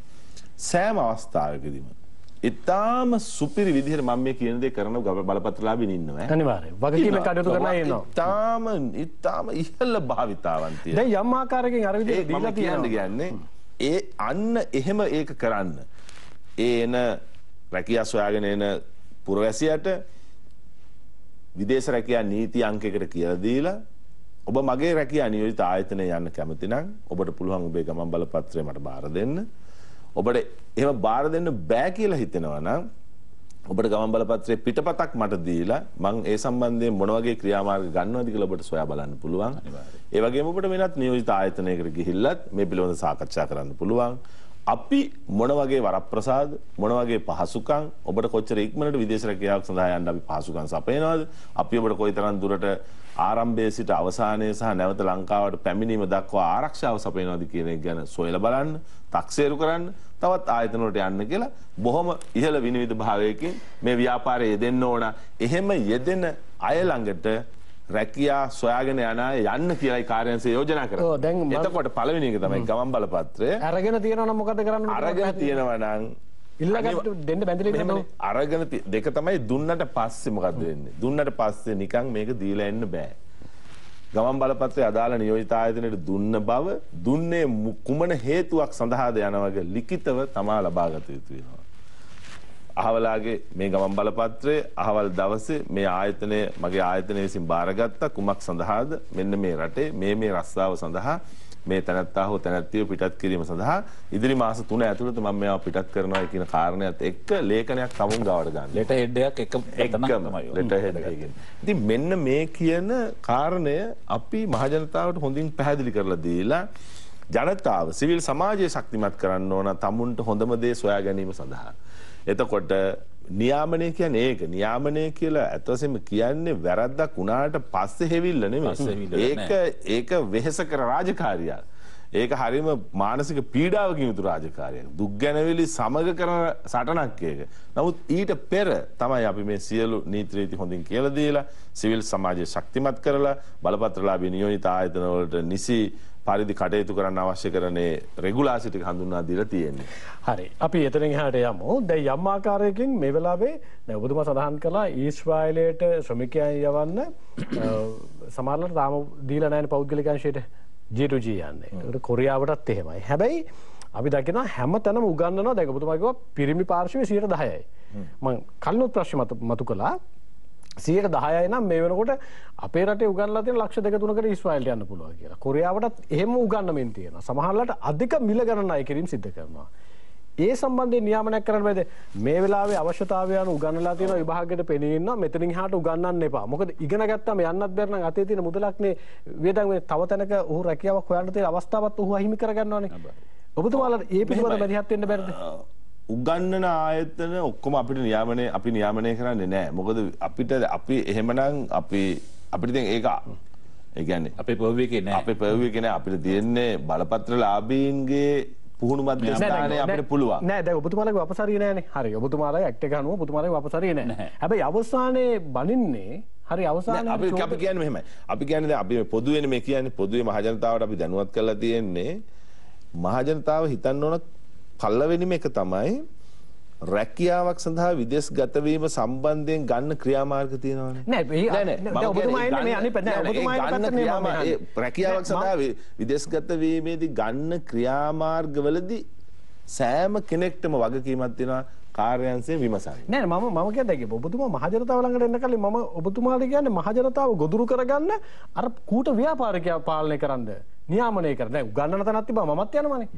සෑම අවස්ථාවකදීම ඉතාම සුපිරි විදිහට මම මේ කියන දේ කරන බලපත්‍රලාභීන් ඉන්නවා. අනිවාර්යයෙන්. වගකීම කටයුතු කරලා ඉන්නවා. ඉතාම ඉහළ භාවිතාවන් තියෙනවා. දැන් යම් ආකාරයකින් අර විදිහට දීලා කියන්නේ ඒ අන්න එහෙම ඒක කරන්න. ඒ එන රැකියා සොයාගෙන එන පුරවැසියට විදේශ රැකියා නීති අංකයකට කියලා දීලා ඔබ මගේ රැකියා නියෝජිත ආයතනයේ යන්න කැමති නම් ඔබට පුළුවන් ඔබේ ගමන් බලපත්‍රය මට බාර දෙන්න. ඔබට එහෙම බාර දෙන්න බෑ කියලා හිතෙනවා නම් ඔබට ගමන් බලපත්‍රයේ පිටපතක් මට දීලා මම ඒ සම්බන්ධයෙන් මොන වගේ ක්‍රියාමාර්ග ගන්නවද කියලා ඔබට සොයා බලන්න පුළුවන්. ඒ වගේම ඔබට වෙනත් නියෝජිත ආයතනයකට ගිහිල්ලත් මේ පිළිබඳව සාකච්ඡා කරන්න පුළුවන්. අපි මොන වගේ වරප්‍රසාද මොන වගේ පහසුකම් ඔබට කොච්චර ඉක්මනට විදේශ රැකියාවක් සඳහා යන්න අපි පහසුකම් සපයනවද? අපි ඔබට කොයිතරම් දුරට ආරම්භයේ සිට අවසානයේ සහ නැවත ලංකාවට පැමිණීම දක්වා ආරක්ෂාව සපයනවද කියන එක ගැන සොයලා බලන්න, තක්සේරු කරන්න, තවත් ආයතන වලට යන්න කියලා බොහොම ඉහළ විනිවිද භාවයකින් මේ ව්‍යාපාරයේ යෙදෙන්න ඕන. එහෙම යෙදෙන අය ළඟට රැකියා සොයාගෙන යන අය යන්න කියලායි කාර්යාංශය යෝජනා කරන්නේ. එතකොට පළවෙනි එක තමයි ගමන් බලපත්‍රය. අරගෙන තියෙනවා නම් මොකද කරන්න? අරගෙන තියෙනවා නම් ඉල්ලගන්න දෙන්න බැඳලා ඉන්නවා. අරගෙන දෙක තමයි දුන්නට පස්සේ මොකද වෙන්නේ? දුන්නට පස්සේ නිකන් මේක දීලා එන්න බෑ. ගමන් බලපත්‍රය අදාළ නියෝජිත ආයතනයට දුන්න බව දුන්නේ කුමන හේතුවක් සඳහාද යන වගේ ලිඛිතව තමා ලබාගත යුතු වෙනවා. අහවලාගේ මේ ගමන් බලපත්‍රය අහවල් දවසේ මේ ආයතනය මගේ ආයතනය විසින් බාරගත්තා කුමක් සඳහාද? මෙන්න මේ රටේ මේ රස්සාව සඳහා මේ තැනැත්තා හෝ තැනැත්තිය පිටත් කිරීම සඳහා ඉදිරි මාස 3 ඇතුළත මම මේවා පිටත් කරනවා කියන කාරණයත් එක්ක ලේඛනයක් තමුන් ගාවට ගන්න. ලෙටර් හෙඩ් එකක් තමයි. ලෙටර් හෙඩ් එකකින්. ඉතින් මෙන්න මේ කියන කාරණය අපි මහජනතාවට හොඳින් පැහැදිලි කරලා දීලා ජනතාව සිවිල් සමාජය ශක්තිමත් කරන්න ඕන තමුන්ට හොඳම දේ සොයා ගැනීම සඳහා. එතකොට නියාමනය කියන්නේ ඒක. නියාමනය කියලා ඇත්ත වශයෙන්ම කියන්නේ වැරද්දක් වුණාට පස්සේ හෙවිල්ල නෙමෙයි. ඒක වෙහෙස කර රාජකාරියක්. ඒක හරීම මානසික පීඩාවකින් යුතු රාජකාරියක්. දුක් ගැනවිලි සමග කරන සටනක් ඒක. නමුත් ඊට පෙර තමයි අපි මේ සියලු නීති රීති හොඳින් කියලා දීලා සිවිල් සමාජය ශක්තිමත් කරලා බලපත්‍රලාභී නියෝජිත ආයතන වලට නිසි පරිදි කටයුතු කරන්න අවශ්‍ය කරන්නේ රෙගුලාසි ටික හඳුන්වා දීලා තියෙන්නේ. හරි. අපි එතනින් එහාට යමු. දැන් යම් ආකාරයකින් මේ වෙලාවේ දැන් ඔබතුමා සඳහන් කළා ඊශ්‍රායලයට ශ්‍රමිකයන් යවන්න සමහරවිට තාම දීලා නැහැ පෞද්ගලික අංශයට G2G යන්නේ. ඒකට කොරියාවටත් එහෙමයි. හැබැයි අපි දකිනවා හැම තැනම උගන්වනවා. දැන් ඔබතුමා කිව්වා පිරිමි පාර්ශ්වයේ 10%යි. මම කලිනුත් ප්‍රශ්න මතු කළා 10%යි නම් මේ වෙනකොට අපේ රටේ උගන්ලා තියෙන ලක්ෂ 2-3කට ඊශ්‍රායලට යන්න පුළුවන් කියලා. කොරියාවටත් එහෙම උගන්වමින් තියෙනවා. සමහරවිට අධික මිල ගණන් අය කිරීම සිද්ධ කරනවා. ඒ සම්බන්ධයෙන් නියාමනයක් කරන්න බෑද? මේ වෙලාවේ අවශ්‍යතාවය අනුව උගන්වලා තියෙන විභාගයට පෙනී ඉන්නවා. මෙතනින් එහාට උගන්වන්න එපා. මොකද ඉගෙන ගත්තාම යන්නත් බැර නම් අතේ තියෙන මුදලක්නේ වේදන් මේ තව තැනක ඔහු රැකියාවක් හොයන්න තියෙන අවස්ථාවත් ඔහු අහිමි කරගන්නවානේ. ඔබතුමාලා ඒ පිළිබඳව මැදිහත් වෙන්න බැරිද? උගන්නන ආයතන ඔක්කොම අපිට අපි නියාමනය කරන්නේ නැහැ. මොකද අපි එහෙමනම් අපිට දැන් ඒක ඒ කියන්නේ අපේ පොහුවේ නැහැ. අපේ පොහුවේ නැහැ. අපිට තියෙන්නේ බලපත්‍රලාභීන්ගේ පුහුණු මධ්‍යස්ථානයේ අපිට පුළුවන්. නෑ දැන් ඔබතුමාලගේ වපසරිය නෑනේ. හරි. ඔබතුමාලගේ ඇක්ට් එක අනුව ඔබතුමාලගේ වපසරිය නෑ. හැබැයි අවසානයේ බනින්නේ හරි අවසානයේ අපි කියන්නේ මෙහෙමයි. අපි කියන්නේ දැන් අපි පොදුවේනේ මේ කියන්නේ පොදුවේ මහජනතාවට අපි දැනුවත් කරලා තියෙන්නේ මහජනතාව හිතන්න ඕන පළවෙනිම එක තමයි රැකියාවක් සඳහා විදේශගත වීම සම්බන්ධයෙන් ගන්න ක්‍රියාමාර්ග තියෙනවානේ. නෑ ඔබතුමා ඉන්නේ මේ අනිත් නෑ ඔබතුමා ඉන්නේ රැකියාවක් සඳහා විදේශගත වීමේදී ගන්න ක්‍රියාමාර්ගවලදී සෑම කෙනෙක්ටම වගකීමක් තියෙනවා කාර්යාංශයෙන් විමසන්න. නෑ මම කියන්නේ ඔබතුමා මහජනතාව ළඟට එන්න කලින් මම ඔබතුමාට කියන්නේ මහජනතාව ගොදුරු කරගන්න අර කූට ව්‍යාපාරිකයා පාලනය කරන්න නියාමනය කරන්න. දැන් උගන්නන තැනක් තිබ්බා මමත් යනවානේ.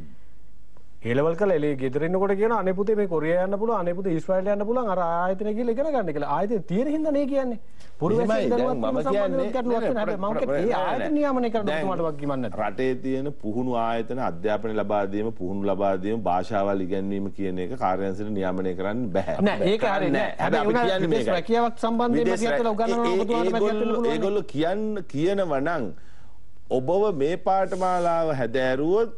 ඒලවල් කළ එලේ ගෙදරන්නකොට කියන අනේ පුතේ මේ කොරියා යන්න පුළුවන් අනේ පුතේ ඊශ්‍රායලයට යන්න පුළුවන් අර ආයතන කියලා ඉගෙන ගන්න කියලා. ආයතන තියෙන හින්දා නේ කියන්නේ. පුරවැසියන් දරුවත් මම කියන්නේ ඒ ආයතන නියාමනය කරන ඔබතුමාට වගකීමක් නැද්ද? රටේ තියෙන පුහුණු ආයතන අධ්‍යාපනය ලබා දීම, පුහුණු ලබා දීම, භාෂාවල් ඉගෙනීම කියන එක කාර්යාංශයට නියාමනය කරන්න බෑ. නෑ ඒක හරිය නෑ. හැබැයි අපි කියන්නේ මේක. රැකියාවක් සම්බන්ධයෙන් මැදිහත්ලා උගන්වන ඔබතුමාට මැදිහත්ලා පුළුවන්. ඒගොල්ලෝ කියනවා නම් ඔබව මේ පාඨමාලාව හැදෑරුවොත්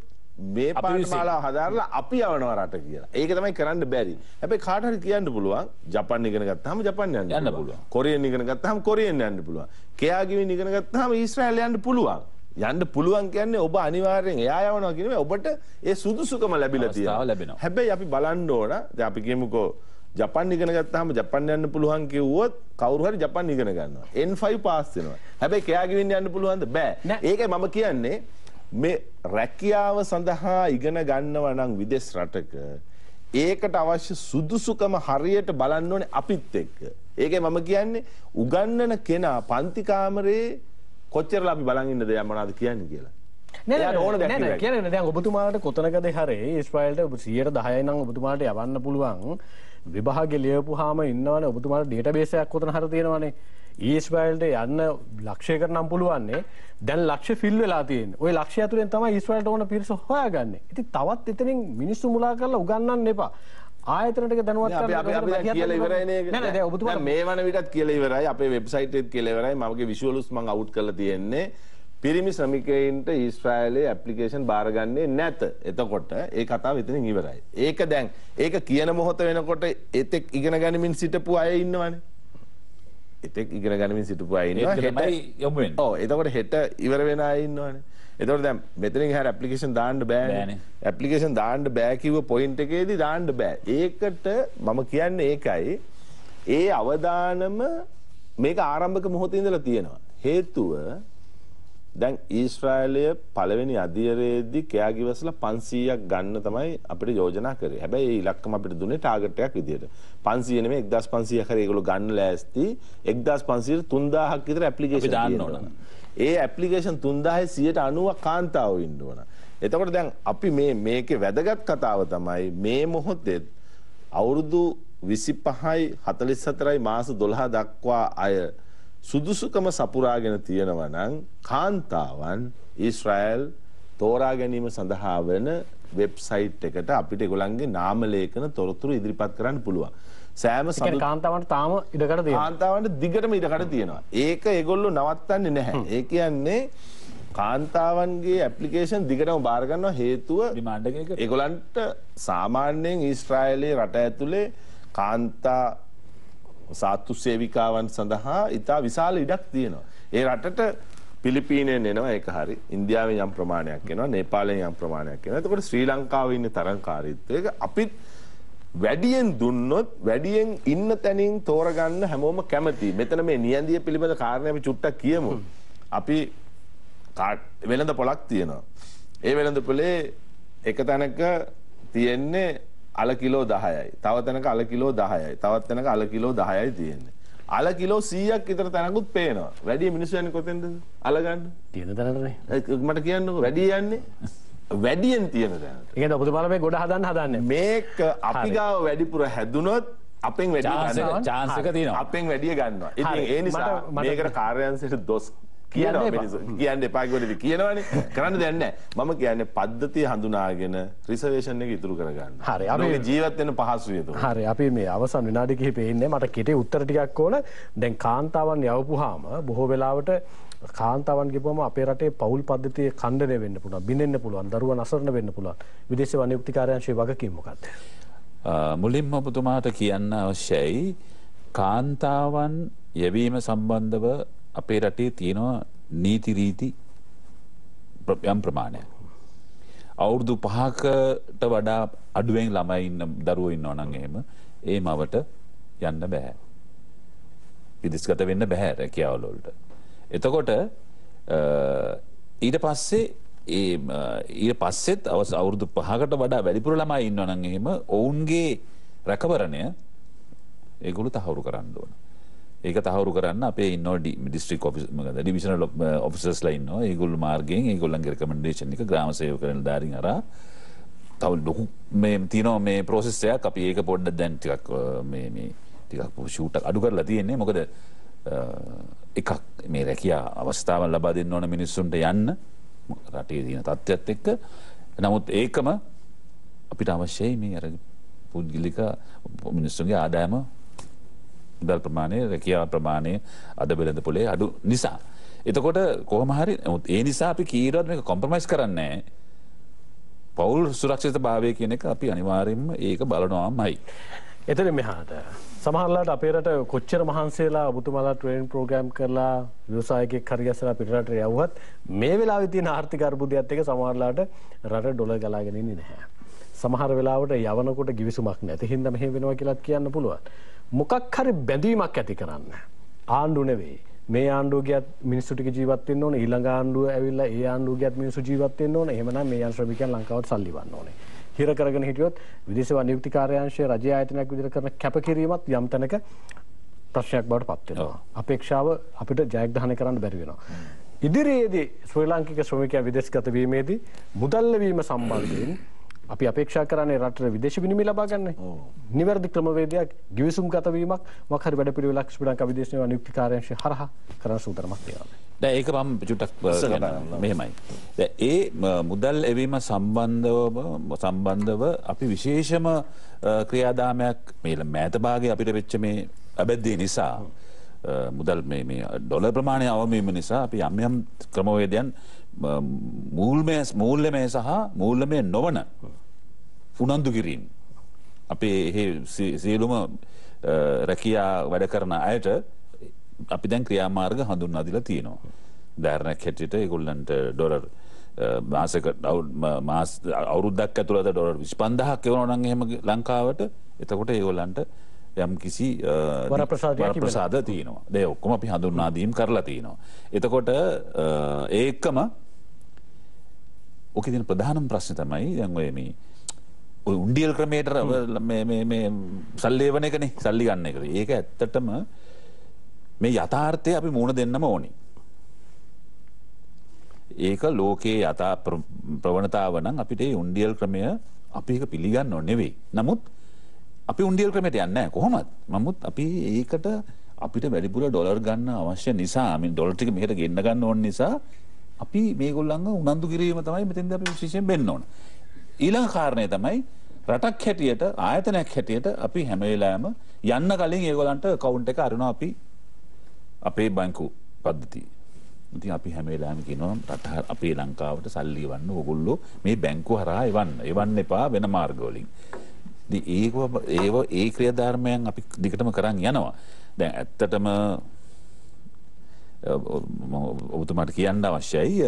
මේ පාඨමාලාව හදාරලා අපි යවනවා රට කියලා. ඒක තමයි කරන්න බැරි. හැබැයි කාට හරි කියන්න පුළුවන් ජපාන් ඉගෙන ගත්තාම ජපාන් යන්න පුළුවන්. කොරියන් ඉගෙන ගත්තාම කොරියන් යන්න පුළුවන්. කෙයාගිවින් ඉගෙන ගත්තාම ඊශ්‍රායල් යන්න පුළුවන්. යන්න පුළුවන් කියන්නේ ඔබ අනිවාර්යෙන් එයා යවනවා කියන එක ඔබට ඒ සුදුසුකම ලැබිලා තියෙනවා. හැබැයි අපි බලන්න ඕන දැන් අපි කියමුකෝ ජපාන් ඉගෙන ගත්තාම ජපාන් යන්න පුළුවන් කිව්වොත් කවුරු හරි ජපාන් ඉගෙන ගන්නවා. N5 පාස් වෙනවා. හැබැයි කෙයාගිවින් යන්න පුළුවන්ද? බෑ. ඒකයි මම කියන්නේ මේ රැකියාව සඳහා ඉගෙන ගන්නවා නම් විදේශ රටක ඒකට අවශ්‍ය සුදුසුකම හරියට බලන්න ඕනේ අපිත් එක්ක. ඒකයි මම කියන්නේ උගන්නන කෙනා පන්ති කාමරේ කොච්චරලා අපි බලන් ඉන්නද යා මොනවද කියන්නේ කියලා. නෑ කියන්නේ දැන් ඔබතුමාට කොතනකද හරි ඊශ්‍රායලට 110යි නම් ඔබතුමාට යවන්න පුළුවන් විභාගේ ලියපුවාම ඉන්නවනේ ඔබතුමාට ඩේටාබේස් එකක් කොතන හරි තියෙනවනේ. ඊශ්‍රායලට යන්න ලක්ෂයකට නම් පුළුවන්නේ දැන් ලක්ෂ ෆිල් වෙලා තියෙන්නේ. ওই ලක්ෂය ඇතුලෙන් තමයි ඊශ්‍රායලට ඕන පිරිස හොයාගන්නේ. ඉතින් තවත් එතනින් මිනිස්සු මුලා කරලා උගන්වන්න එපා. ආයතන ටික දැනුවත් කරලා අපි කියලා ඉවරයි නේද? නෑ දැන් ඔබතුමා මේ වන විටත් කියලා ඉවරයි. අපේ වෙබ්සයිට් එකෙත් කියලා ඉවරයි. මමගේ විෂුවල්ස් මම අවුට් කරලා තියෙන්නේ. පිරිමි ශ්‍රමිකයින්ට ඊශ්‍රායලයේ ඇප්ලිකේෂන් බාරගන්නේ නැත. එතකොට ඒ කතාව එතනින් ඉවරයි. ඒක දැන් ඒක කියන මොහොත වෙනකොට එතෙක් ඉගෙන ගනිමින් සිටපු අය ඉන්නවනේ. එතෙක් ඉගෙන ගනිමින් සිටපු අය ඉන්නවා. එතකොට හෙට ඉවර වෙන අය ඉන්නවනේ. එතකොට දැන් මෙතනින් හැර ඇප්ලිකේෂන් දාන්න බෑනේ. ඇප්ලිකේෂන් දාන්න බෑ කිව්ව පොයින්ට් එකේදී දාන්න බෑ. ඒකට මම කියන්නේ ඒකයි. ඒ අවදානම මේක ආරම්භක මොහොතේ ඉඳලා තියෙනවා. හේතුව දැන් ඊශ්‍රායලය පළවෙනි අධීරයේදී කෑගිවසලා 500ක් ගන්න තමයි අපිට යෝජනා කරේ. හැබැයි ඒ ඉලක්කම අපිට දුන්නේ ටාගට් එකක් විදියට. 500 නෙමෙයි 1500ක් හරි ඒගොල්ලෝ ගන්න ලෑස්ති. 1500 3000ක් විතර ඇප්ලිකේෂන් දාන්න ඕන. ඒ ඇප්ලිකේෂන් 3000 90ක් කාන්තාවෝ ඉන්න ඕන. එතකොට දැන් අපි මේකේ වැදගත් කතාව තමයි මේ මොහොතේ අවුරුදු 25යි 44යි මාස 12 දක්වා අය සුදුසුකම සපුරාගෙන තියෙනවා නම් කාන්තාවන් ඊශ්‍රායල් තෝරා ගැනීම සඳහා වෙන වෙබ්සයිට් එකට අපිට ඒගොල්ලන්ගේ නාම ලේඛන තොරතුරු ඉදිරිපත් කරන්න පුළුවන්. සෑම කාන්තාවන්ට තාම ඉඩකඩ තියෙනවා. කාන්තාවන්ට දිගටම ඉඩකඩ තියෙනවා. ඒක ඒගොල්ලෝ නවත්තන්නේ නැහැ. ඒ කියන්නේ කාන්තාවන්ගේ ඇප්ලිකේෂන් දිගටම බාර ගන්නවා හේතුව ඩිමාන්ඩ් එක ඒගොල්ලන්ට සාමාන්‍යයෙන් ඊශ්‍රායලයේ රට ඇතුලේ කාන්තා සාතු සේවිකාවන් සඳහා ඉතා විශාල ඉඩක් තියෙනවා. ඒ රටට පිලිපීනයෙන් එනවා ඒක හරි. ඉන්දියාවෙන් යම් ප්‍රමාණයක් එනවා. නේපාලයෙන් යම් ප්‍රමාණයක් එනවා. එතකොට ශ්‍රී ලංකාවේ ඉන්න තරංකාරීත්වයක අපිත් වැඩියෙන් දුන්නොත් වැඩියෙන් ඉන්න තැනින් තෝරගන්න හැමෝම කැමතියි. මෙතන මේ නියැදිය පිළිබඳ කාරණේ අපි චුට්ටක් කියමු. අපි වෙළඳ පොලක් තියෙනවා. ඒ වෙළඳ පොලේ එක තැනක තියෙන්නේ අල කිලෝ 10යි. තව තැනක අල කිලෝ 10යි. තවත් තැනක අල කිලෝ 10යි තියෙන්නේ. අල කිලෝ 100ක් විතර තැනකුත් පේනවා. වැඩි මිනිස්සු යන්නේ කොතෙන්ද? අල ගන්න. තියෙන තැනටනේ. මට කියන්නකෝ වැඩි යන්නේ වැඩියෙන් තියෙන තැනට. ඒ කියන්නේ ඔබතුමාලා මේ ගොඩ හදන්නේ. මේක අපි ගාව වැඩිපුර හැදුනොත් අපෙන් වැඩි ගන්නවා. chance එක තියෙනවා. අපෙන් වැඩි ගන්නවා. ඉතින් ඒ නිසා මේකට කාර්යාංශයට දොස් කියනවා මිනිස්සු. කියන්න එපා කියනවානේ කියනවනේ. කරන්න දෙයක් නැහැ. මම කියන්නේ පද්ධතිය හඳුනාගෙන රිසර්වේෂන් එක ඉතුරු කරගන්න. හරි. අපි ජීවත් වෙන්න පහසුයි ඒක. හරි. අපි මේ අවසන් විනාඩි කිහිපෙ ඉන්නේ. මට කෙටි උත්තර ටිකක් ඕන. දැන් කාන්තාවන් යවපුවාම බොහෝ වෙලාවට කාන්තාවන් ගිහුවම අපේ රටේ පෞල් පද්ධතිය ඛණ්ඩනය වෙන්න පුළුවන්. බිඳෙන්න පුළුවන්. දරුවන් අසරණ වෙන්න පුළුවන්. විදේශ වනයුක්ති කාර්යාංශයේ වගකීම මොකක්ද? මුලින්ම ඔබතුමාට කියන්න අවශ්‍යයි කාන්තාවන් යැවීම සම්බන්ධව අපේ රටේ තියෙනවා නීති රීති යම් ප්‍රමාණයක්. අවුරුදු 5කට වඩා අඩුවෙන් ළමයි ඉන්න දරුවෝ ඉන්නවා නම් එහෙම ඒ මවට යන්න බෑ. විදේශගත වෙන්න බෑ රැකියාවල වලට. එතකොට ඊට පස්සෙත් අවුරුදු 5කට වඩා වැඩිපුර ළමයි ඉන්නවා නම් එහෙම ඔවුන්ගේ රැකවරණය ඒගොල්ලෝ තහවුරු කරන්න ඕන. ඒක තහවුරු කරන්න අපේ ඉන්නවා ඩිස්ට්‍රික්ට් ඔෆිස් මොකද ඩිවිෂනල් ඔෆිසර්ස්ලා ඉන්නවා. ඒගොල්ලෝ මාර්ගයෙන් ඒගොල්ලන්ගේ රෙකමෙන්ඩේෂන් එක ග්‍රාම සේවක නිලධාරීන් අරා තව ලොකු මේ තියෙනවා මේ ප්‍රොසෙස් එකක් අපි ඒක පොඩ්ඩක් දැන් ටිකක් මේ ටිකක් ෂූට් අඩු කරලා තියෙන්නේ මොකද එකක් මේ රැකියා අවස්ථාවන් ලබා දෙන්න ඕන මිනිස්සුන්ට යන්න රටේ තියෙන තත්ත්වයක් එක්ක නමුත් ඒකම අපිට අවශ්‍යයි මේ අර පුද්ගලික මිනිස්සුන්ගේ ආදායම මුදල් ප්‍රමාණය රැකියාව ප්‍රමාණය අද වෙළඳ පොලේ අඩු නිසා එතකොට කොහොම හරි නමුත් ඒ නිසා අපි කීරවත් මේක කොම්ප්‍රොමයිස් කරන්නේ නැහැ පෞල් සුරක්ෂිතභාවය කියන එක අපි අනිවාර්යෙන්ම ඒක බලනවාමයි. එතන මෙහාට සමහරලාට අපේ රට කොච්චර මහන්සි වෙලා ඔබතුමාලා ට්‍රේනින් ප්‍රෝග්‍රෑම් කරලා ව්‍යවසායකෙක් හරි ගැසලා පිටරට යවුවත් මේ වෙලාවේ තියෙන ආර්ථික අර්බුදයත් එක්ක සමහරලාට රට ඩොලර් ගලාගෙන ඉන්නේ නැහැ. සමහර වෙලාවට යවනකොට givisුමක් නැති හින්දා මෙහෙම වෙනවා කියලාත් කියන්න පුළුවන්. මොකක් හරි බැඳීමක් ඇති කරන්න. ආණ්ඩු නෙවෙයි. මේ ආණ්ඩුව ගියත් මිනිස්සු ටික ජීවත් වෙන්න ඕනේ. ඊළඟ ආණ්ඩුව ඇවිල්ලා ඒ ආණ්ඩුව ගියත් මිනිස්සු ජීවත් වෙන්න ඕනේ. එහෙමනම් මේ යන් ශ්‍රමිකයන් ලංකාවට සල්ලි වන්න ඕනේ. හිර කරගෙන හිටියොත් විදේශ නියුක්ති කාර්යාංශයේ රජයේ ආයතනයක් විදිහට කරන කැපකිරීමත් යම් තැනක ප්‍රශ්නයක් බවට පත් වෙනවා. අපේක්ෂාව අපිට ජයග්‍රහණය කරන්න බැරි වෙනවා. ඉදිරියේදී ශ්‍රී ලාංකික ශ්‍රමිකයන් විදේශගත වීමේදී මුදල් ලැබීම සම්බන්ධයෙන් අපි අපේක්ෂා කරන්නේ රටට විදේශ විනිමය ලබා ගන්න. නිවැරදි ක්‍රමවේදයක් ගිවිසුම් ගත වීමක් මොකක් හරි වැඩපිළිවෙලක් ශ්‍රී ලංකා විදේශ නියුක්ති කාර්යාංශය හරහා කරන සූදානමක් තියෙනවා. දැන් ඒක මම චුට්ටක් මෙහෙමයි. දැන් ඒ මුදල් එවීම සම්බන්ධව අපි විශේෂම ක්‍රියාදාමයක් මේ මෑත භාගයේ අපිට වෙච්ච මේ අබැද්දේ නිසා මුදල් මේ ඩොලර් ප්‍රමාණය අවම වීම නිසා අපි යම් ක්‍රමවේදයන් මූල්‍යමය සහ මූල්‍යමය නොවන උනන්දු කිරීම අපේ සියලුම රැකියා වැඩ කරන අයට අපි දැන් ක්‍රියාමාර්ග හඳුන්වා දීලා තියෙනවා. උදාහරණයක් හැටියට ඒගොල්ලන්ට ඩොලර් මාස අවුරුද්දක් ඇතුළත ඩොලර් 25000ක් එවනවා නම් එහෙම ලංකාවට එතකොට ඒගොල්ලන්ට යම් කිසි වරප්‍රසාද තියෙනවා. ඒ ඔක්කොම අපි හඳුන්වා දීම් කරලා තියෙනවා. එතකොට ඒකම ඔකේ තියෙන ප්‍රධානම ප්‍රශ්නේ තමයි දැන් ඔය මේ ඔය උණ්ඩියල් ක්‍රමයට මේ සල්ලි එවන එකනේ සල්ලි ගන්න එක. ඒක ඇත්තටම මේ යථාර්ථය අපි මුණ දෙන්නම ඕනේ. ඒක ලෝකයේ යථා ප්‍රවණතාව නම් අපිට මේ උණ්ඩියල් ක්‍රමය අපි ඒක පිළිගන්නව නෙවෙයි. නමුත් අපි උණ්ඩියල් ක්‍රමයට යන්නේ නැහැ කොහොමද? නමුත් අපි ඒකට අපිට වැඩිපුර ඩොලර් ගන්න අවශ්‍ය නිසා මේ ඩොලර් ටික මෙහෙට ගෙන්න ගන්න ඕන නිසා අපි මේගොල්ලන්ව උනන්දු කිරීම තමයි මෙතෙන්දී අපි විශේෂයෙන් වෙන්න ඕන. ඊළඟ කාරණය තමයි රටක් හැටියට ආයතනයක් හැටියට අපි හැම වෙලාවෙම යන්න කලින් ඒගොල්ලන්ට account එක අරනවා අපි අපේ බැංකු පද්ධතිය. ඉතින් අපි හැම වෙලාවෙම කියනවා රට අපේ ලංකාවට සල්ලි එවන්න ඕගොල්ලෝ මේ බැංකුව හරහා එවන්න එපා වෙන මාර්ග වලින්. ඒ ක්‍රියාධර්මයන් අපි දිගටම කරන් යනවා. දැන් ඇත්තටම ඔබතුමාට කියන්න අවශ්‍යයි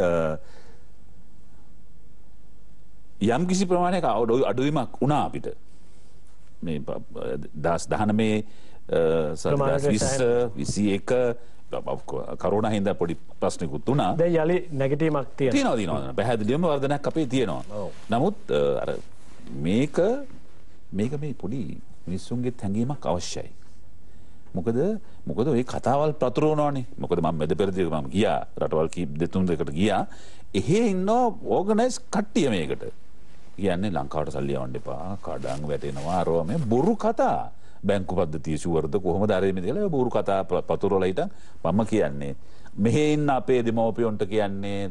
යම් කිසි ප්‍රමාණයක අඩුවීමක් වුණා අපිට මේ 2019 කරුණා හින්දා පොඩි ප්‍රශ්නකුත් වුණා. දැන් යලි නැගිටීමක් තියෙනවා. පැහැදිලිවම වර්ධනයක් අපේ තියෙනවා. නමුත් අර මේක මේ පොඩි මිනිස්සුන්ගේ හැඟීමක් අවශ්‍යයි. මොකද ඔය කතාවල් පතුරවනවානේ. මොකද මම මෙද පෙරදී මම ගියා රටවල් කීප දෙතුන් දෙකට ගියා. එහෙ ඉන්නවා ඕගනයිස් කට්ටිය මේකට. කියන්නේ ලංකාවට සල්ලි යවන්න එපා. කඩන් වැටෙනවා අරවා මේ බොරු කතා. බැංකු පද්ධතිය ෂුවර්ද කොහොමද අර මේ කියලා බොරු කතා පතුරවලා හිටන් මම කියන්නේ මෙහෙ ඉන්න අපේ දෙමව්පියොන්ට කියන්නේ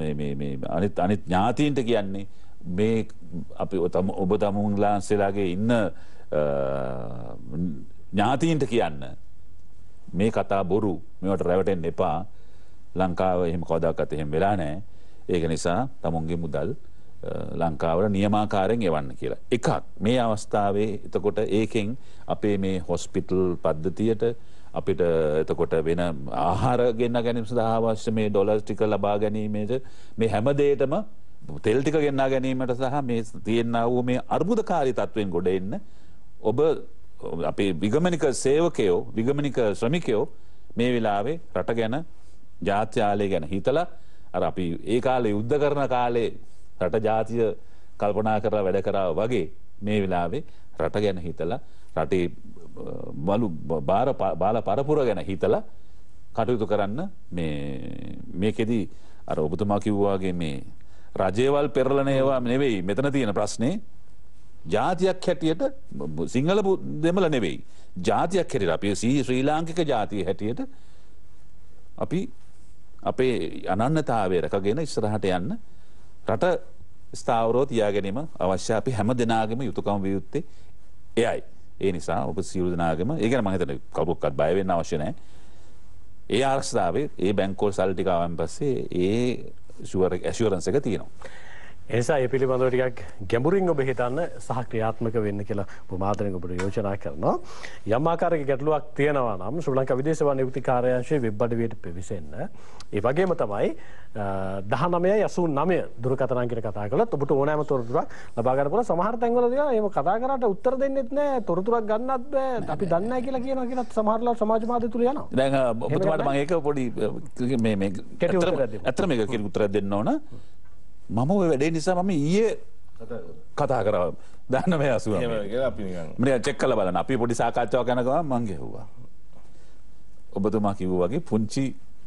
මේ අනිත් ඥාතීන්ට කියන්නේ මේ අපි ඔබ තමුන්ලාන්සේලාගේ ඉන්න ඥාතීන්ට කියන්න මේ කතා බොරු මේවට රැවටෙන්න එපා. ලංකාව එහෙම කවදාකවත් එහෙම වෙලා නැහැ. ඒක නිසා තමුන්ගේ මුදල් ලංකාවට නියමාකාරයෙන් එවන්න කියලා. එකක් මේ අවස්ථාවේ එතකොට ඒකෙන් අපේ මේ හොස්පිටල් පද්ධතියට අපිට එතකොට වෙන ආහාර ගෙන්න ගැනීම සඳහා අවශ්‍ය මේ ඩොලර් ටික ලබා ගැනීමට මේ හැම දෙයකටම තෙල් ටික ගෙන්නා ගැනීමට සහ මේ තියෙනා වූ මේ අර්බුදකාරී තත්වෙන් ගොඩ එන්න ඔබ අපේ විගමනික සේවකයෝ විගමනික ශ්‍රමිකයෝ මේ වෙලාවේ රට ගැන ජාත්‍යාලය ගැන හිතලා අර අපි ඒ කාලේ යුද්ධ කරන කාලේ රට ජාතිය කල්පනා කරලා වැඩ කරා වගේ මේ වෙලාවේ රට ගැන හිතලා රටේ බාල පරපුර ගැන හිතලා කටයුතු කරන්න මේකෙදි අර ඔබතුමා කිව්වා වගේ මේ රජේවල් පෙරලන ඒවා නෙවෙයි මෙතන තියෙන ප්‍රශ්නේ. ජාතියක් හැටියට සිංහල දෙමළ නෙවෙයි. ජාතියක් හැටියට අපි ශ්‍රී ලාංකික ජාතිය හැටියට අපි අපේ අනන්‍යතාවය රැකගෙන ඉස්සරහට යන්න රට ස්ථාවරව තියා ගැනීම අවශ්‍ය. අපි හැම දෙනාගේම යුතුයකම විය යුත්තේ එයයි. ඒ නිසා ඔබ සියලු දෙනාගේම ඒ ගැන මම හිතන්නේ කවුරුත්වත් බය වෙන්න අවශ්‍ය නැහැ. ඒ ආරක්ෂාවේ ඒ බැංකුවල සල්ලි ටික ආවන් පස්සේ ඒ ඇෂුරන්ස් එක තියෙනවා. එනිසා ඒ පිළිබඳව ටිකක් ගැඹුරින් ඔබ හිතන්න සහ ක්‍රියාත්මක වෙන්න කියලා ප්‍රමාදයෙන් ඔබට යෝජනා කරනවා. යම් ආකාරයක ගැටලුවක් තියෙනවා නම් ශ්‍රී ලංකා විදේශ සේවා නියුක්ති කාර්යාංශයේ වෙබ් අඩවියට පිවිසෙන්න. ඒ වගේම තමයි 1989 දුරකථන අංකයට කතා කළොත් ඔබට ඕනෑම තොරතුරක් ලබා ගන්න පුළුවන්. සමහර තැන්වලදී එහෙම කතා කරාට උත්තර දෙන්නෙත් නැහැ, තොරතුරක් ගන්නත් බෑ, අපි දන්නේ නැහැ කියලා කියනවා කියලා සමහරලා සමාජ මාධ්‍ය තුල යනවා. දැන් ඔබතුමාට මම ඒක පොඩි මේ ඇත්තට මේක කියලා උත්තරයක් දෙන්න ඕන. මම ඔය වැඩේ නිසා මම ඊයේ කතා කරා 1980. එහෙම කියලා අපි නිකන් මම චෙක් කරලා බලන්න. අපි පොඩි සාකච්ඡාවක් යන ගමන් මං ගෙවුවා. ඔබතුමා කිව්වා වගේ පුංචි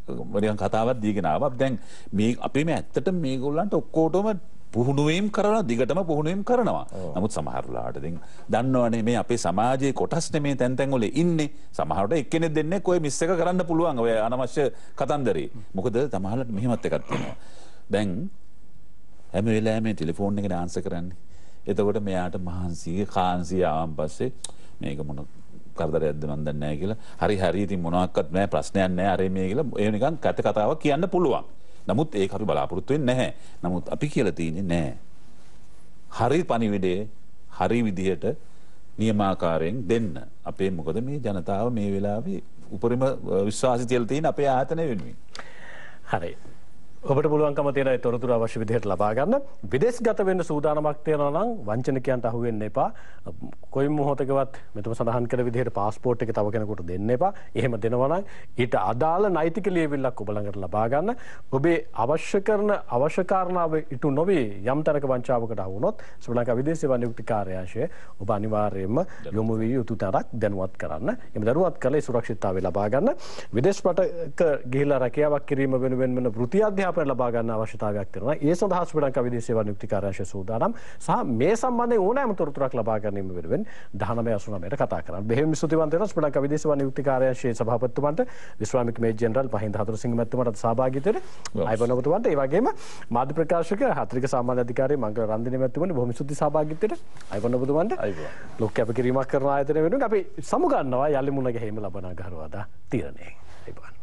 මරියන් කතාවක් දීගෙන ආවා. දැන් මේ අපි මේ ඇත්තට මේගොල්ලන්ට ඔක්කොටම පුහුණුවීම් කරනවා, දිගටම පුහුණුවීම් කරනවා. නමුත් සමහරලාට ඉතින් දන්නවනේ මේ අපේ සමාජයේ කොටස් නෙමේ තැන් තැන් වල ඉන්නේ. සමහරට එක්කෙනෙක් දෙන්නේ කොයි මිස් එක කරන්න පුළුවන් ඔය අනවශ්‍ය කතන්දරේ. මොකද සමහරලාට මෙහෙමත් එකක් තියෙනවා. දැන් හැම වෙලාවෙම ටෙලිෆෝන් එකට ආන්සර් කරන්නේ. එතකොට මෙයාට මහන්සිය කාන්සිය ආවන් පස්සේ මේක මොන කරදරයක්ද මන් දන්නේ නැහැ කියලා. හරි ඉතින් මොනවාක්වත් නැහැ ප්‍රශ්නයක් නැහැ අර මේ කියලා ඒ නිකන් කතාවක් කියන්න පුළුවන්. නමුත් ඒක අපි බලාපොරොත්තු වෙන්නේ නැහැ. නමුත් අපි කියලා තියෙන්නේ නැහැ. හරි පණිවිඩේ හරි විදිහට නියමාකාරයෙන් දෙන්න. අපේ මොකද මේ ජනතාව මේ වෙලාවේ උපරිම විශ්වාසය තියලා තියෙන අපේ ආයතන වෙනුවෙන්. හරි. ඔබට පුළුවන්කම තියෙන ඒ තොරතුරු අවශ්‍ය විදිහට ලබා ගන්න. විදේශගත වෙන්න සූදානමක් තියෙනවා නම් වංචනිකයන්ට අහු වෙන්න එපා. කොයි මොහොතකවත් මෙතන සඳහන් කළ විදිහට පාස්පෝර්ට් එක තව කෙනෙකුට දෙන්න එපා. එහෙම දෙනවා නම් ඊට අදාළ නෛතික ලියවිල්ලක් ඔබ ළඟට ලබා ගන්න. ඔබේ අවශ්‍ය කරන අවශ්‍ය කාරණාව ඉටු නොවේ යම් තැනක වංචාවකට අහු වුණොත් ශ්‍රී ලංකා විදේශ සේවා නියුක්ති කාර්යාංශය ඔබ අනිවාර්යයෙන්ම යොමු විය යුතු තරක් දැනුවත් කරන්න. එමෙ දැනුවත් කළේ සුරක්ෂිතතාවය ලබා ගන්න. විදේශ රටක ගිහිලා රැකියාවක් කිරීම වෙනුවෙන් වෙන වෘත්ති අධ්‍යාපන ලබා ගන්න අවශ්‍යතාවයක් තියෙනවා. ඒ සඳහා ශ්‍රී ලංකා විදේශ සේවා නියුක්ති කාර්යාංශය සූදානම් සහ මේ සම්බන්ධයෙන් ඕනෑම තොරතුරක් ලබා ගැනීම වෙනුවෙන් 1989ට කතා කරන්න. බෙහෙවින් ස්තුතිවන්ත වෙනවා ශ්‍රී ලංකා විදේශ සේවා නියුක්ති කාර්යාංශයේ සභාපතිතුමන්ට විශ්‍රාමික මේජර් ජෙනරාල් පහින්ද හතුරුසිංහ මැතිතුමාට සහභාගීත්වයට අයබන ඔබතුමන්ට ඒ වගේම මාධ්‍ය ප්‍රකාශක හතරික සාමාන්‍ය අධිකාරී මංගල රන්දිනේ මැතිතුමනි බොහොම ස්තුති සහභාගීත්වයට අයබන ඔබතුමන්ට ලොකු කැපකිරීමක් කරන ආයතනය වෙනුවෙන් අපි සමු ගන්නවා යලි මුණ ගැහිම ලබන ගහරවාදා තීරණය. අයබන